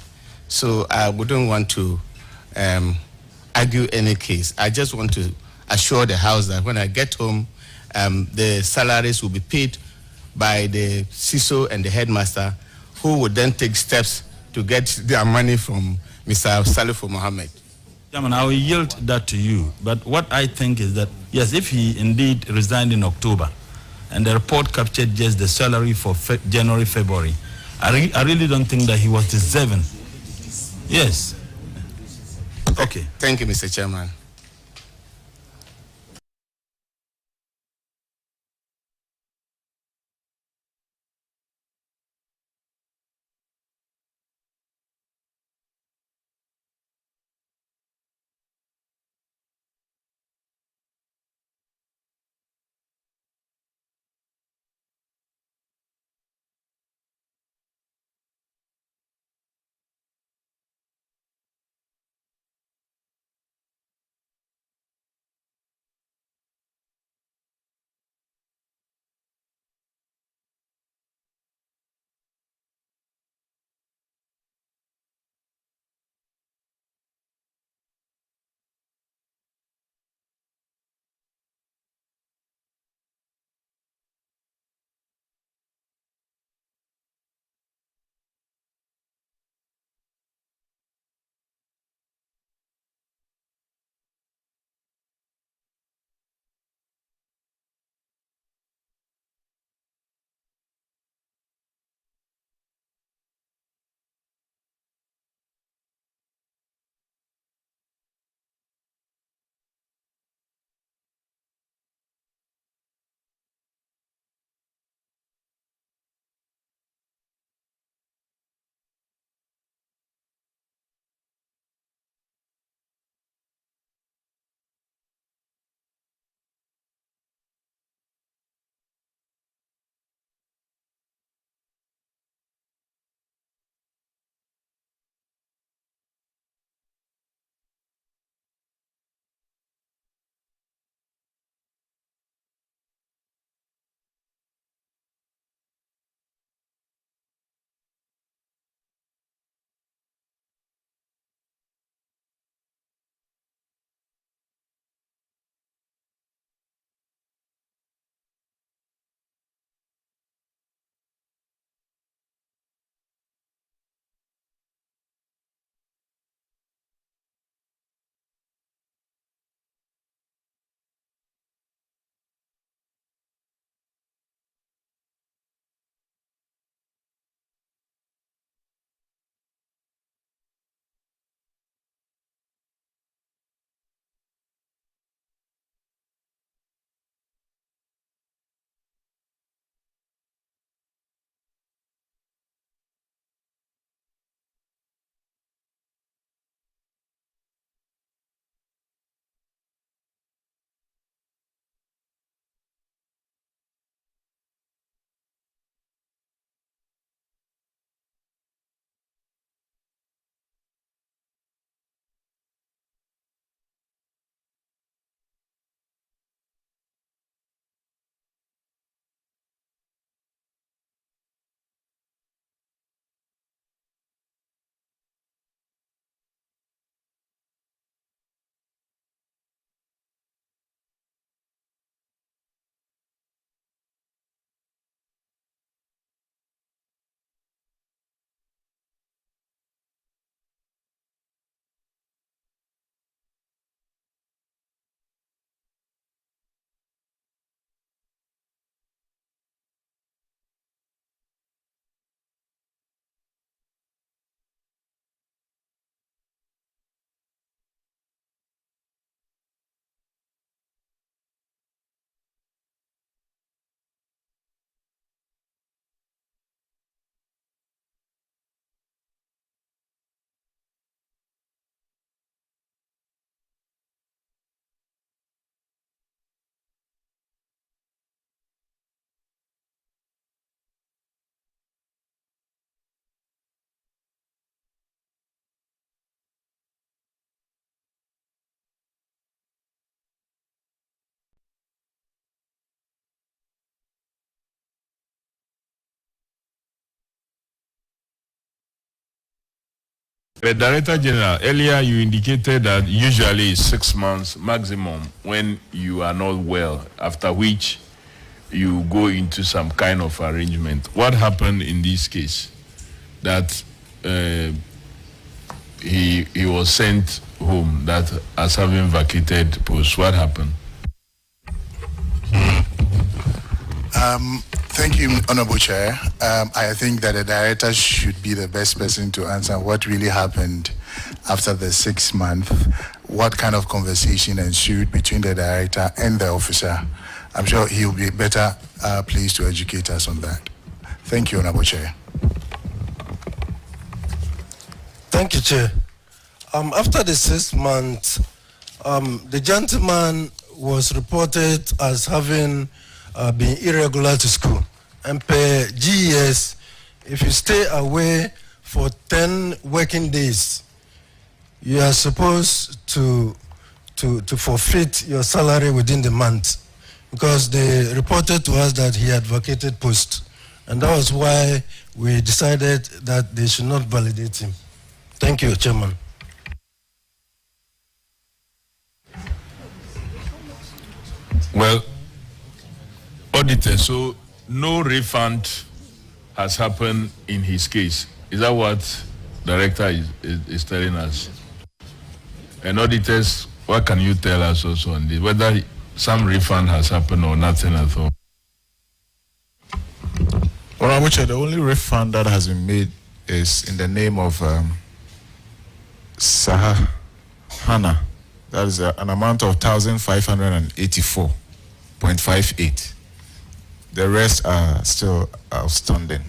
So I wouldn't want to argue any case. I just want to assure the House that when I get home, the salaries will be paid by the CISO and the headmaster, who would then take steps to get their money from Mr. Salfu Mohammed. Chairman, I will yield that to you. But what I think is that, yes, if he indeed resigned in October and the report captured just the salary for January, February, I really don't think that he was deserving. Yes. Okay. Thank you, Mr. Chairman. The Director General, earlier you indicated that usually it's 6 months maximum when you are not well, after which you go into some kind of arrangement. What happened in this case? That he was sent home, that as having vacated post. What happened? Thank you, Honorable Chair. I think that the director should be the best person to answer what really happened after the 6 months, what kind of conversation ensued between the director and the officer. I'm sure he'll be better pleased to educate us on that. Thank you, Honorable Chair. Thank you, Chair. After the 6 months, the gentleman was reported as having been irregular to school. And per GES, if you stay away for 10 working days, you are supposed to forfeit your salary within the month, because they reported to us that he had vacated post. And that was why we decided that they should not validate him. Thank you, Chairman. Well, auditor, so no refund has happened in his case. Is that what director is telling us? And auditors, what can you tell us also on this? Whether some refund has happened or nothing at all? Honorable Chair, the only refund that has been made is in the name of Sahana. That is an amount of 1,584.58. The rest are still outstanding.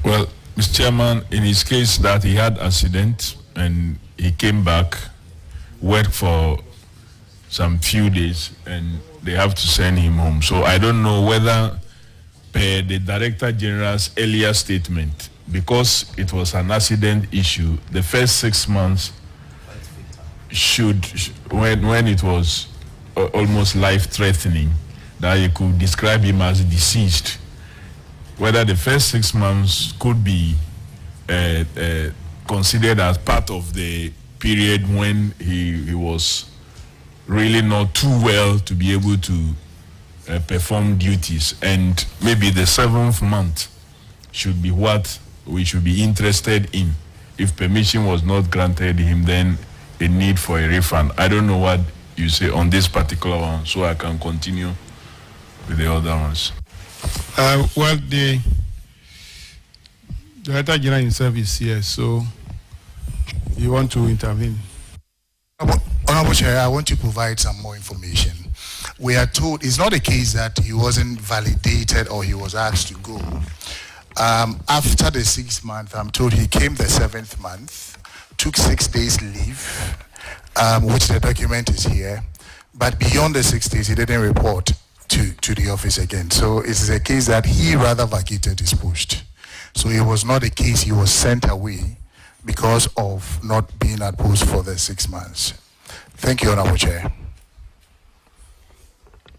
Well, Mr. Chairman, in his case that he had accident and he came back, worked for some few days, and they have to send him home. So I don't know whether per the Director General's earlier statement, because it was an accident issue, the first 6 months should, when it was almost life-threatening, that you could describe him as deceased, whether the first 6 months could be considered as part of the period when he was really not too well to be able to perform duties, and maybe the 7th month should be what we should be interested in. If permission was not granted him, then a need for a refund. I don't know what you say on this particular one, so I can continue with the other ones. Well, the Director General himself is here, so you want to intervene? Honorable Chair, I want to provide some more information. We are told it's not a case that he wasn't validated or he was asked to go. After the 6 months, I'm told he came the 7th month, took 6 days leave, which the document is here. But beyond the 6 days, he didn't report to the office again. So it's a case that he rather vacated his post. So it was not a case he was sent away because of not being at post for the 6 months. Thank you, Honorable Chair.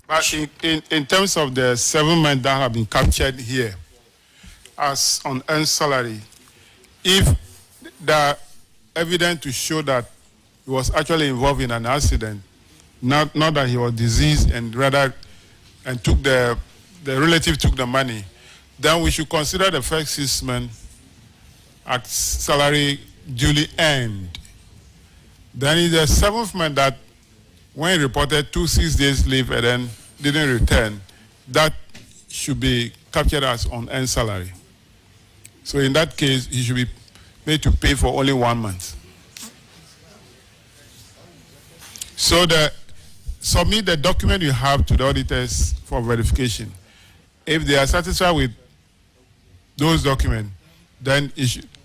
But in terms of the 7 months that have been captured here as on earned salary, if the evidence to show that he was actually involved in an accident, not that he was diseased and rather and took the relative took the money, then we should consider the first 6 months as salary duly earned. Then in the 7th month that when he reported 2 6 days leave and then didn't return, that should be captured as unearned salary. So in that case, he should be made to pay for only 1 month. So submit the document you have to the auditors for verification. If they are satisfied with those documents, then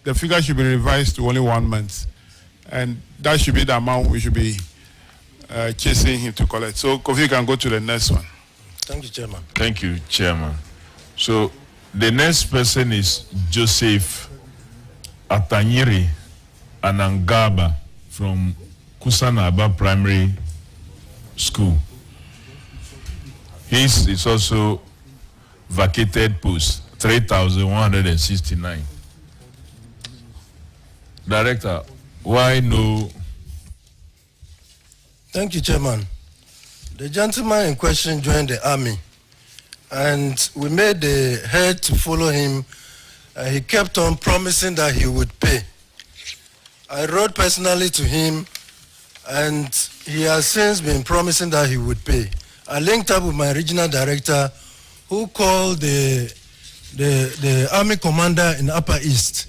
the figure should be revised to only 1 month. And that should be the amount we should be chasing him to collect. So Kofi can go to the next one. Thank you, Chairman. Thank you, Chairman. So the next person is Joseph Atanyiri Anangaba from Kusanaba Primary School. His is also vacated post 3,169. Director, why no? Thank you, Chairman. The gentleman in question joined the army, and we made the head to follow him. He kept on promising that he would pay. I wrote personally to him, and he has since been promising that he would pay. I linked up with my regional director, who called the army commander in Upper East,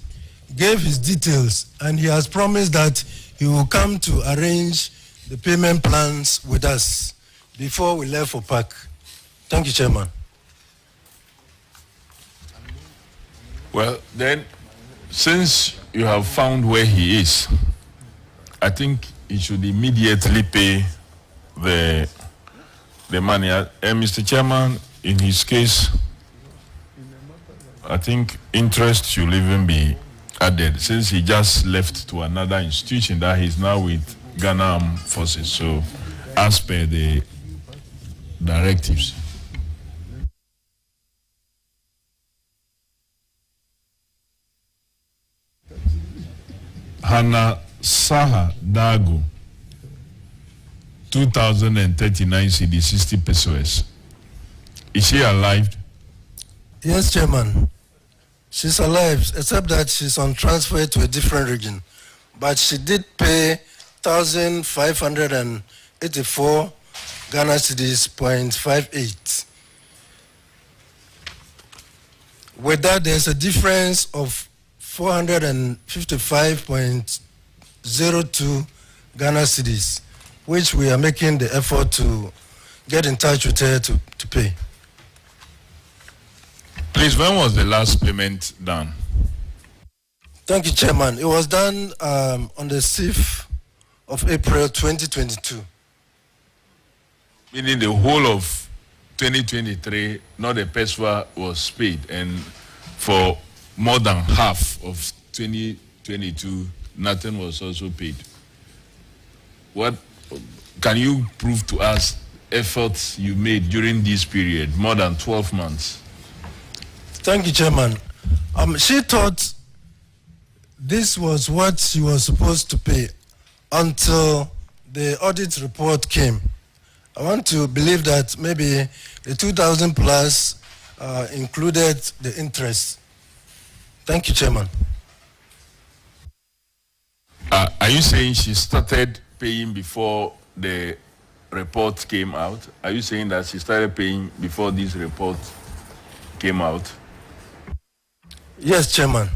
gave his details, and he has promised that he will come to arrange the payment plans with us before we left for PAC. Thank you, Chairman. Well, then, since you have found where he is, I think he should immediately pay the money. Mr. Chairman, in his case, I think interest should even be added, since he just left to another institution that he's now with Ghana Armed Forces. So, as per the directives. Hannah Saha Dago, 2,039 CD, 60 pesos. Is she alive? Yes, Chairman. She's alive, except that she's on transfer to a different region. But she did pay 1,584 Ghana cedis, 0.58. With that, there's a difference of 455.02 Ghana cedis, which we are making the effort to get in touch with her to pay. Please, when was the last payment done? Thank you, Chairman. It was done on the 6th of April 2022. Meaning the whole of 2023, not a peso was paid, and for more than half of 2022, nothing was also paid. What can you prove to us efforts you made during this period, more than 12 months? Thank you, Chairman. She thought this was what she was supposed to pay until the audit report came. I want to believe that maybe the 2,000 plus included the interest. Thank you, Chairman. Are you saying she started paying before the report came out? Are you saying that she started paying before this report came out? Yes, Chairman.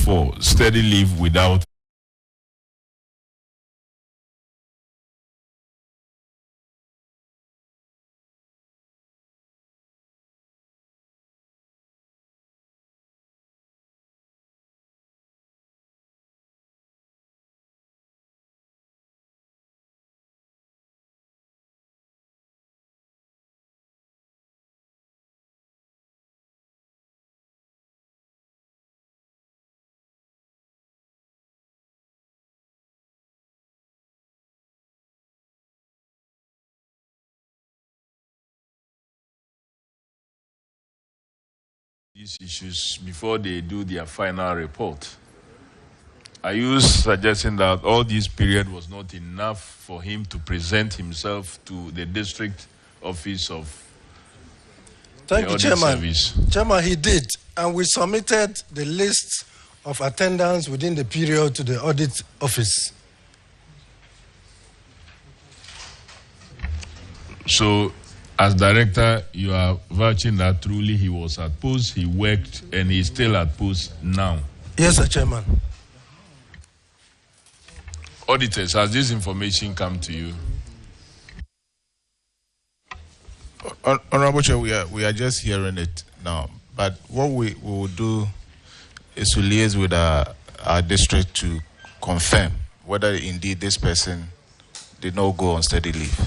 For steady leave without these issues before they do their final report. Are you suggesting that all this period was not enough for him to present himself to the district office of Thank the you, audit Chairman. service? Chairman, he did, and we submitted the list of attendance within the period to the audit office. So As director, you are vouching that truly he was at post, he worked, and he's still at post now. Yes, sir, Chairman. Auditors, has this information come to you? Honorable Chair, we are just hearing it now. But what we will do is to liaise with our district to confirm whether indeed this person did not go on steady leave,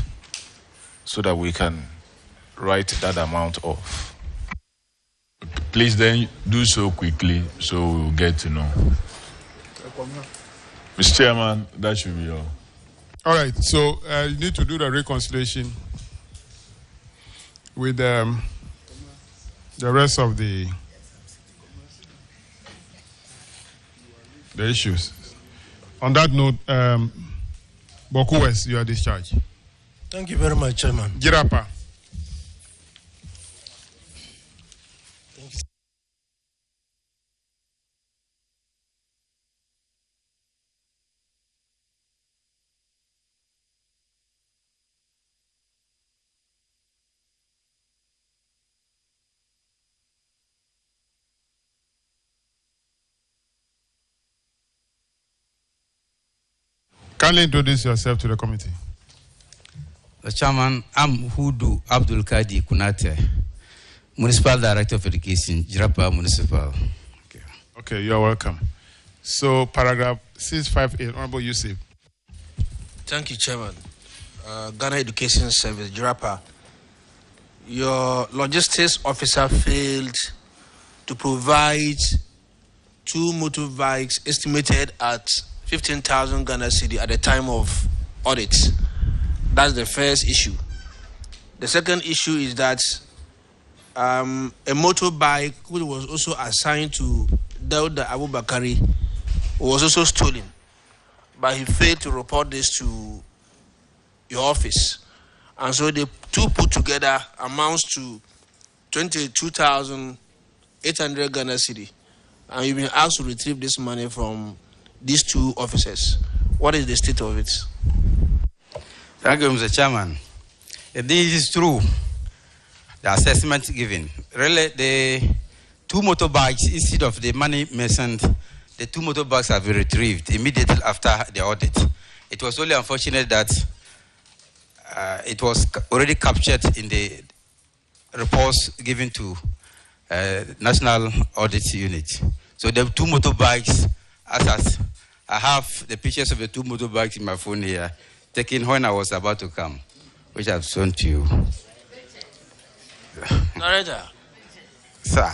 so that we can write that amount off. Please then do so quickly so we'll get to know. Mr. Chairman, that should be all. All right, so you need to do the reconciliation with the rest of the issues. On that note, Boku West, you are discharged. Thank you very much, Chairman. Jirapa. Kindly introduce yourself to the committee. The Chairman, I'm Hudu Abdul Kadi Kunate, Municipal Director of Education, Jirapa Municipal. Okay, you're welcome. So, paragraph 658, Honorable Yusuf. Thank you, Chairman. Ghana Education Service, Jirapa. Your logistics officer failed to provide 2 motorbikes estimated at 15,000 Ghana cedi at the time of audit. That's the first issue. The second issue is that a motorbike which was also assigned to Dauda Abubakari was also stolen, but he failed to report this to your office. And so the two put together amounts to 22,800 Ghana cedi. And you've been asked to retrieve this money from these 2 officers. What is the state of it? Thank you, Mr. Chairman. If this is true, the assessment given, really the 2 motorbikes, instead of the money mentioned, the 2 motorbikes have been retrieved immediately after the audit. It was only unfortunate that it was already captured in the reports given to National Audit Unit. So the 2 motorbikes, as I have the pictures of the 2 motorbikes in my phone here, taken when I was about to come, which I've shown to you. Narrator, Sir.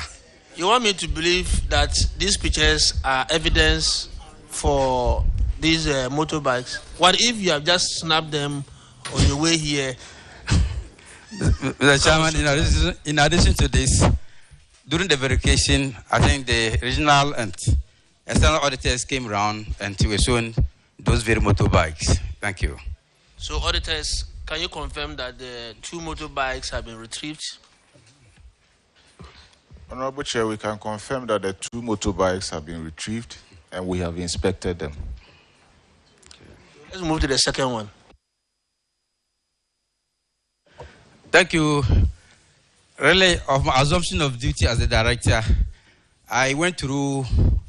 you want me to believe that these pictures are evidence for these motorbikes? What if you have just snapped them on your way here? Mr. Chairman, in addition to this, during the verification, I think the regional and external auditors came around and we were shown those very motorbikes. Thank you. So, auditors, can you confirm that the 2 motorbikes have been retrieved? Honorable Chair, we can confirm that the 2 motorbikes have been retrieved and we have inspected them. Let's move to the second one. Thank you. Really, of my assumption of duty as a director, I went through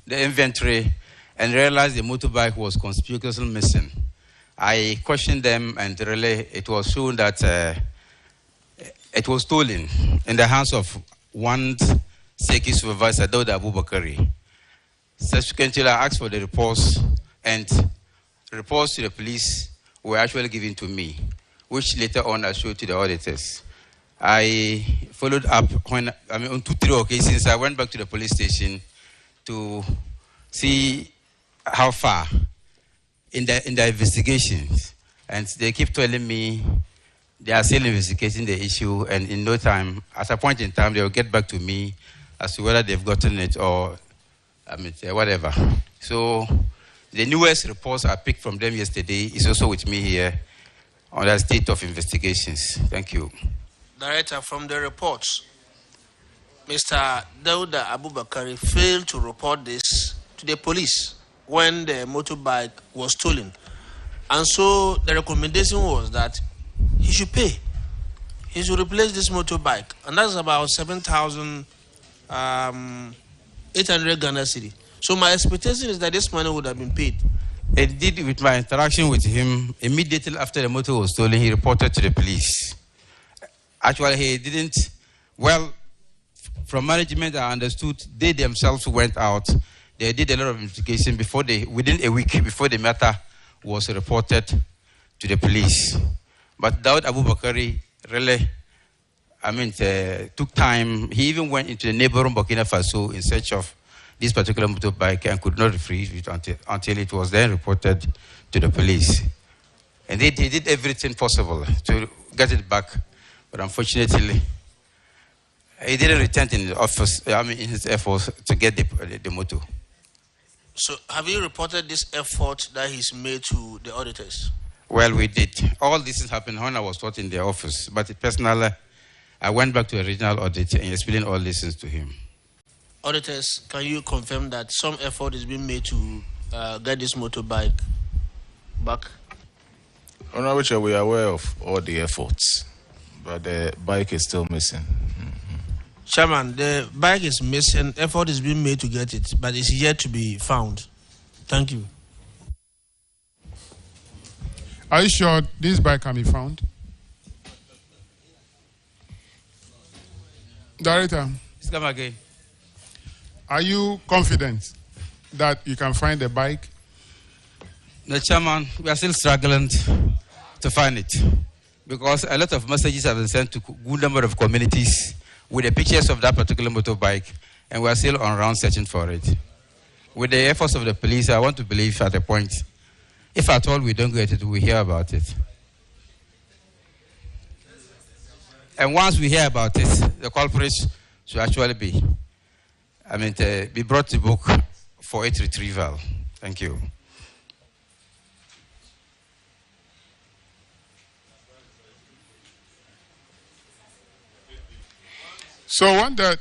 the inventory and realized the motorbike was conspicuously missing. I questioned them and really it was shown that it was stolen in the hands of one Seki supervisor, Dauda Abubakari. Subsequently, I asked for the reports, and reports to the police were actually given to me, which later on I showed to the auditors. I followed up on 2-3 occasions. I went back to the police station to see how far in the investigations, and they keep telling me they are still investigating the issue, and in no time, at a point in time, they will get back to me as to whether they've gotten it or whatever. So the newest reports I picked from them yesterday is also with me here on the state of investigations. Thank you. Director, from the reports, Mr. Dauda Abubakari failed to report this to the police when the motorbike was stolen. And so the recommendation was that he should pay. he should replace this motorbike, and that's about 7,800 Ghana cedi. So my expectation is that this money would have been paid. Indeed, with my interaction with him, immediately after the motor was stolen, he reported to the police. Actually, he didn't. Well, from management, I understood they themselves went out. They did a lot of investigation within a week before the matter was reported to the police. But Daud Abubakari really, took time. He even went into the neighboring Burkina Faso in search of this particular motorbike and could not retrieve it until it was then reported to the police. And he did everything possible to get it back, but unfortunately, he didn't return in the office. In his efforts to get the motor. So have you reported this effort that he's made to the auditors? Well, we did. All this happened when I was not in the office, but personally, I went back to the regional audit and explained all these things to him. Auditors, can you confirm that some effort is being made to get this motorbike back? Honorable Chair, we are aware of all the efforts, but the bike is still missing. Chairman, the bike is missing. Effort is being made to get it, but it's yet to be found. Thank you. Are you sure this bike can be found? Director. Please come again. Are you confident that you can find the bike? The Chairman, we are still struggling to find it because a lot of messages have been sent to a good number of communities with the pictures of that particular motorbike, and we are still on round searching for it. With the efforts of the police, I want to believe at a point, if at all we don't get it, we hear about it. And once we hear about it, the culprits should actually be brought to book for its retrieval. Thank you. So when the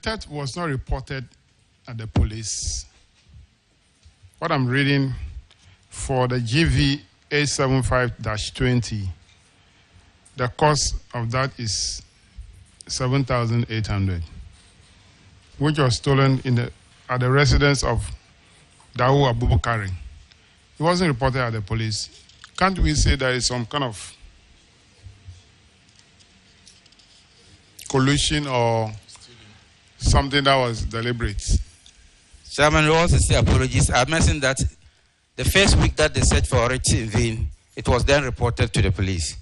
theft was not reported at the police, what I'm reading for the GV 875-20, the cost of that is 7,800, which was stolen at the residence of Dawu Abubakari. It wasn't reported at the police. Can't we say there is some kind of collusion or something that was deliberate? Chairman, we also say apologies. I mentioned that the first week that they searched for it in vain, it was then reported to the police.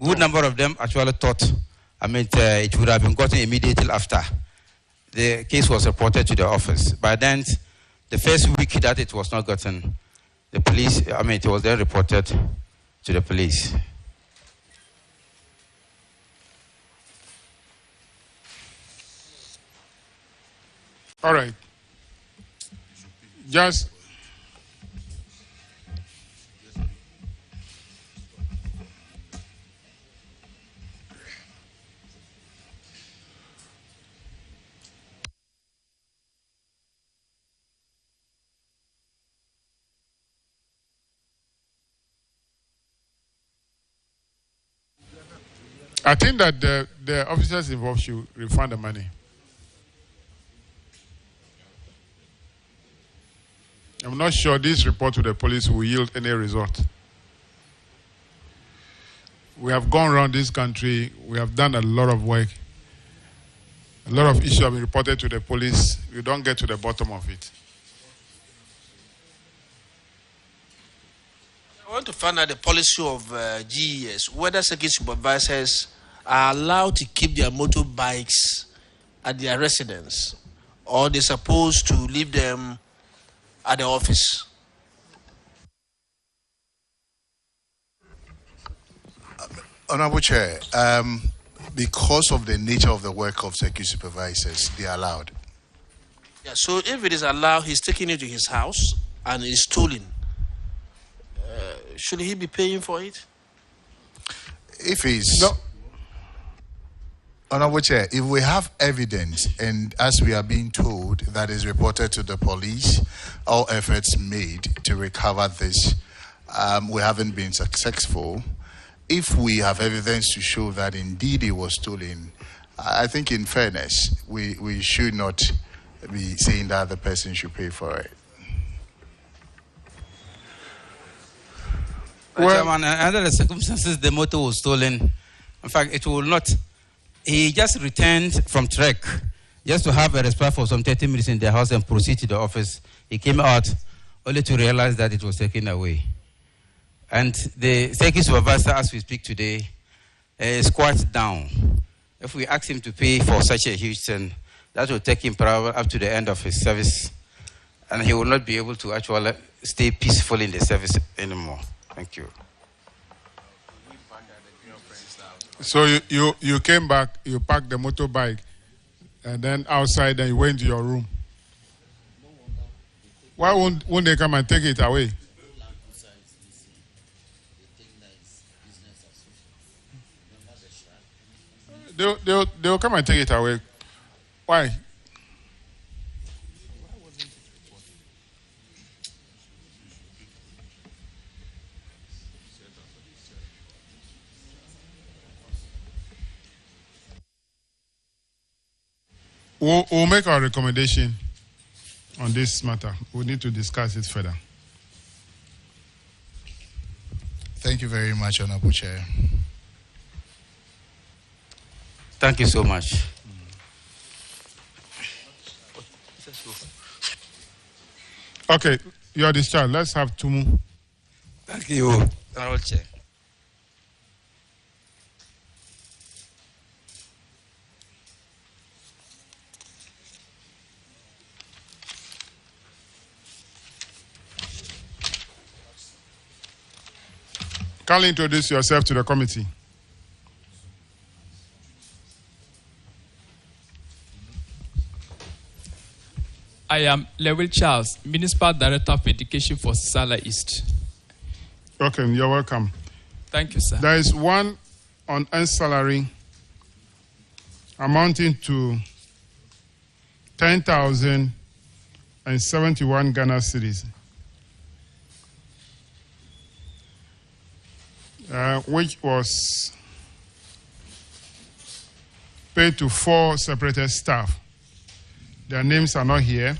Good number of them actually thought, it would have been gotten immediately after the case was reported to the office. By then, the first week that it was not gotten, the police, it was then reported to the police. All right. Just I think that the officers involved should refund the money. I'm not sure this report to the police will yield any result. We have gone around this country. We have done a lot of work. A lot of issues have been reported to the police. We don't get to the bottom of it. I want to find out the policy of GES, whether circuit supervisors are allowed to keep their motorbikes at their residence, or they're supposed to leave them at the office. Honorable Chair, because of the nature of the work of circuit supervisors, they are allowed. Yeah, so if it is allowed, he's taking it to his house and it's stolen. Should he be paying for it? If he's... No. Honorable Chair, if we have evidence, and as we are being told, that is reported to the police, all efforts made to recover this, we haven't been successful. if we have evidence to show that indeed it was stolen, I think in fairness, we should not be saying that the person should pay for it. Well, Chairman, under the circumstances, the motor was stolen. In fact, it will not. He just returned from trek just to have a respite for some 30 minutes in the house and proceed to the office. He came out only to realize that it was taken away. And the circuit supervisor, as we speak today, is quite down. If we ask him to pay for such a huge thing, that will take him probably up to the end of his service, and he will not be able to actually stay peaceful in the service anymore. Thank you. So you came back, you parked the motorbike, and then outside, and you went to your room. Why won't they come and take it away? They'll come and take it away. Why? We'll make our recommendation on this matter. We need to discuss it further. Thank you very much, Honorable Chair. Thank you so much. Okay, you are discharged. Let's have Tumu. Thank you, Honorable Chair. Kindly introduce yourself to the committee. I am Lewis Charles, Municipal Director of Education for Sisala East. Okay, you're welcome. Thank you, sir. There is one on earned salary amounting to 10,071 Ghana cedis, which was paid to 4 separated staff. Their names are not here.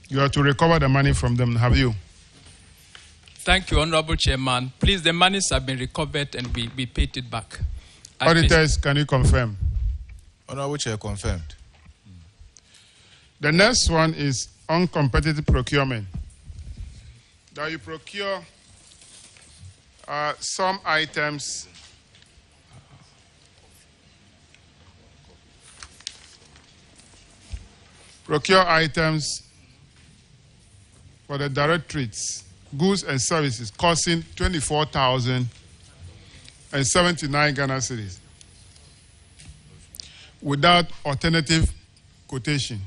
You have to recover the money from them, have you? Thank you, Honorable Chairman. Please, the monies have been recovered and we paid it back. Auditors, can you confirm? Honorable Chair, confirmed. The next one is uncompetitive procurement. That you procure some items for the directorates, goods and services costing 24,079 Ghana cedis without alternative quotation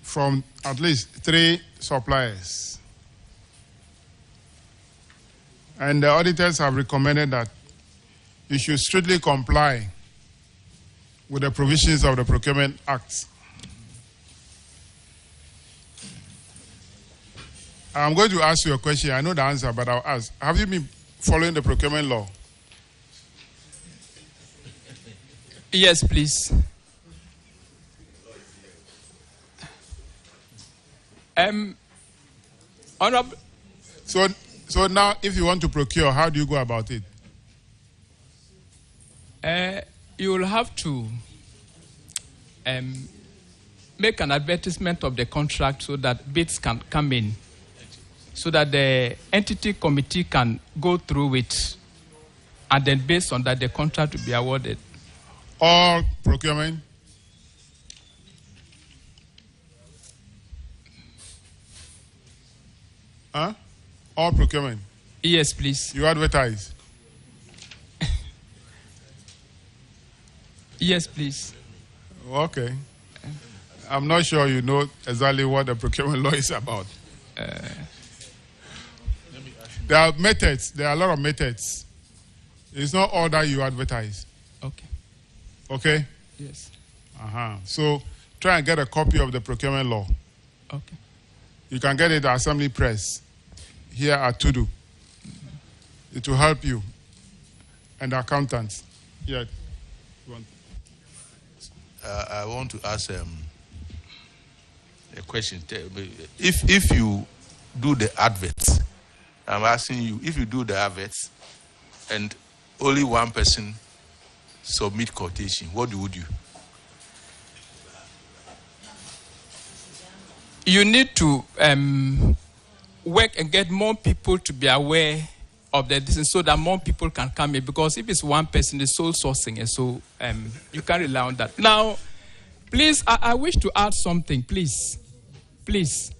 from at least 3 suppliers. And the auditors have recommended that you should strictly comply with the provisions of the Procurement Act. I'm going to ask you a question. I know the answer, but I'll ask. Have you been following the procurement law? Yes, please. Honorable. So now, if you want to procure, how do you go about it? You will have to make an advertisement of the contract so that bids can come in, so that the entity committee can go through it, and then based on that, the contract will be awarded. All procurement? Huh? All procurement? Yes, please. You advertise? Yes, please. Okay. I'm not sure you know exactly what the procurement law is about. There are methods. There are a lot of methods. It's not all that you advertise. Okay. Okay? Yes. So try and get a copy of the procurement law. Okay. You can get it at Assembly Press here at Tudu. It will help you. And the accountants. Yeah. I want to ask a question. If you do the adverts, I'm asking you, if you do the adverts and only one person submit quotation, what do you do? You need to work and get more people to be aware of the distance so that more people can come in, because if it's one person, it's sole sourcing, and so you can't rely on that. Now, please, I wish to add something, please. Please.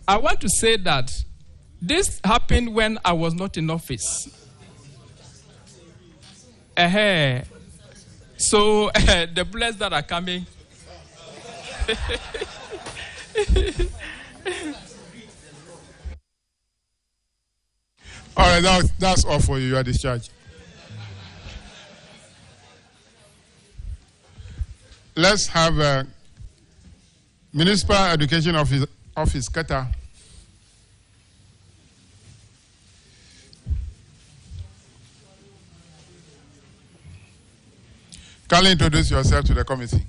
I want to say that this happened when I was not in office. So the bullets that are coming. All right, that's all for you. You are discharged. Let's have Municipal Education Office Qatar. Kindly introduce yourself to the committee.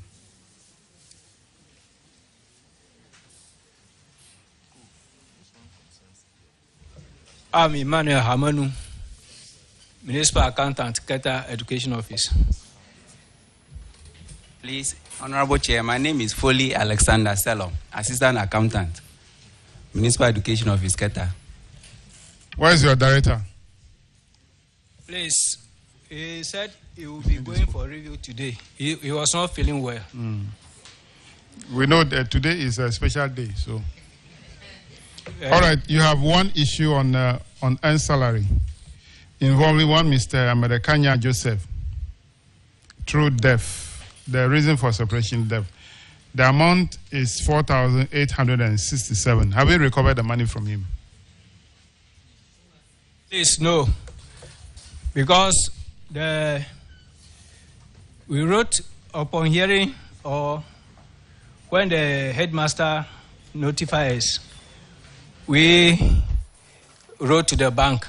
I'm Emmanuel Hamanu, Municipal Accountant, Qatar Education Office. Please, Honorable Chair, my name is Foley Alexander Selom, Assistant Accountant, Municipal Education Office, Qatar. Where is your director? Please, he said he will be going for review today. He was not feeling well. We know that today is a special day, so. All right, you have one issue on earned salary involving one Mr. Americania Joseph through death. The reason for separation death. The amount is 4,867. Have you recovered the money from him? Please, no. Because we wrote upon hearing, or when the headmaster notified us, we wrote to the bank.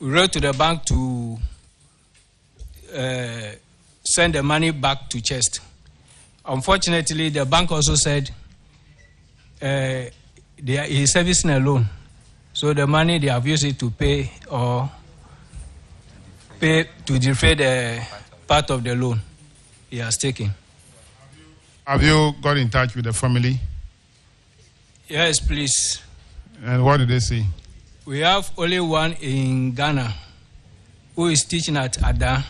We wrote to the bank to send the money back to Chest. Unfortunately, the bank also said he is servicing a loan. So the money they have used it to pay to defray the part of the loan he has taken. Have you got in touch with the family? Yes, please. And what did they say? We have only one in Ghana who is teaching at Ada.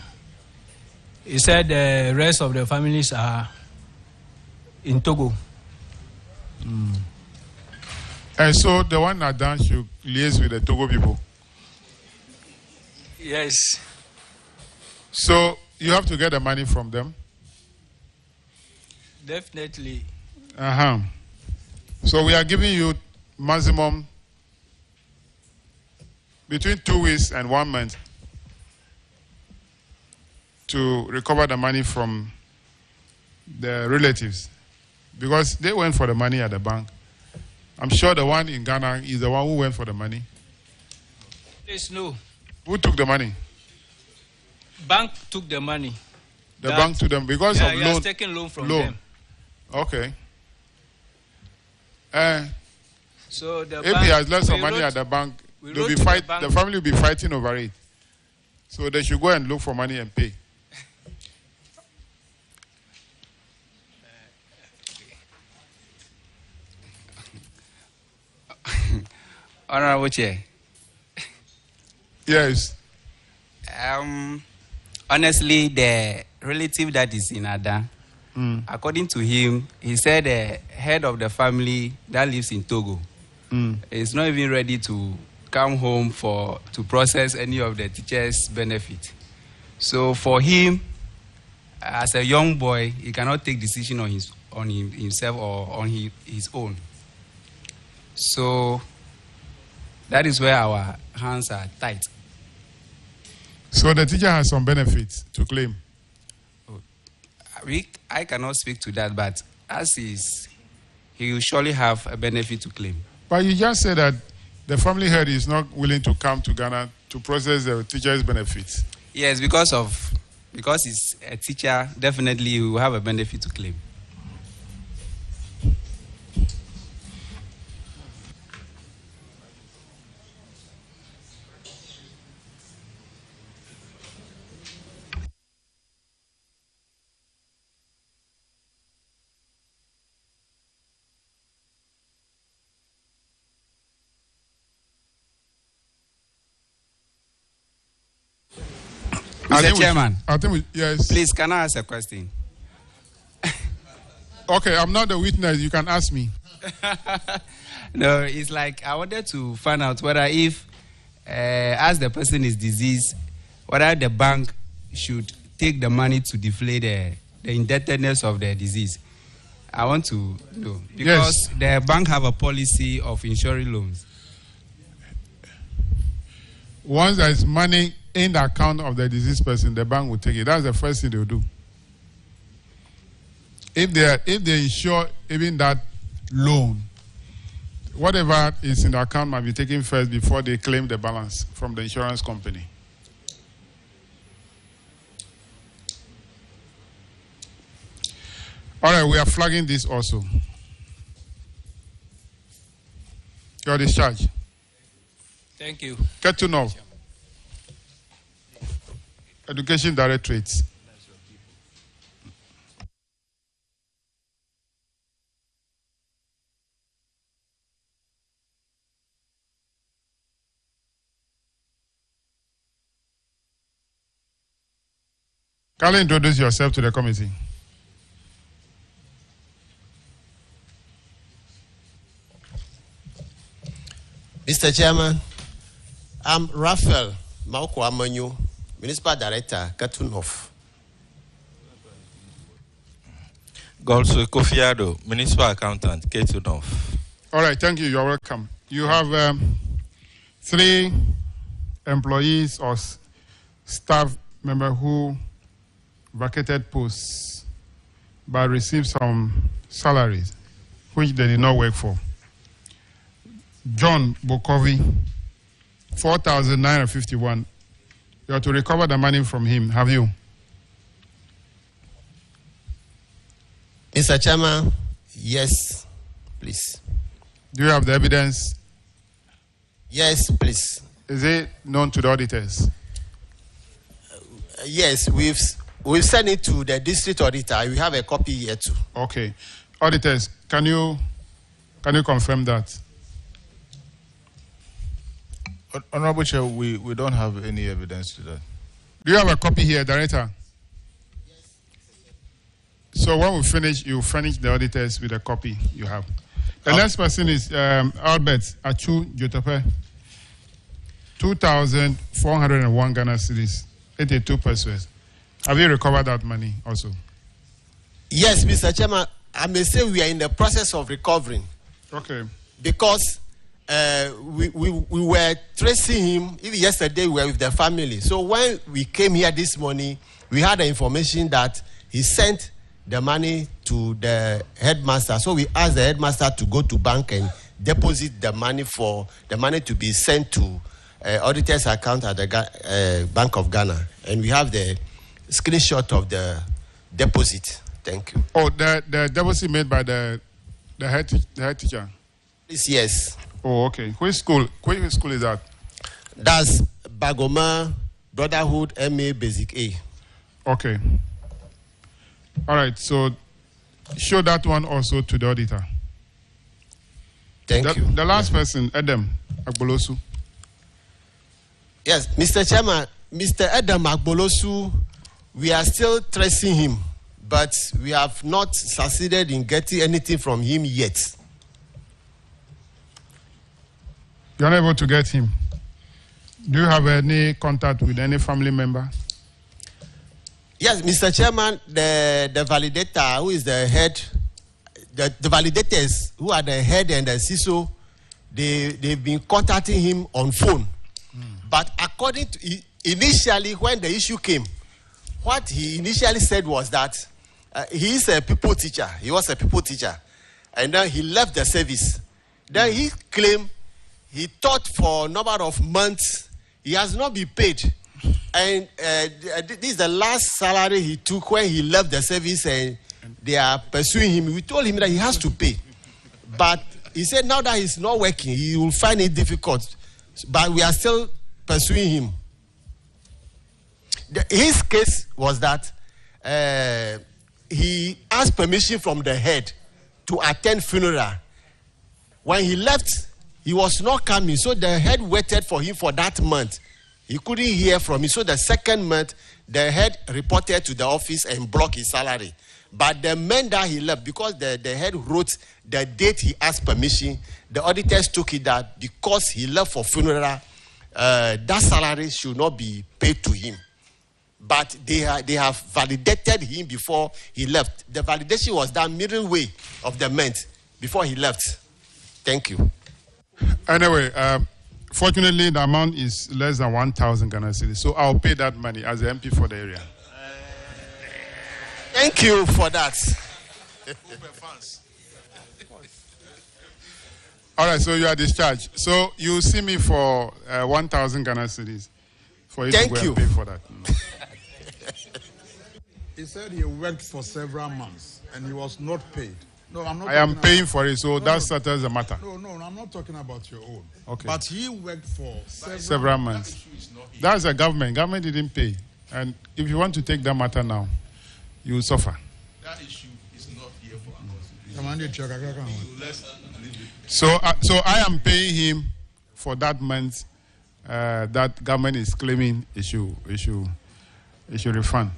He said the rest of the families are in Togo. And so the one at Dan should liaise with the Togo people? Yes. So you have to get the money from them? Definitely. So we are giving you maximum between 2 weeks and 1 month to recover the money from the relatives, because they went for the money at the bank. I'm sure the one in Ghana is the one who went for the money. Please, no. Who took the money? Bank took the money. The bank took them because of he loan. has taken loan from them. Okay. So the if bank, he has left some money at the bank, they'll be the family will be fighting over it. So they should go and look for money and pay. Honorable Chair. Yes. Honestly, the relative that is in Ada, according to him, he said the head of the family that lives in Togo is not even ready to come home to process any of the teachers' benefit. So for him, as a young boy, he cannot take decision on himself or on his own. So that is where our hands are tight. So the teacher has some benefits to claim? I cannot speak to that, but as is, he will surely have a benefit to claim. But you just said that the family head is not willing to come to Ghana to process the teacher's benefits. Yes, because he's a teacher, definitely he will have a benefit to claim. Mr. Chairman, yes. Please, can I ask a question? Okay, I'm not the witness. You can ask me. No, it's like I wanted to find out whether if, as the person is diseased, whether the bank should take the money to deflate the indebtedness of the disease. I want to know. Because the bank have a policy of insuring loans. Once there is money in the account of the deceased person, the bank will take it. That's the first thing they'll do. If they insure even that loan, whatever is in the account might be taken first before they claim the balance from the insurance company. All right, we are flagging this also. Your discharge. Thank you. Ketunov. Education Directorate. Can you introduce yourself to the committee? Mr. Chairman, I'm Raphael Mauko Amanyu, Municipal Director, Ketunov. Golso Kofiado, Municipal Accountant, Ketunov. All right, thank you. You're welcome. You have 3 employees or staff members who vacated posts but received some salaries which they did not work for. John Bokovi, 4,951. You have to recover the money from him. Have you? Mr. Chairman, yes, please. Do you have the evidence? Yes, please. Is it known to the auditors? Yes, we've sent it to the district auditor. We have a copy here too. Okay. Auditors, can you confirm that? Honorable Chair, we don't have any evidence to that. Do you have a copy here, Director? Yes. So when we finish, you furnish the auditors with a copy you have. The next person is Albert Achu Jotope, 2,401 Ghana cedis, 82 pesos. Have you recovered that money also? Yes, Mr. Chairman, I may say we are in the process of recovering. Okay. Because we were tracing him. Even yesterday, we were with the family. So when we came here this morning, we had the information that he sent the money to the headmaster. So we asked the headmaster to go to bank and deposit the money for the money to be sent to auditor's account at the Bank of Ghana. And we have the screenshot of the deposit. Thank you. Oh, the deposit made by the head teacher? Yes. Oh, okay. Which school is that? That's Bagoma Brotherhood MA Basic A. Okay. All right. So show that one also to the auditor. Thank you. The last person, Adam Agbolosu. Yes, Mr. Chairman, Mr. Adam Agbolosu, we are still tracing him, but we have not succeeded in getting anything from him yet. You're not able to get him. Do you have any contact with any family member? Yes, Mr. Chairman, the validator, who is the head, the validators who are the head and the CISO, they've been contacting him on phone. But according to, initially when the issue came, what he initially said was that he is a people teacher. He was a people teacher. And then he left the service. Then he claimed he thought for a number of months he has not been paid. And this is the last salary he took when he left the service, and they are pursuing him. We told him that he has to pay. But he said now that he's not working, he will find it difficult. But we are still pursuing him. His case was that he asked permission from the head to attend funeral. When he left, he was not coming, so the head waited for him for that month. He couldn't hear from him, so the second month, the head reported to the office and blocked his salary. But the month that he left, because the head wrote the date he asked permission, the auditors took it that because he left for funeral, that salary should not be paid to him. But they have validated him before he left. The validation was done middle way of the month before he left. Thank you. Anyway, fortunately, the amount is less than 1,000 Ghana cedis. So I'll pay that money as the MP for the area. Thank you for that. All right, so you are discharged. So you see me for 1,000 Ghana cedis for you to go and pay for that. He said he worked for several months and he was not paid. No, I'm not. I am paying for it, so that settles the matter. No, I'm not talking about your own. Okay. But he worked for Several months. That's the government. Government didn't pay. And if you want to take that matter now, you will suffer. That issue is not here for us. So I am paying him for that month that government is claiming issue refund.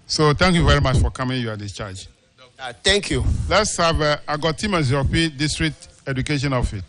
So thank you very much for coming. You are discharged. Thank you. Let's have Agotima Ziopi, District Education Office.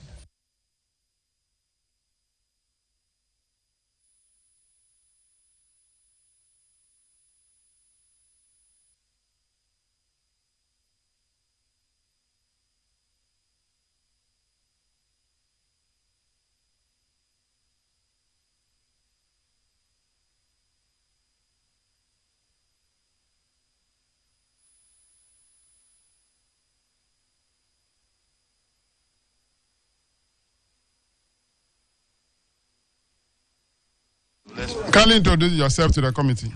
Kindly introduce yourself to the committee.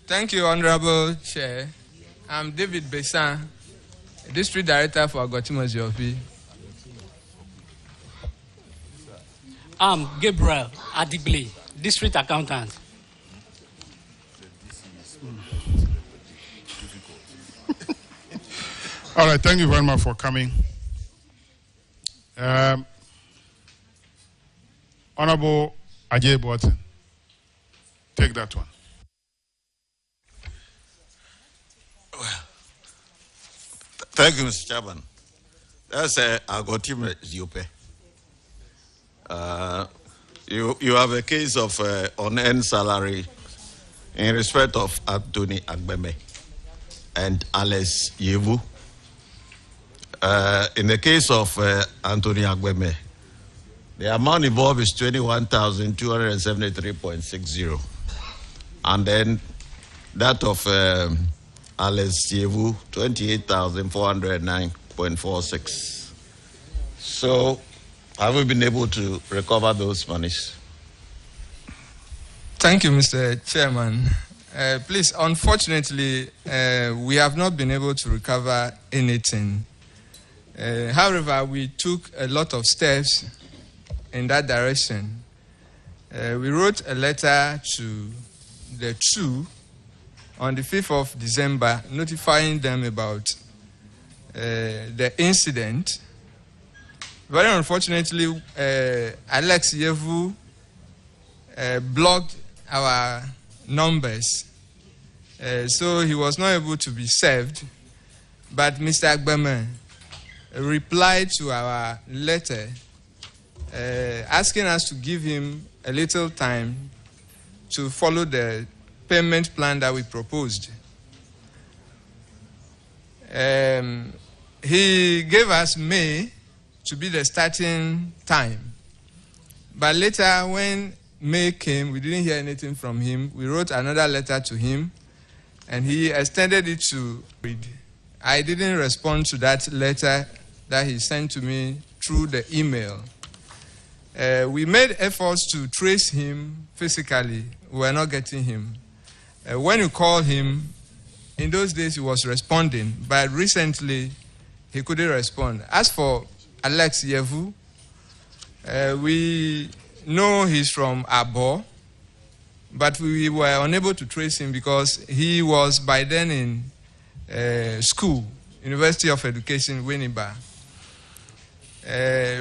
Thank you, Honorable Chair. I'm David Bessan, District Director for Agotimo Ziopi. I'm Gabriel Adible, District Accountant. All right, thank you very much for coming. Honorable Ajay Boateng, take that one. Thank you, Mr. Chairman. That's Agotimo Ziopi. You have a case of unearned salary in respect of Anthony Agbeme and Alex Yevu. In the case of Anthony Agbeme, the amount involved is 21,273.60. And then that of Alex Yevu, 28,409.46. So have we been able to recover those monies? Thank you, Mr. Chairman. Please, unfortunately, we have not been able to recover anything. However, we took a lot of steps in that direction. We wrote a letter to the two on the 5th of December notifying them about the incident. Very unfortunately, Alex Yevu blocked our numbers, so he was not able to be served. But Mr. Agbeme replied to our letter asking us to give him a little time to follow the payment plan that we proposed. He gave us May to be the starting time. But later, when May came, we didn't hear anything from him. We wrote another letter to him, and he extended it to... I didn't respond to that letter that he sent to me through the email. We made efforts to trace him physically. We were not getting him. When you call him, in those days he was responding, but recently he couldn't respond. As for Alex Yevu, we know he's from Abo, but we were unable to trace him because he was by then in school, University of Education, Winneba.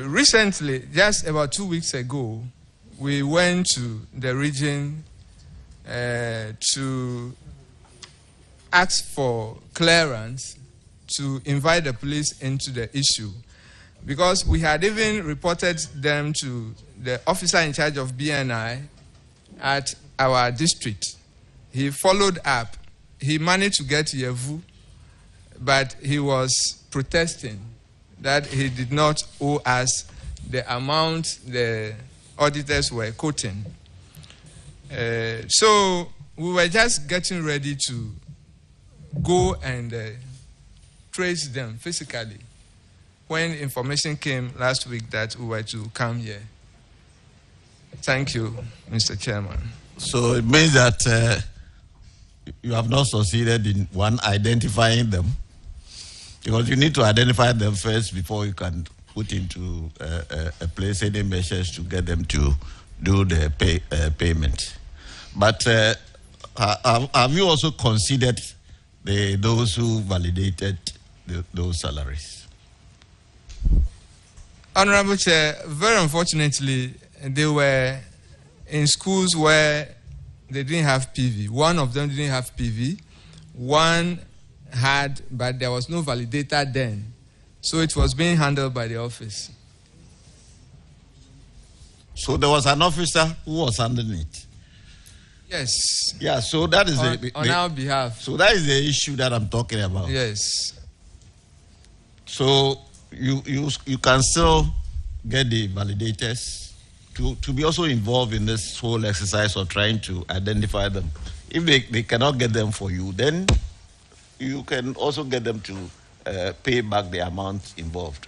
Recently, just about 2 weeks ago, we went to the region to ask for clearance to invite the police into the issue, because we had even reported them to the officer in charge of BNI at our district. He followed up. He managed to get Yevu, but he was protesting that he did not owe us the amount the auditors were quoting. So we were just getting ready to go and trace them physically when information came last week that we were to come here. Thank you, Mr. Chairman. So it means that you have not succeeded in one, identifying them, because you need to identify them first before you can put into a place any measures to get them to do the payment. But have you also considered those who validated those salaries? Honorable Chair, very unfortunately, they were in schools where they didn't have PV. One of them didn't have PV. One had, but there was no validator then. So it was being handled by the office. So there was an officer who was handling it? Yes. Yeah, so that is on our behalf. So that is the issue that I'm talking about. Yes. So you can still get the validators to be also involved in this whole exercise of trying to identify them. If they cannot get them for you, then you can also get them to pay back the amount involved.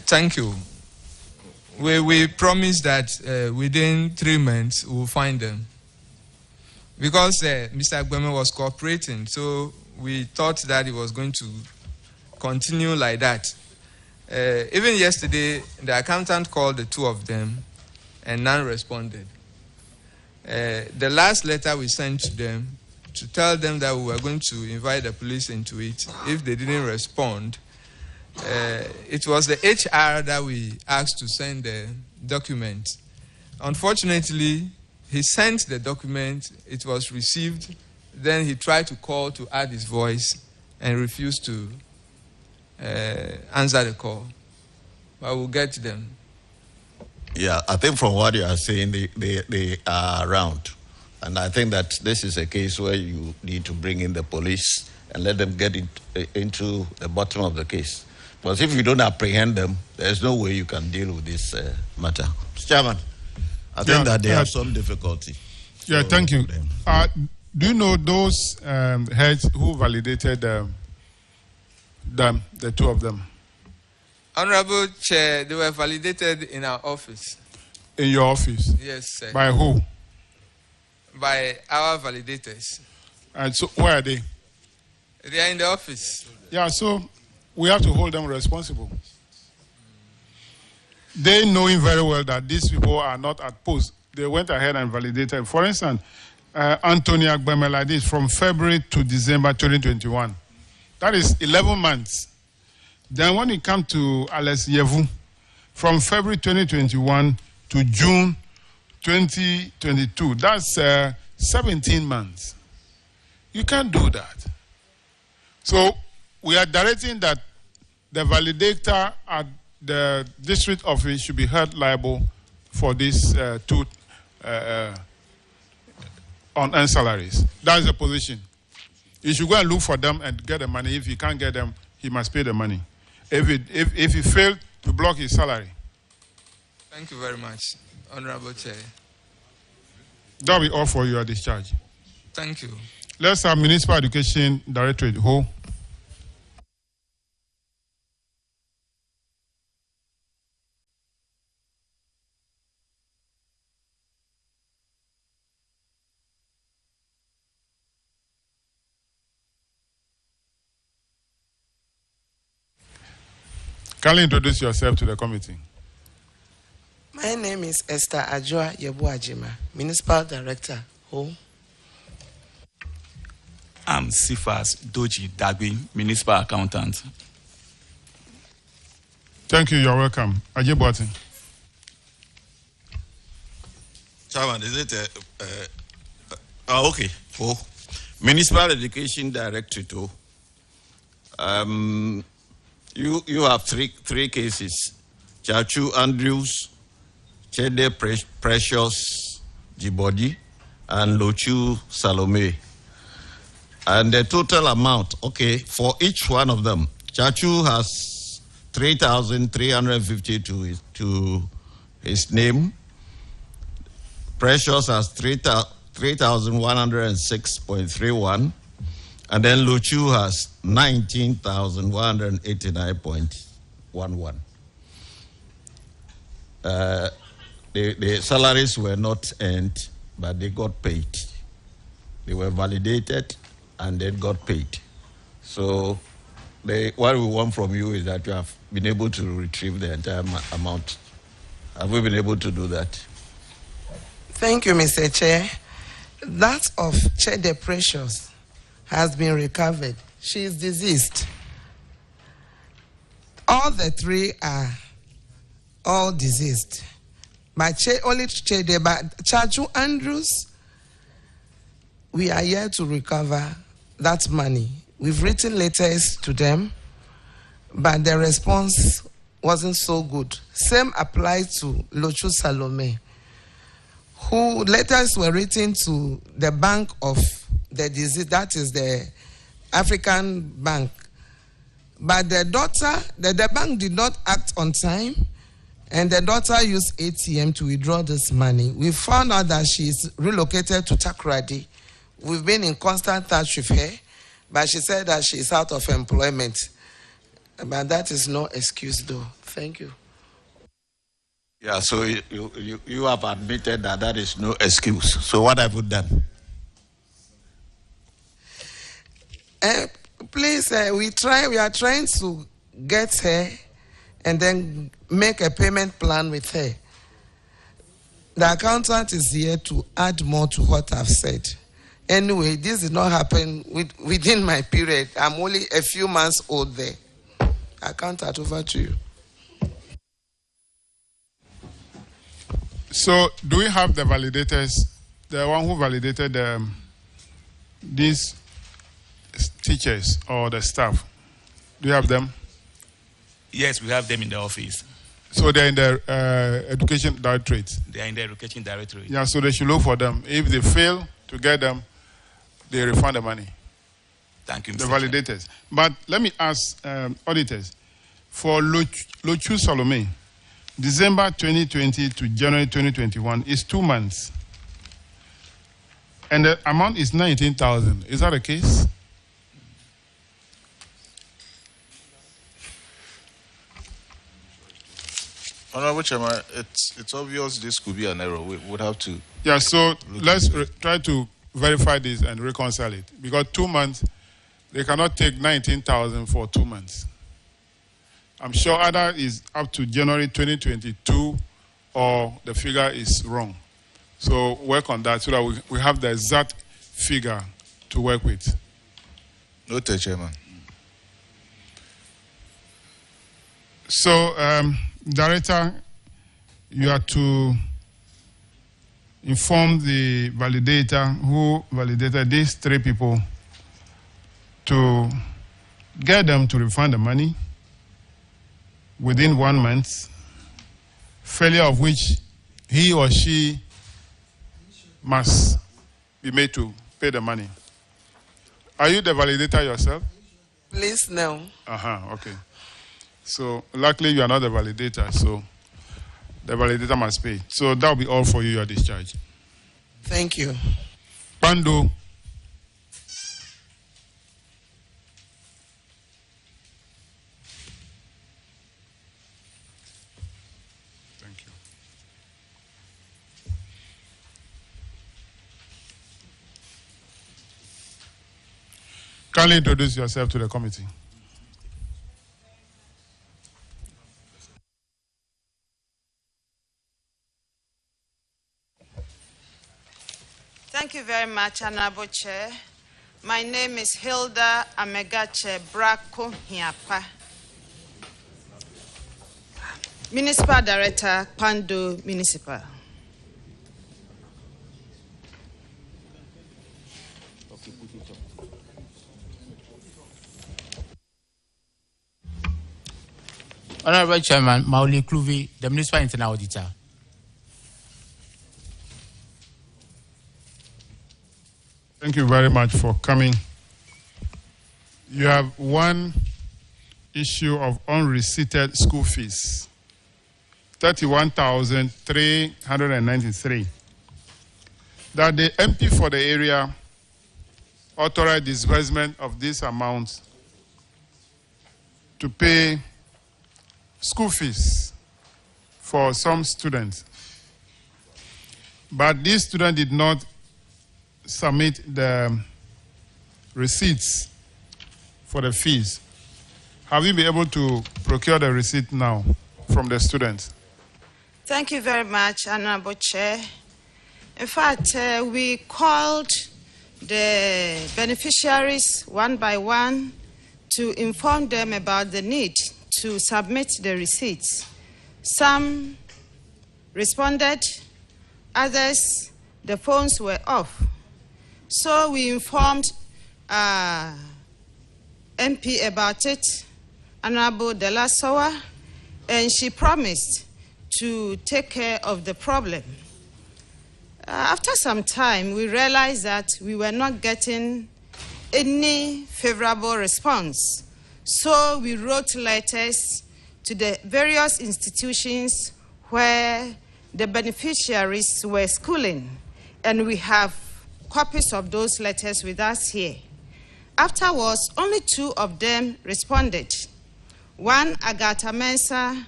Thank you. We promise that within 3 months we'll find them. Because Mr. Agbeme was cooperating, so we thought that he was going to continue like that. Even yesterday, the accountant called the two of them and none responded. The last letter we sent to them to tell them that we were going to invite the police into it, if they didn't respond, it was the HR that we asked to send the document. Unfortunately, he sent the document, it was received, then he tried to call to add his voice and refused to answer the call. But we'll get them. Yeah, I think from what you are saying, they are around. And I think that this is a case where you need to bring in the police and let them get into the bottom of the case. Because if you don't apprehend them, there's no way you can deal with this matter. Mr. Chairman, I think that they have some difficulty. Yeah, so, thank you. Do you know those heads who validated them, the two of them? Honorable Chair, they were validated in our office. In your office? Yes, sir. By who? By our validators. And so where are they? They are in the office. Yeah, so we have to hold them responsible. They knowing very well that these people are not at post. They went ahead and validated. For instance, Anthony Agbeme like this from February to December 2021. That is 11 months. Then when it comes to Alex Yevu, from February 2021 to June 2022, that's 17 months. You can't do that. So we are directing that the validator at the district office should be held liable for these two unearned salaries. That's the position. You should go and look for them and get the money. If he can't get them, he must pay the money. If he failed to block his salary. Thank you very much, Honorable Chair. That'll be all for your discharge. Thank you. Let's have Municipal Education Directorate. Who? Kindly introduce yourself to the committee. My name is Esther Ajua Yebuajima, Municipal Director, Home. I'm Sifas Doji Dagbi, Municipal Accountant. Thank you, you're welcome. Ajibwati. Chairman, is it okay? For Municipal Education Directorate, you have three cases: Chachu Andrews, Chede Precious Jibodi, and Lochu Salome. And the total amount, okay, for each one of them, Chachu has 3,350 to his name. Precious has 3,106.31, and then Luchu has 19,189.11. The salaries were not earned, but they got paid. They were validated and then got paid. So what we want from you is that you have been able to retrieve the entire amount. Have we been able to do that? Thank you, Mr. Chair. That of Chede Precious has been recovered. She is deceased. All the three are all deceased. But only Chede, but Chachu Andrews, we are here to recover that money. We've written letters to them, but the response wasn't so good. Same applies to Lochu Salome, who letters were written to the bank of the disease, that is the African Bank. But the bank did not act on time, and the daughter used ATM to withdraw this money. We found out that she is relocated to Takoradi. We've been in constant touch with her, but she said that she is out of employment. But that is no excuse, though. Thank you. Yeah, so you have admitted that that is no excuse. So what have you done? Please, we are trying to get her and then make a payment plan with her. The accountant is here to add more to what I've said. Anyway, this did not happen within my period. I'm only a few months old there. Accountant, over to you. So, do we have the validators, the one who validated these teachers or the staff? Do you have them? Yes, we have them in the office. So they're in the education directorate? They are in the education directorate. Yeah, so they should look for them. If they fail to get them, they refund the money. Thank you, Mr. The validators. But let me ask auditors, for Lochu Salome, December 2020 to January 2021 is 2 months. And the amount is 19,000. Is that the case? Honorable Chairman, it's obvious this could be an error. We would have to. Yeah, so let's try to verify this and reconcile it. Because 2 months, they cannot take 19,000 for 2 months. I'm sure either is up to January 2022 or the figure is wrong. So work on that so that we have the exact figure to work with. Noted, Chairman. So, Director, you are to inform the validator who validated these 3 people to get them to refund the money within 1 month, failure of which he or she must be made to pay the money. Are you the validator yourself? Please, no. Okay. So, luckily you are not the validator, so the validator must pay. So, that will be all for you, your discharge. Thank you. Pando. Thank you. Kindly introduce yourself to the committee. Thank you very much, Honorable Chair. My name is Hilda Amegache Brako Hiapa, Municipal Director, Pando Municipal. Honorable Chairman, Mauli Kluvi, the Municipal Internal Auditor. Thank you very much for coming. You have one issue of unreceipted school fees, 31,393. That the MP for the area authorized disbursement of this amount to pay school fees for some students. But this student did not submit the receipts for the fees. Have you been able to procure the receipt now from the students? Thank you very much, Honorable Chair. In fact, we called the beneficiaries one by one to inform them about the need to submit the receipts. Some responded, others, the phones were off. So we informed MP about it, Honorable De La Sowa, and she promised to take care of the problem. After some time, we realized that we were not getting any favorable response. So we wrote letters to the various institutions where the beneficiaries were schooling, and we have copies of those letters with us here. Afterwards, only 2 of them responded. One, Agatha Mensah,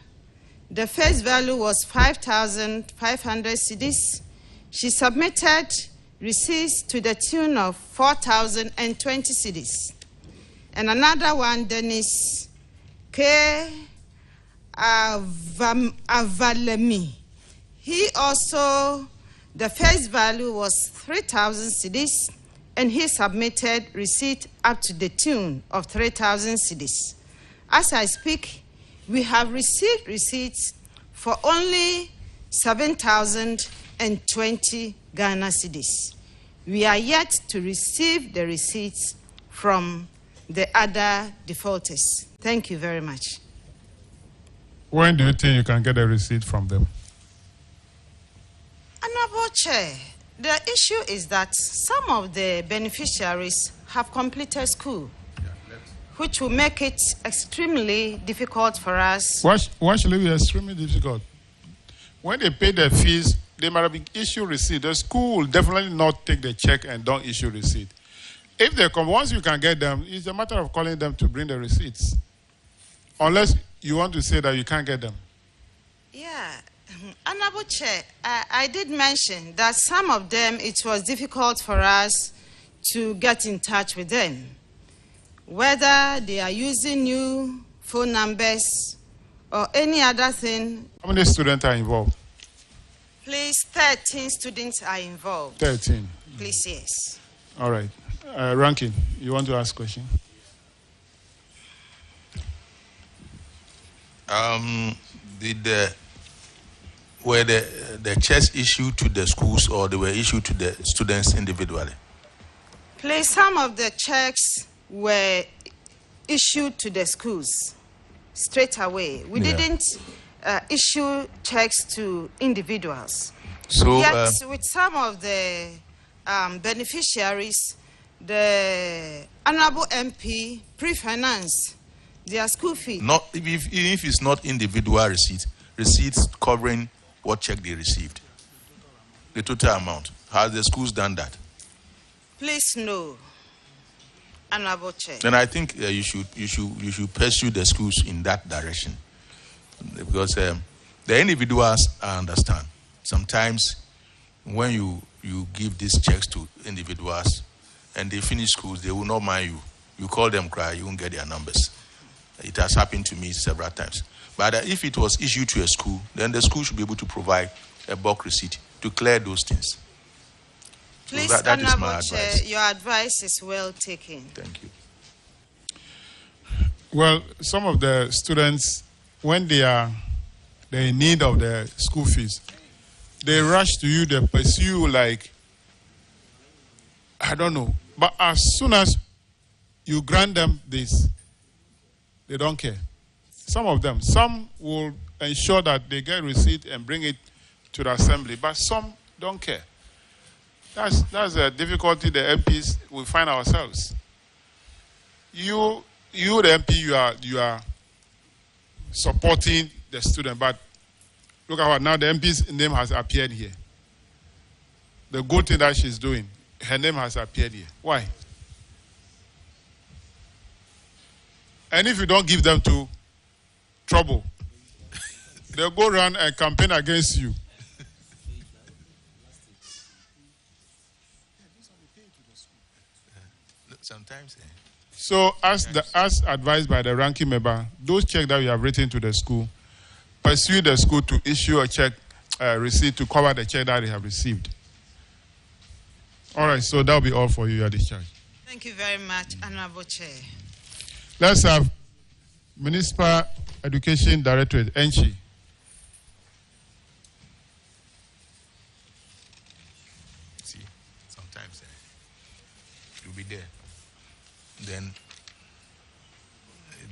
the face value was 5,500 cedis. She submitted receipts to the tune of 4,020 cedis. And another one, Dennis K. Avalemi. He also, the face value was 3,000 cedis, and he submitted receipt up to the tune of 3,000 cedis. As I speak, we have received receipts for only 7,020 Ghana cedis. We are yet to receive the receipts from the other defaulters. Thank you very much. When do you think you can get a receipt from them? Honorable Chair, the issue is that some of the beneficiaries have completed school, which will make it extremely difficult for us. Why should it be extremely difficult? When they pay their fees, they might have issued receipt. The school will definitely not take the check and don't issue receipt. If they come, once you can get them, it's a matter of calling them to bring the receipts. Unless you want to say that you can't get them. Yeah. Honorable Chair, I did mention that some of them, it was difficult for us to get in touch with them. Whether they are using new phone numbers or any other thing. How many students are involved? Please, 13 students are involved. 13. Please, yes. All right. Rankin, you want to ask a question? Were the checks issued to the schools or they were issued to the students individually? Please, some of the checks were issued to the schools straight away. We didn't issue checks to individuals. So, yet, with some of the beneficiaries, the Honorable MP pre-financed their school fee. Not if it's not individual receipts covering what check they received, the total amount. Has the schools done that? Please, no, Honorable Chair. Then I think you should pursue the schools in that direction, because the individuals, I understand. Sometimes when you give these checks to individuals and they finish schools, they will not mind you. You call them, cry, you won't get their numbers. It has happened to me several times. But if it was issued to a school, then the school should be able to provide a bulk receipt to clear those things. Please, So that is my Honorable Chair, advice. your advice is well taken. Thank you. Well, some of the students, when they're in need of the school fees, they rush to you, they pursue you like, I don't know. But as soon as you grant them this, they don't care. Some of them, some will ensure that they get receipt and bring it to the assembly, but some don't care. That's a difficulty the MPs will find ourselves. You the MP, you are supporting the student, but look at what now the MP's name has appeared here. The good thing that she's doing, her name has appeared here. Why? And if you don't give them to trouble, they'll go around and campaign against you. Sometimes. So, as advised by the ranking member, those checks that you have written to the school, pursue the school to issue a check receipt to cover the check that they have received. All right, so that will be all for you. You are discharged. Thank you very much, Honorable Chair. Let's have Municipal Education Directorate, Enchi. See, sometimes you'll be there. Then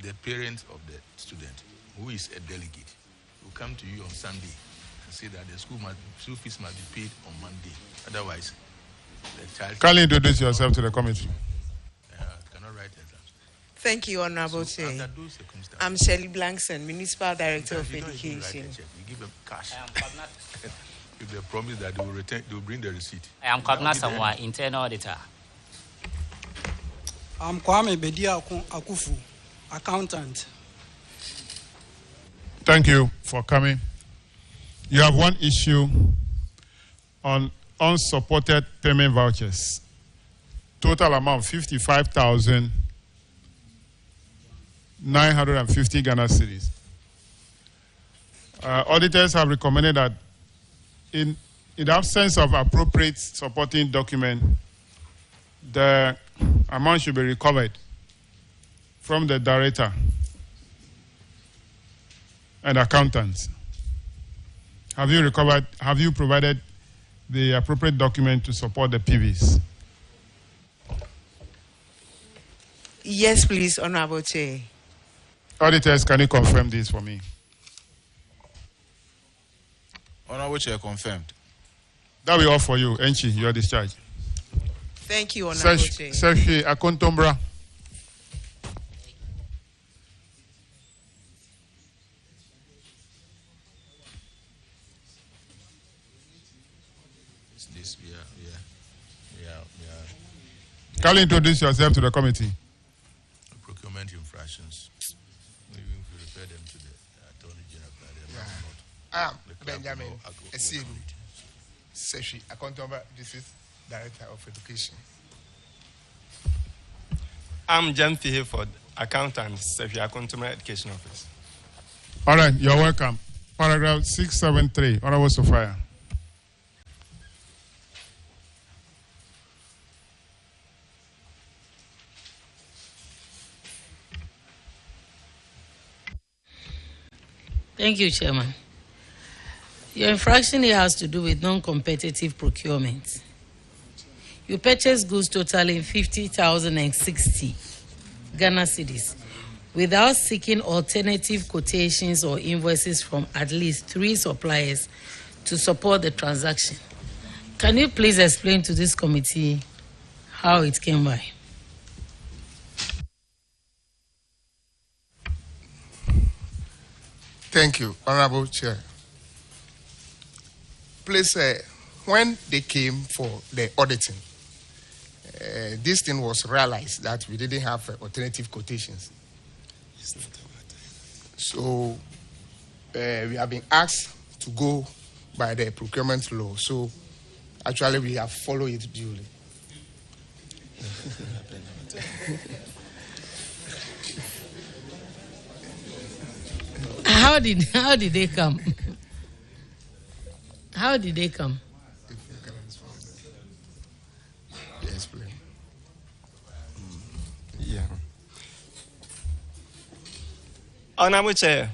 the parents of the student, who is a delegate, will come to you on Sunday and say that the school fees must be paid on Monday. Otherwise, the child Kindly introduce yourself to the committee. cannot write exams. Thank you, Honorable So Chair. under those circumstances, I'm Shirley Blankson, Municipal Director of you don't even write a Education. check. You give them cash. If they promise that they will return, they will bring the receipt. I am Kwabena Samoa, internal auditor. I'm Kwame Bedia Akufu, accountant. Thank you for coming. You have one issue on unsupported payment vouchers. Total amount 55,950 Ghana cedis. Auditors have recommended that in the absence of appropriate supporting document, the amount should be recovered from the director and accountants. Have you provided the appropriate document to support the PVs? Yes, please, Honorable Chair. Auditors, can you confirm this for me? Honorable Chair, confirmed. That will be all for you. Enchi, you are discharged. Thank you, Honorable Chair. Secretary Akontombra. Can you introduce yourself to the committee? Procurement infractions. Maybe if you refer them to the Attorney General. I am Benjamin Esiedu, Secretary Akontomba, District Director of Education. I'm Jan Hayford, Accountant, Secretary Akontomba Education Office. All right, you're welcome. Paragraph 673, Honorable Sophia. Thank you, Chairman. Your infraction here has to do with non-competitive procurement. You purchased goods totaling 50,060 Ghana cedis without seeking alternative quotations or invoices from at least 3 suppliers to support the transaction. Can you please explain to this committee how it came by? Thank you, Honorable Chair. Please, when they came for the auditing, this thing was realized that we didn't have alternative quotations. So we have been asked to go by the procurement law. So actually we have followed it duly. How did they come? How did they come? Honorable Chair,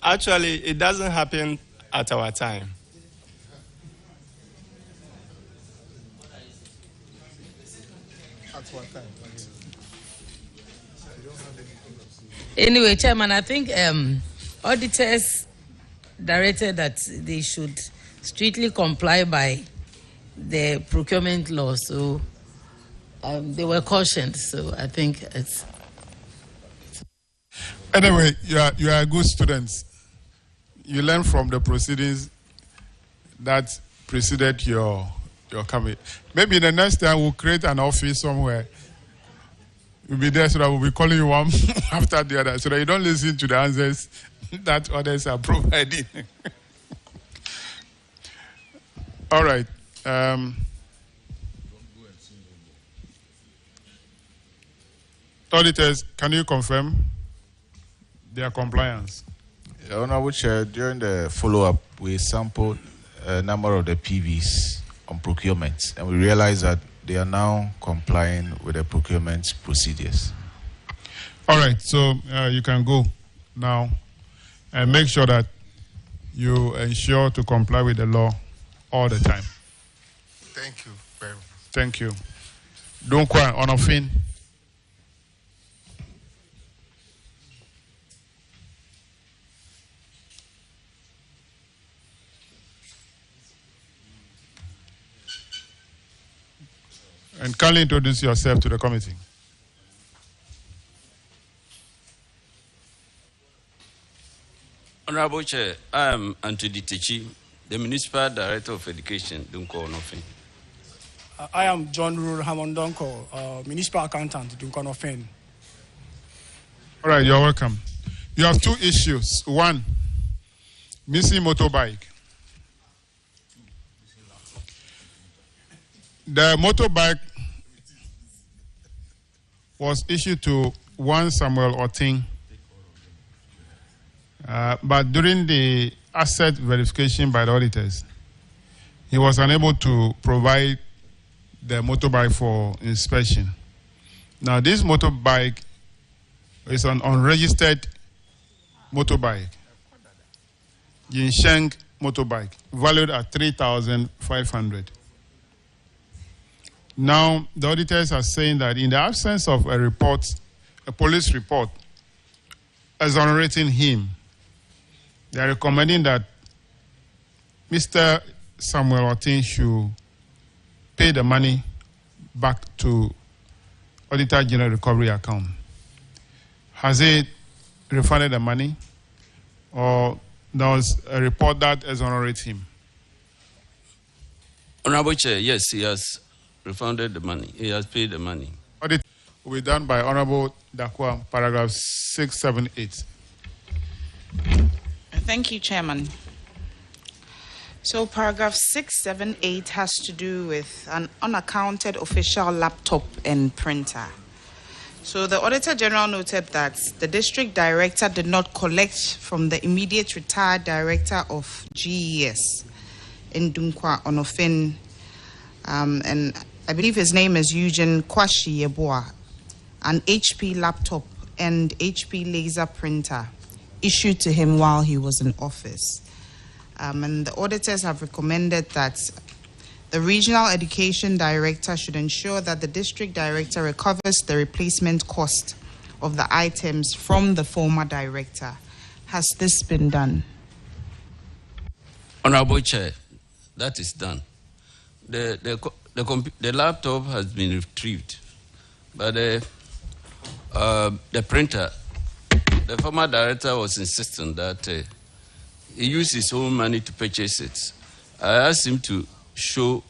actually, it doesn't happen at our time. At what time? Anyway, Chairman, I think auditors directed that they should strictly comply by the procurement law. So they were cautioned. So I think it's. Anyway, you are a good student. You learn from the proceedings that preceded your coming. Maybe the next time we'll create an office somewhere. You'll be there so that we'll be calling you one after the other so that you don't listen to the answers that others are providing. All right. Auditors, can you confirm their compliance? Honorable Chair, during the follow-up, we sampled a number of the PVs on procurement, and we realized that they are now complying with the procurement procedures. All right, so you can go now and make sure that you ensure to comply with the law all the time. Thank you very much. Thank you. Dunkwa Onofin. And kindly introduce yourself to the committee. Honorable Chair, I am Anthony Techi, the Municipal Director of Education, Dunko Onofin. I am John Ruru Hamondonko, Municipal Accountant, Dunko Onofin. All right, you're welcome. You have two issues. One, missing motorbike. The motorbike was issued to one Samuel Oting, but during the asset verification by the auditors, he was unable to provide the motorbike for inspection. Now, this motorbike is an unregistered motorbike, Jinsheng motorbike, valued at 3,500. Now, the auditors are saying that in the absence of a report, a police report, exonerating him, they are recommending that Mr. Samuel Oting should pay the money back to Auditor General Recovery Account. Has he refunded the money, or there was a report that exonerates him? Honorable Chair, yes, he has refunded the money. He has paid the money. Audit will be done by Honorable Dakwa, paragraph 678. Thank you, Chairman. So paragraph 678 has to do with an unaccounted official laptop and printer. So the Auditor General noted that the district director did not collect from the immediate retired director of GES in Dunkwa Onofin, and I believe his name is Eugene Kwashi Yeboah, an HP laptop and HP laser printer issued to him while he was in office. And the auditors have recommended that the regional education director should ensure that the district director recovers the replacement cost of the items from the former director. Has this been done? Honorable Chair, that is done. The laptop has been retrieved, but the printer, the former director was insisting that he used his own money to purchase it. I asked him to show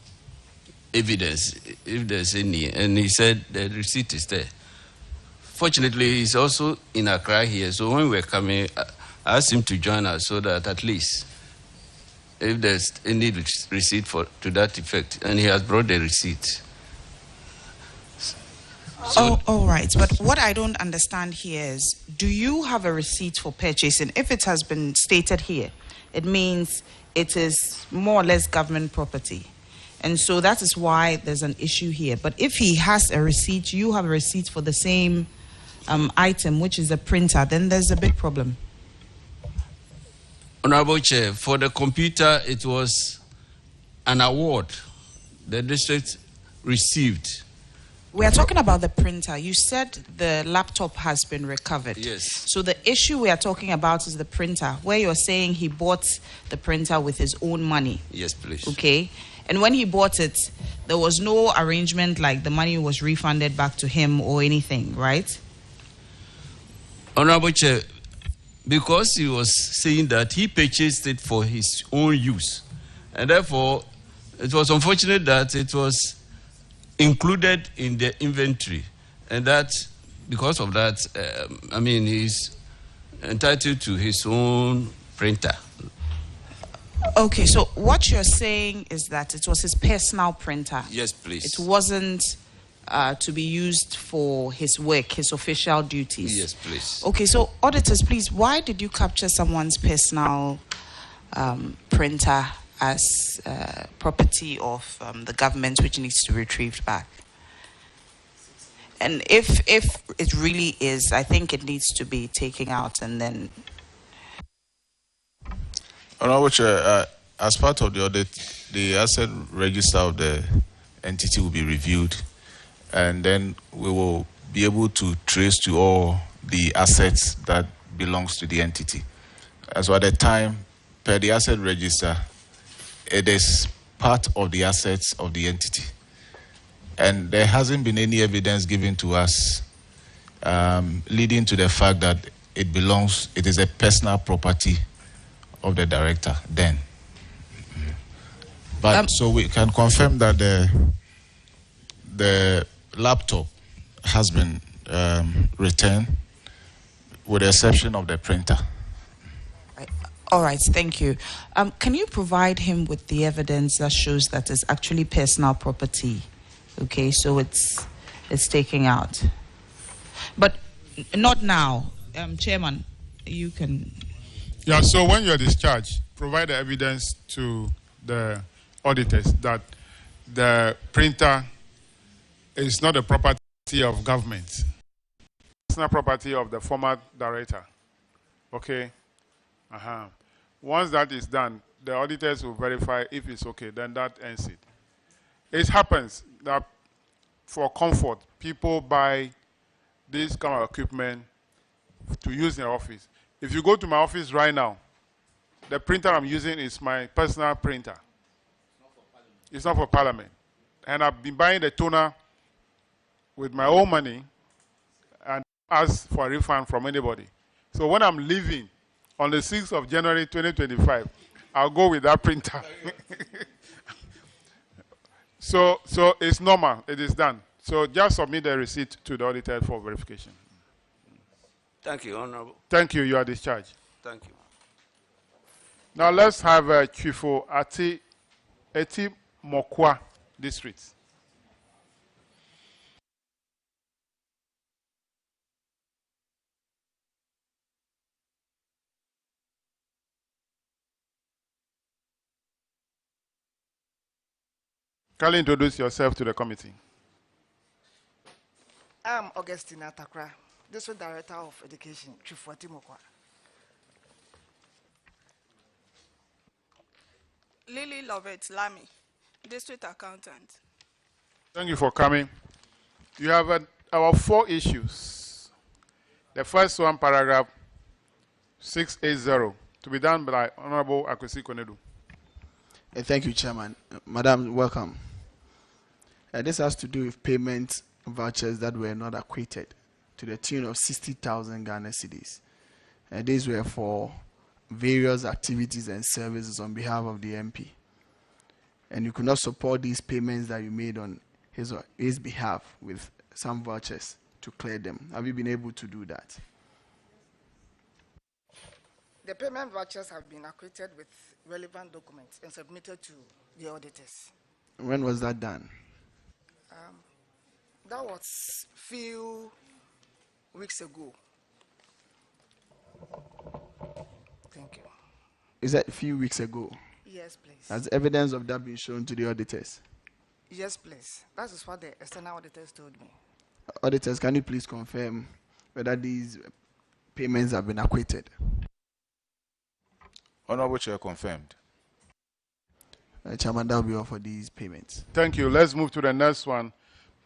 evidence, if there's any, and he said the receipt is there. Fortunately, he's also in Accra here, so when we're coming, I asked him to join us so that at least if there's any receipt to that effect, and he has brought the receipt. So, all right, but what I don't understand here is, do you have a receipt for purchasing? If it has been stated here, it means it is more or less government property. And so that is why there's an issue here. But if he has a receipt, you have a receipt for the same item, which is a printer, then there's a big problem. Honorable Chair, for the computer, it was an award the district received. We are talking about the printer. You said the laptop has been recovered. Yes. So the issue we are talking about is the printer, where you're saying he bought the printer with his own money. Yes, please. Okay. And when he bought it, there was no arrangement like the money was refunded back to him or anything, right? Honorable Chair, because he was saying that he purchased it for his own use, and therefore it was unfortunate that it was included in the inventory, and that because of that, he's entitled to his own printer. Okay, so what you're saying is that it was his personal printer. Yes, please. It wasn't to be used for his work, his official duties. Yes, please. Okay, so auditors, please, why did you capture someone's personal printer as property of the government, which needs to be retrieved back? And if it really is, I think it needs to be taken out and then. Honorable Chair, as part of the audit, the asset register of the entity will be reviewed, and then we will be able to trace to all the assets that belongs to the entity. As at the time, per the asset register, it is part of the assets of the entity. And there hasn't been any evidence given to us leading to the fact that it is a personal property of the director then. But so we can confirm that the laptop has been returned with the exception of the printer. All right, thank you. Can you provide him with the evidence that shows that it's actually personal property? Okay, so it's taken out. But not now. Chairman, you can... Yeah, so when you're discharged, provide the evidence to the auditors that the printer is not the property of government. It's not property of the former director. Okay? Once that is done, the auditors will verify if it's okay, then that ends it. It happens that for comfort, people buy this kind of equipment to use in their office. If you go to my office right now, the printer I'm using is my personal printer. It's not for Parliament. And I've been buying the toner with my own money and ask for a refund from anybody. So when I'm leaving on the 6th of January 2025, I'll go with that printer. So it's normal. It is done. So just submit the receipt to the auditor for verification. Thank you, Honorable. Thank you. You are discharged. Thank you. Now let's have Chifo Eti Mokwa District. Kindly introduce yourself to the committee. I'm Augustina Takra, District Director of Education, Chifo Eti Mokwa. Lily Lovett Lamy, District Accountant. Thank you for coming. You have our 4 issues. The first one, paragraph 680, to be done by Honorable Akwesi Konedu. Thank you, Chairman. Madam, welcome. This has to do with payment vouchers that were not acquitted to the tune of 60,000 Ghana cedis. These were for various activities and services on behalf of the MP. And you could not support these payments that you made on his behalf with some vouchers to clear them. Have you been able to do that? The payment vouchers have been acquitted with relevant documents and submitted to the auditors. When was that done? That was few weeks ago. Thank you. Is that a few weeks ago? Yes, please. Has evidence of that been shown to the auditors? Yes, please. That is what the external auditors told me. Auditors, can you please confirm whether these payments have been acquitted. Honorable Chair, confirmed. Chairman, that will be all for these payments. Thank you. Let's move to the next one.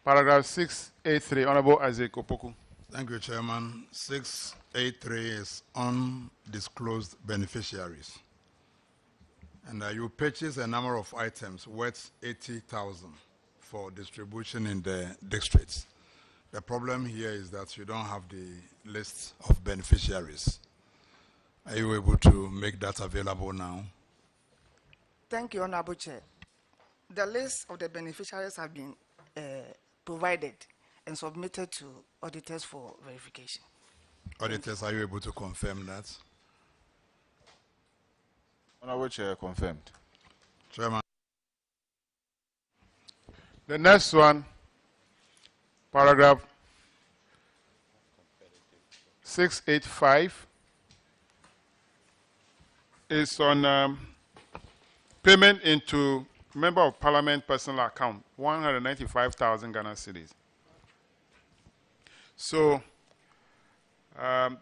Paragraph 683, Honorable Isaac Opoku. Thank you, Chairman. 683 is undisclosed beneficiaries. And you purchase a number of items worth 80,000 for distribution in the districts. The problem here is that you don't have the list of beneficiaries. Are you able to make that available now? Thank you, Honorable Chair. The list of the beneficiaries have been provided and submitted to auditors for verification. Auditors, are you able to confirm that? Honorable Chair, confirmed. Chairman. The next one, paragraph 685, is on payment into Member of Parliament personal account, 195,000 Ghana cedis. So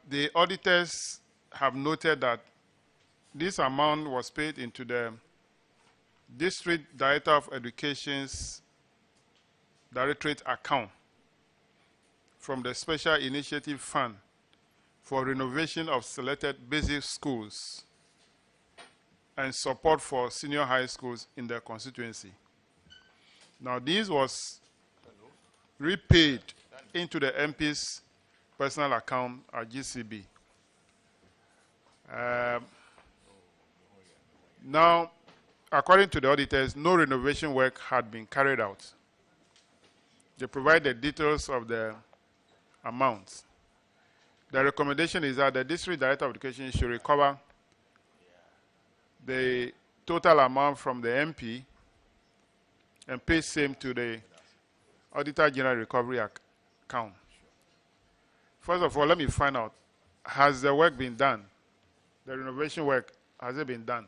the auditors have noted that this amount was paid into the District Director of Education's Directorate account from the Special Initiative Fund for renovation of selected basic schools and support for senior high schools in their constituency. Now, this was repaid into the MP's personal account at GCB. Now, according to the auditors, no renovation work had been carried out. They provide the details of the amounts. The recommendation is that the District Director of Education should recover the total amount from the MP and pay same to the Auditor General Recovery account. First of all, let me find out, has the work been done? The renovation work, has it been done?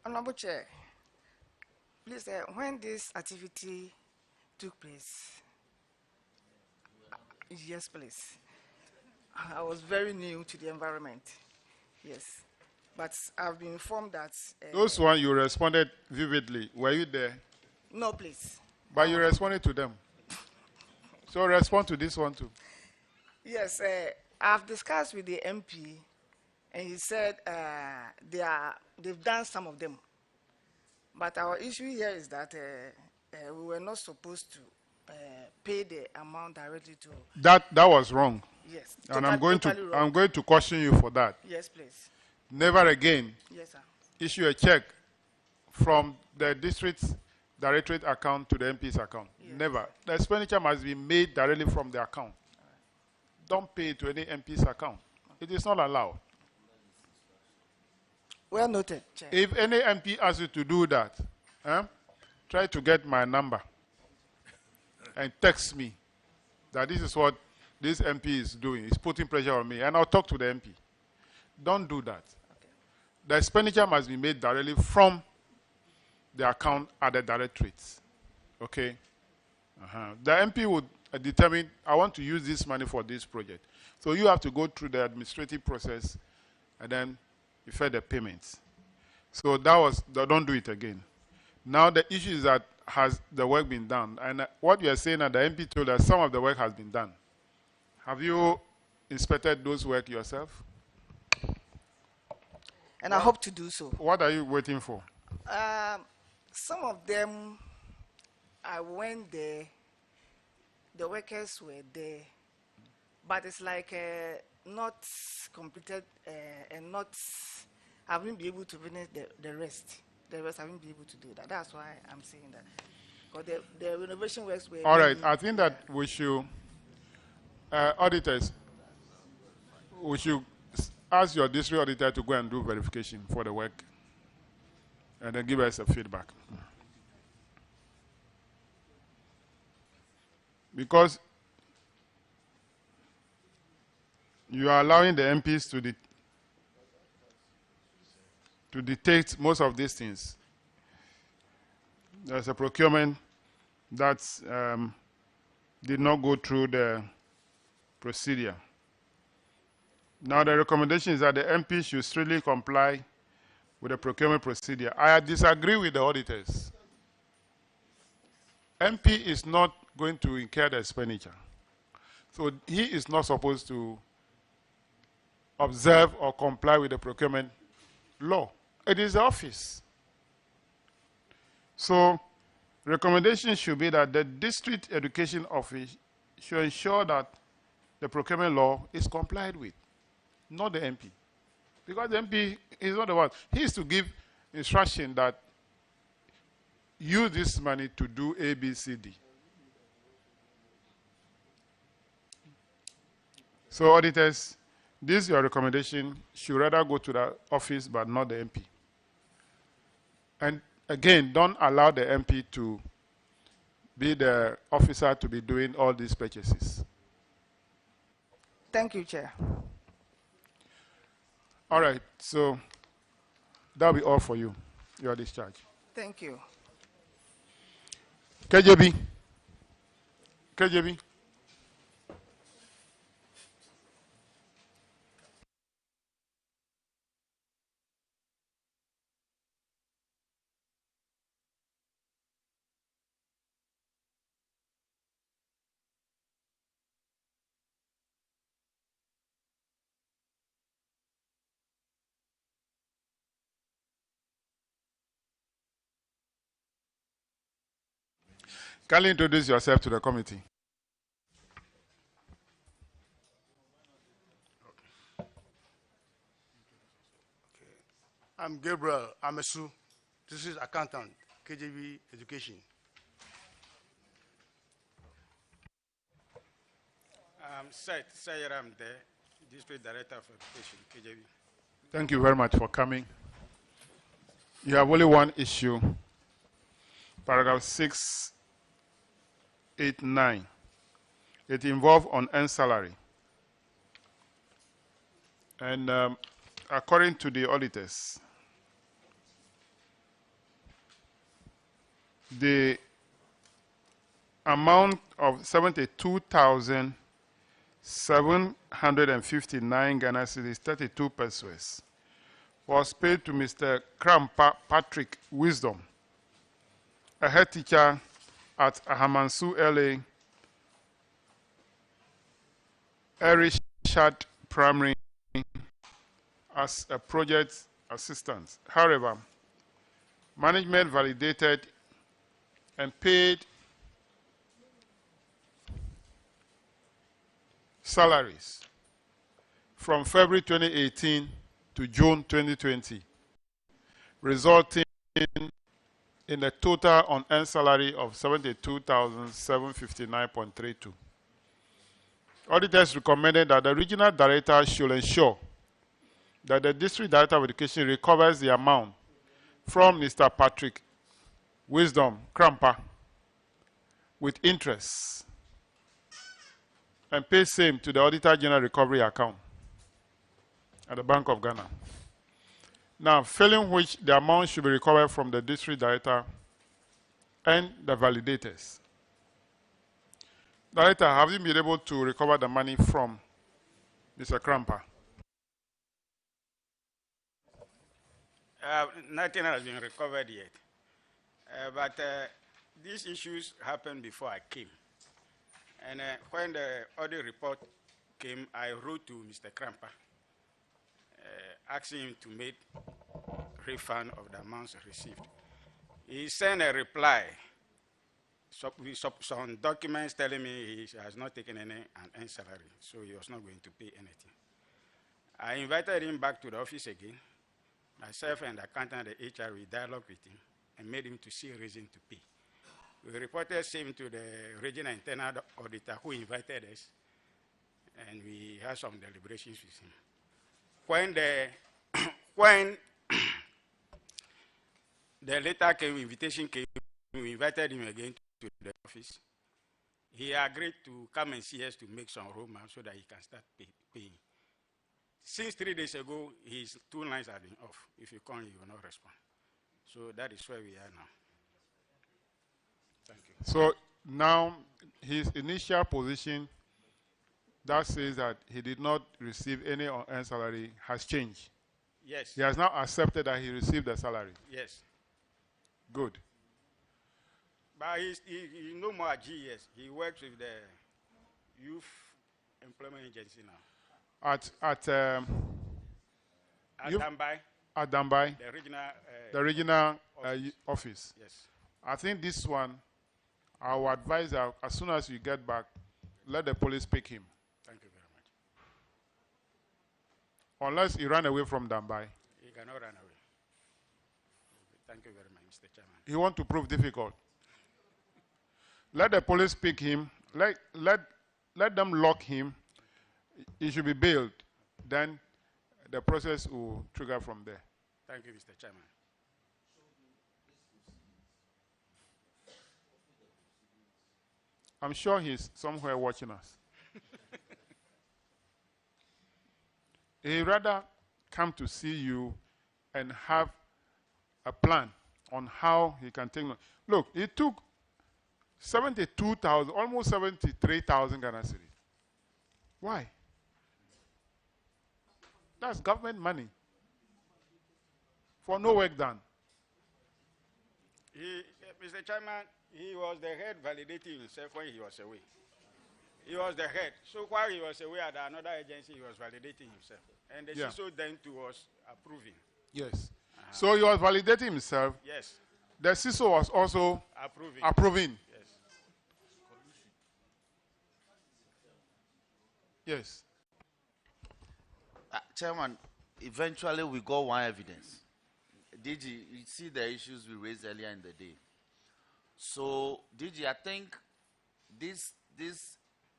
Honorable Chair, please, when this activity took place, yes, please. I was very new to the environment. Yes, but I've been informed that... Those one you responded vividly. Were you there? No, please. But you responded to them. So respond to this one too. Yes, I've discussed with the MP, and he said they've done some of them. But our issue here is that we were not supposed to pay the amount directly to... That was wrong. Yes. And I'm going to caution you for that. Yes, please. Never again issue a check from the district's directorate account to the MP's account. Yes. Never. The expenditure must be made directly from the account. Don't pay to any MP's account. It is not allowed. Well noted, Chair. If any MP asks you to do that, try to get my number and text me that this is what this MP is doing. He's putting pressure on me, and I'll talk to the MP. Don't do that. Okay. The expenditure must be made directly from the account at the directorates. Okay? The MP would determine, I want to use this money for this project. So you have to go through the administrative process and then effect the payments. So that was, don't do it again. Now the issue is that has the work been done? And what you are saying that the MP told us some of the work has been done. Have you inspected those work yourself? And I hope to do so. What are you waiting for? Some of them, I went there, the workers were there, but it's like not completed and not, I haven't been able to finish the rest. The rest I haven't been able to do that. That's why I'm saying that. Because the renovation works were... All right, I think that we should, auditors, we should ask your district auditor to go and do verification for the work and then give us a feedback. Because you are allowing the MPs to dictate most of these things. There's a procurement that's did not go through the procedure. Now the recommendation is that the MP should strictly comply with the procurement procedure. I disagree with the auditors. MP is not going to incur the expenditure. So he is not supposed to observe or comply with the procurement law. It is the office. So recommendation should be that the district education office should ensure that the procurement law is complied with, not the MP. Because the MP is not the one. He is to give instruction that use this money to do A, B, C, D. So auditors, this your recommendation should rather go to the office but not the MP. And again, don't allow the MP to be the officer to be doing all these purchases. Thank you, Chair. All right, so that'll be all for you. You are discharged. Thank you. KJB. KJB. Kindly introduce yourself to the committee. I'm Gabriel Amesu. This is accountant, KJB Education. I'm Seth Sayaram, the District Director of Education, KJB. Thank you very much for coming. You have only one issue, paragraph 689. It involves unearned salary. And according to the auditors, the amount of 72,759 Ghana cedis, 32 pesos, was paid to Mr. Krampa Patrick Wisdom, a head teacher at Ahamansu LA Erishad Primary as a project assistant. However, management validated and paid salaries from February 2018 to June 2020, resulting in a total unearned salary of 72,759.32. Auditors recommended that the regional director should ensure that the district director of education recovers the amount from Mr. Patrick Wisdom Krampa with interest and pay same to the Auditor General Recovery Account at the Bank of Ghana. Now, failing which, the amount should be recovered from the district director and the validators. Director, have you been able to recover the money from Mr. Krampa? Nothing has been recovered yet. But these issues happened before I came. And when the audit report came, I wrote to Mr. Krampa, asking him to make refund of the amounts received. He sent a reply with some documents telling me he has not taken any unearned salary, so he was not going to pay anything. I invited him back to the office again. Myself and the accountant and the HR, we dialogued with him and made him to see a reason to pay. We reported same to the regional internal auditor who invited us, and we had some deliberations with him. When the letter came, invitation came, we invited him again to the office. He agreed to come and see us to make some roadmap so that he can start paying. Since 3 days ago, his 2 lines have been off. If you call, he will not respond. So that is where we are now. Thank you. So now his initial position that says that he did not receive any unearned salary has changed. Yes. He has now accepted that he received the salary. Yes. Good. But he's no more at GES. He works with the Youth Employment Agency now. At Dambai. At Dambai. The regional office. Yes. I think this one, I will advise that as soon as you get back, let the police pick him. Thank you very much. Unless he ran away from Dambai. He cannot run away. Thank you very much, Mr. Chairman. He wants to prove difficult. Let the police pick him. Let them lock him. He should be bailed. Then the process will trigger from there. Thank you, Mr. Chairman. I'm sure he's somewhere watching us. He rather come to see you and have a plan on how he can take. Look, he took 72,000, almost 73,000 Ghana cedis. Why? That's government money for no work done. Mr. Chairman, he was the head validating himself when he was away. He was the head. So while he was away at another agency, he was validating himself. And the CISO then too was approving. Yes. So he was validating himself. Yes. The CISO was also approving. Yes. Yes. Chairman, eventually we got one evidence. DG, you see the issues we raised earlier in the day. So, DG, I think this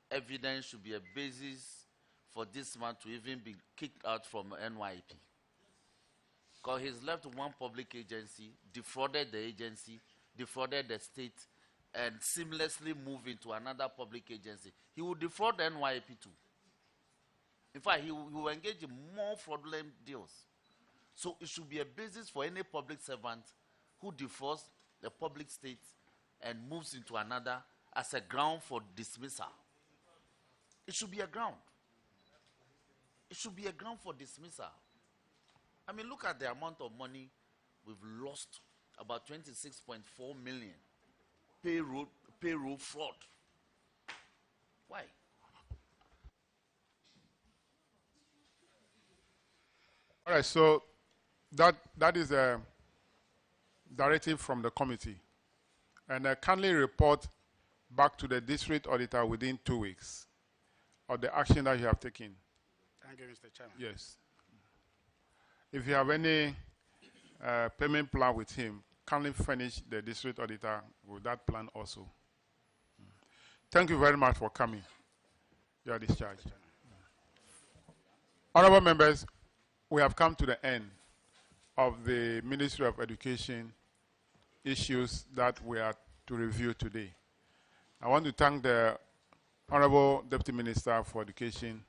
evidence should be a basis for this man to even be kicked out from NYP. Because he's left one public agency, defrauded the agency, defrauded the state, and seamlessly moved into another public agency. He will defraud the NYP too. In fact, he will engage in more fraudulent deals. So it should be a basis for any public servant who defrauds the public state and moves into another as a ground for dismissal. It should be a ground. It should be a ground for dismissal. I mean, look at the amount of money we've lost, about 26.4 million payroll fraud. Why? All right, so that is a directive from the committee. And I kindly report back to the district auditor within 2 weeks of the action that you have taken. Thank you, Mr. Chairman. Yes. If you have any payment plan with him, kindly furnish the district auditor with that plan also. Thank you very much for coming. You are discharged. Honorable members, we have come to the end of the Ministry of Education issues that we are to review today. I want to thank the Honorable Deputy Minister for Education,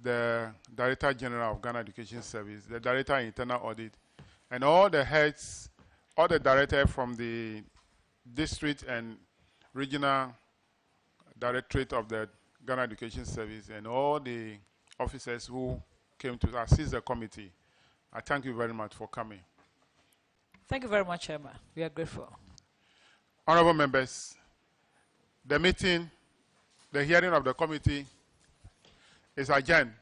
the Director General of Ghana Education Service, the Director Internal Audit, and all the heads, all the directors from the district and regional directorate of the Ghana Education Service, and all the officers who came to assist the committee. I thank you very much for coming. Thank you very much, Chairman. We are grateful. Honorable members, the meeting, the hearing of the committee is adjourned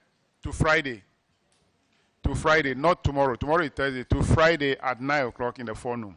to Friday. To Friday, not tomorrow. Tomorrow is Thursday. To Friday at 9 o'clock in the forenoon.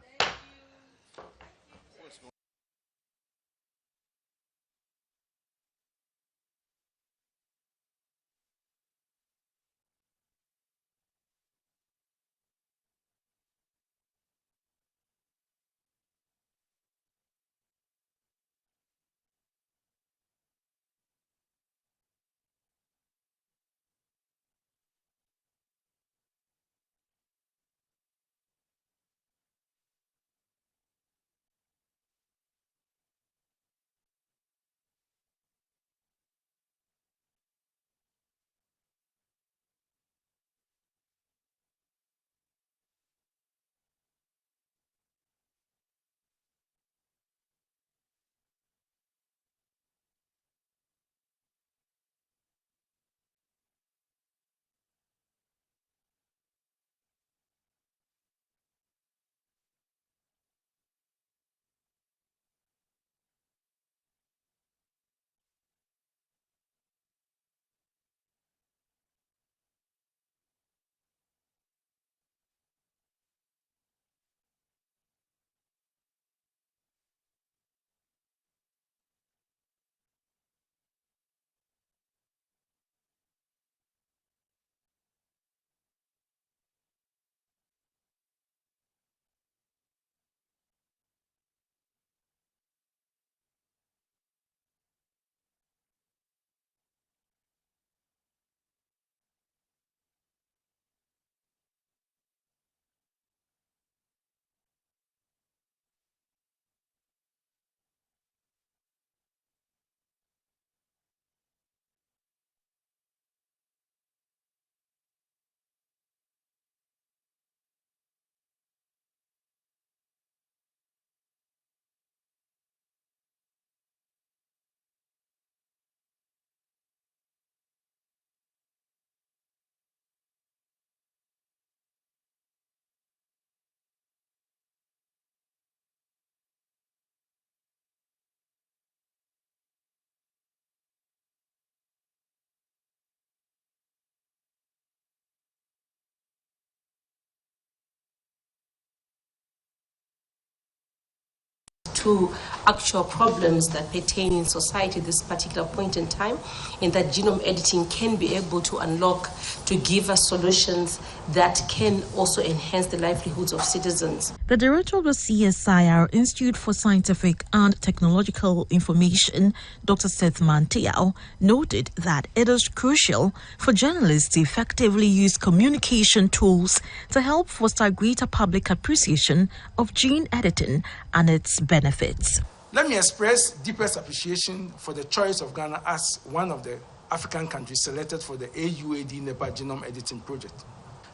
to actual problems that pertain in society at this particular point in time, and that genome editing can be able to unlock, to give us solutions that can also enhance the livelihoods of citizens. The director of the CSIR Institute for Scientific and Technological Information, Dr. Seth Mantiao, noted that it is crucial for journalists to effectively use communication tools to help foster greater public appreciation of gene editing and its benefits. Let me express deepest appreciation for the choice of Ghana as one of the African countries selected for the AUAD NEPA genome editing project.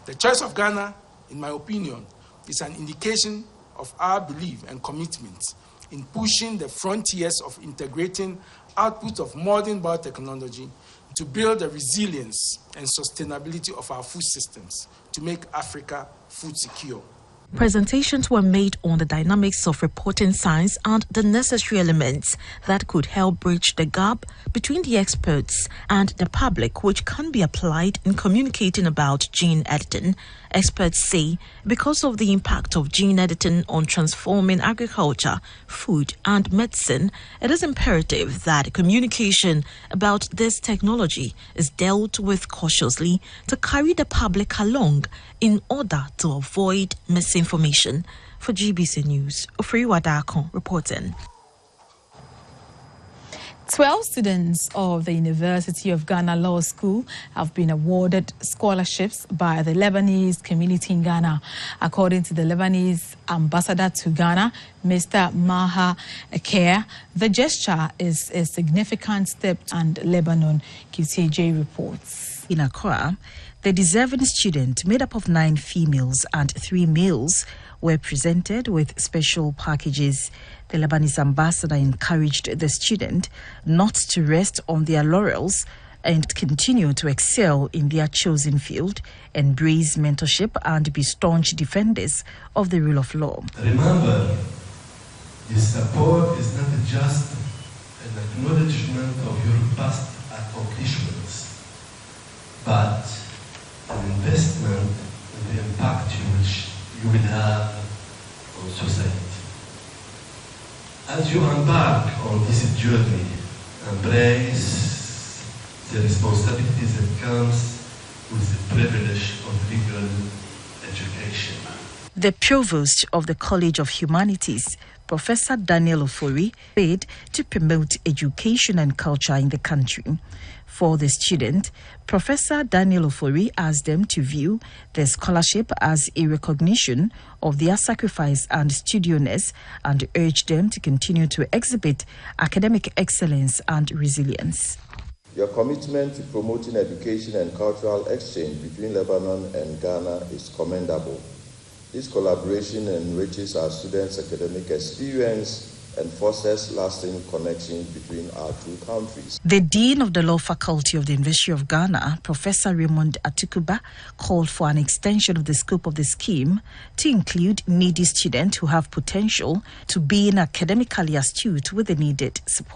The choice of Ghana, in my opinion, is an indication of our belief and commitment in pushing the frontiers of integrating output of modern biotechnology to build the resilience and sustainability of our food systems to make Africa food secure. Presentations were made on the dynamics of reporting science and the necessary elements that could help bridge the gap between the experts and the public, which can be applied in communicating about gene editing. Experts say because of the impact of gene editing on transforming agriculture, food, and medicine, it is imperative that communication about this technology is dealt with cautiously to carry the public along in order to avoid misinformation. For GBC News, Ofriwa Dakon reporting. 12 students of the University of Ghana Law School have been awarded scholarships by the Lebanese community in Ghana. According to the Lebanese ambassador to Ghana, Mr. Maha Akea, the gesture is a significant step, and Lebanon. QTJ reports. In Accra, the deserving student, made up of 9 females and 3 males, were presented with special packages. The Lebanese ambassador encouraged the student not to rest on their laurels and continue to excel in their chosen field, embrace mentorship, and be staunch defenders of the rule of law. Remember, this support is not just an acknowledgement of your past accomplishments, but an investment in the impact you will have on society. As you embark on this journey, embrace the responsibilities that comes with the privilege of legal education. The provost of the College of Humanities, Professor Daniel Ofori, paid to promote education and culture in the country. For the student, Professor Daniel Ofori asked them to view the scholarship as a recognition of their sacrifice and studiousness and urged them to continue to exhibit academic excellence and resilience. Your commitment to promoting education and cultural exchange between Lebanon and Ghana is commendable. This collaboration enriches our students' academic experience and fosters lasting connections between our two countries. The Dean of the Law Faculty of the University of Ghana, Professor Raymond Atukuba, called for an extension of the scope of the scheme to include needy students who have potential to being academically astute with the needed support.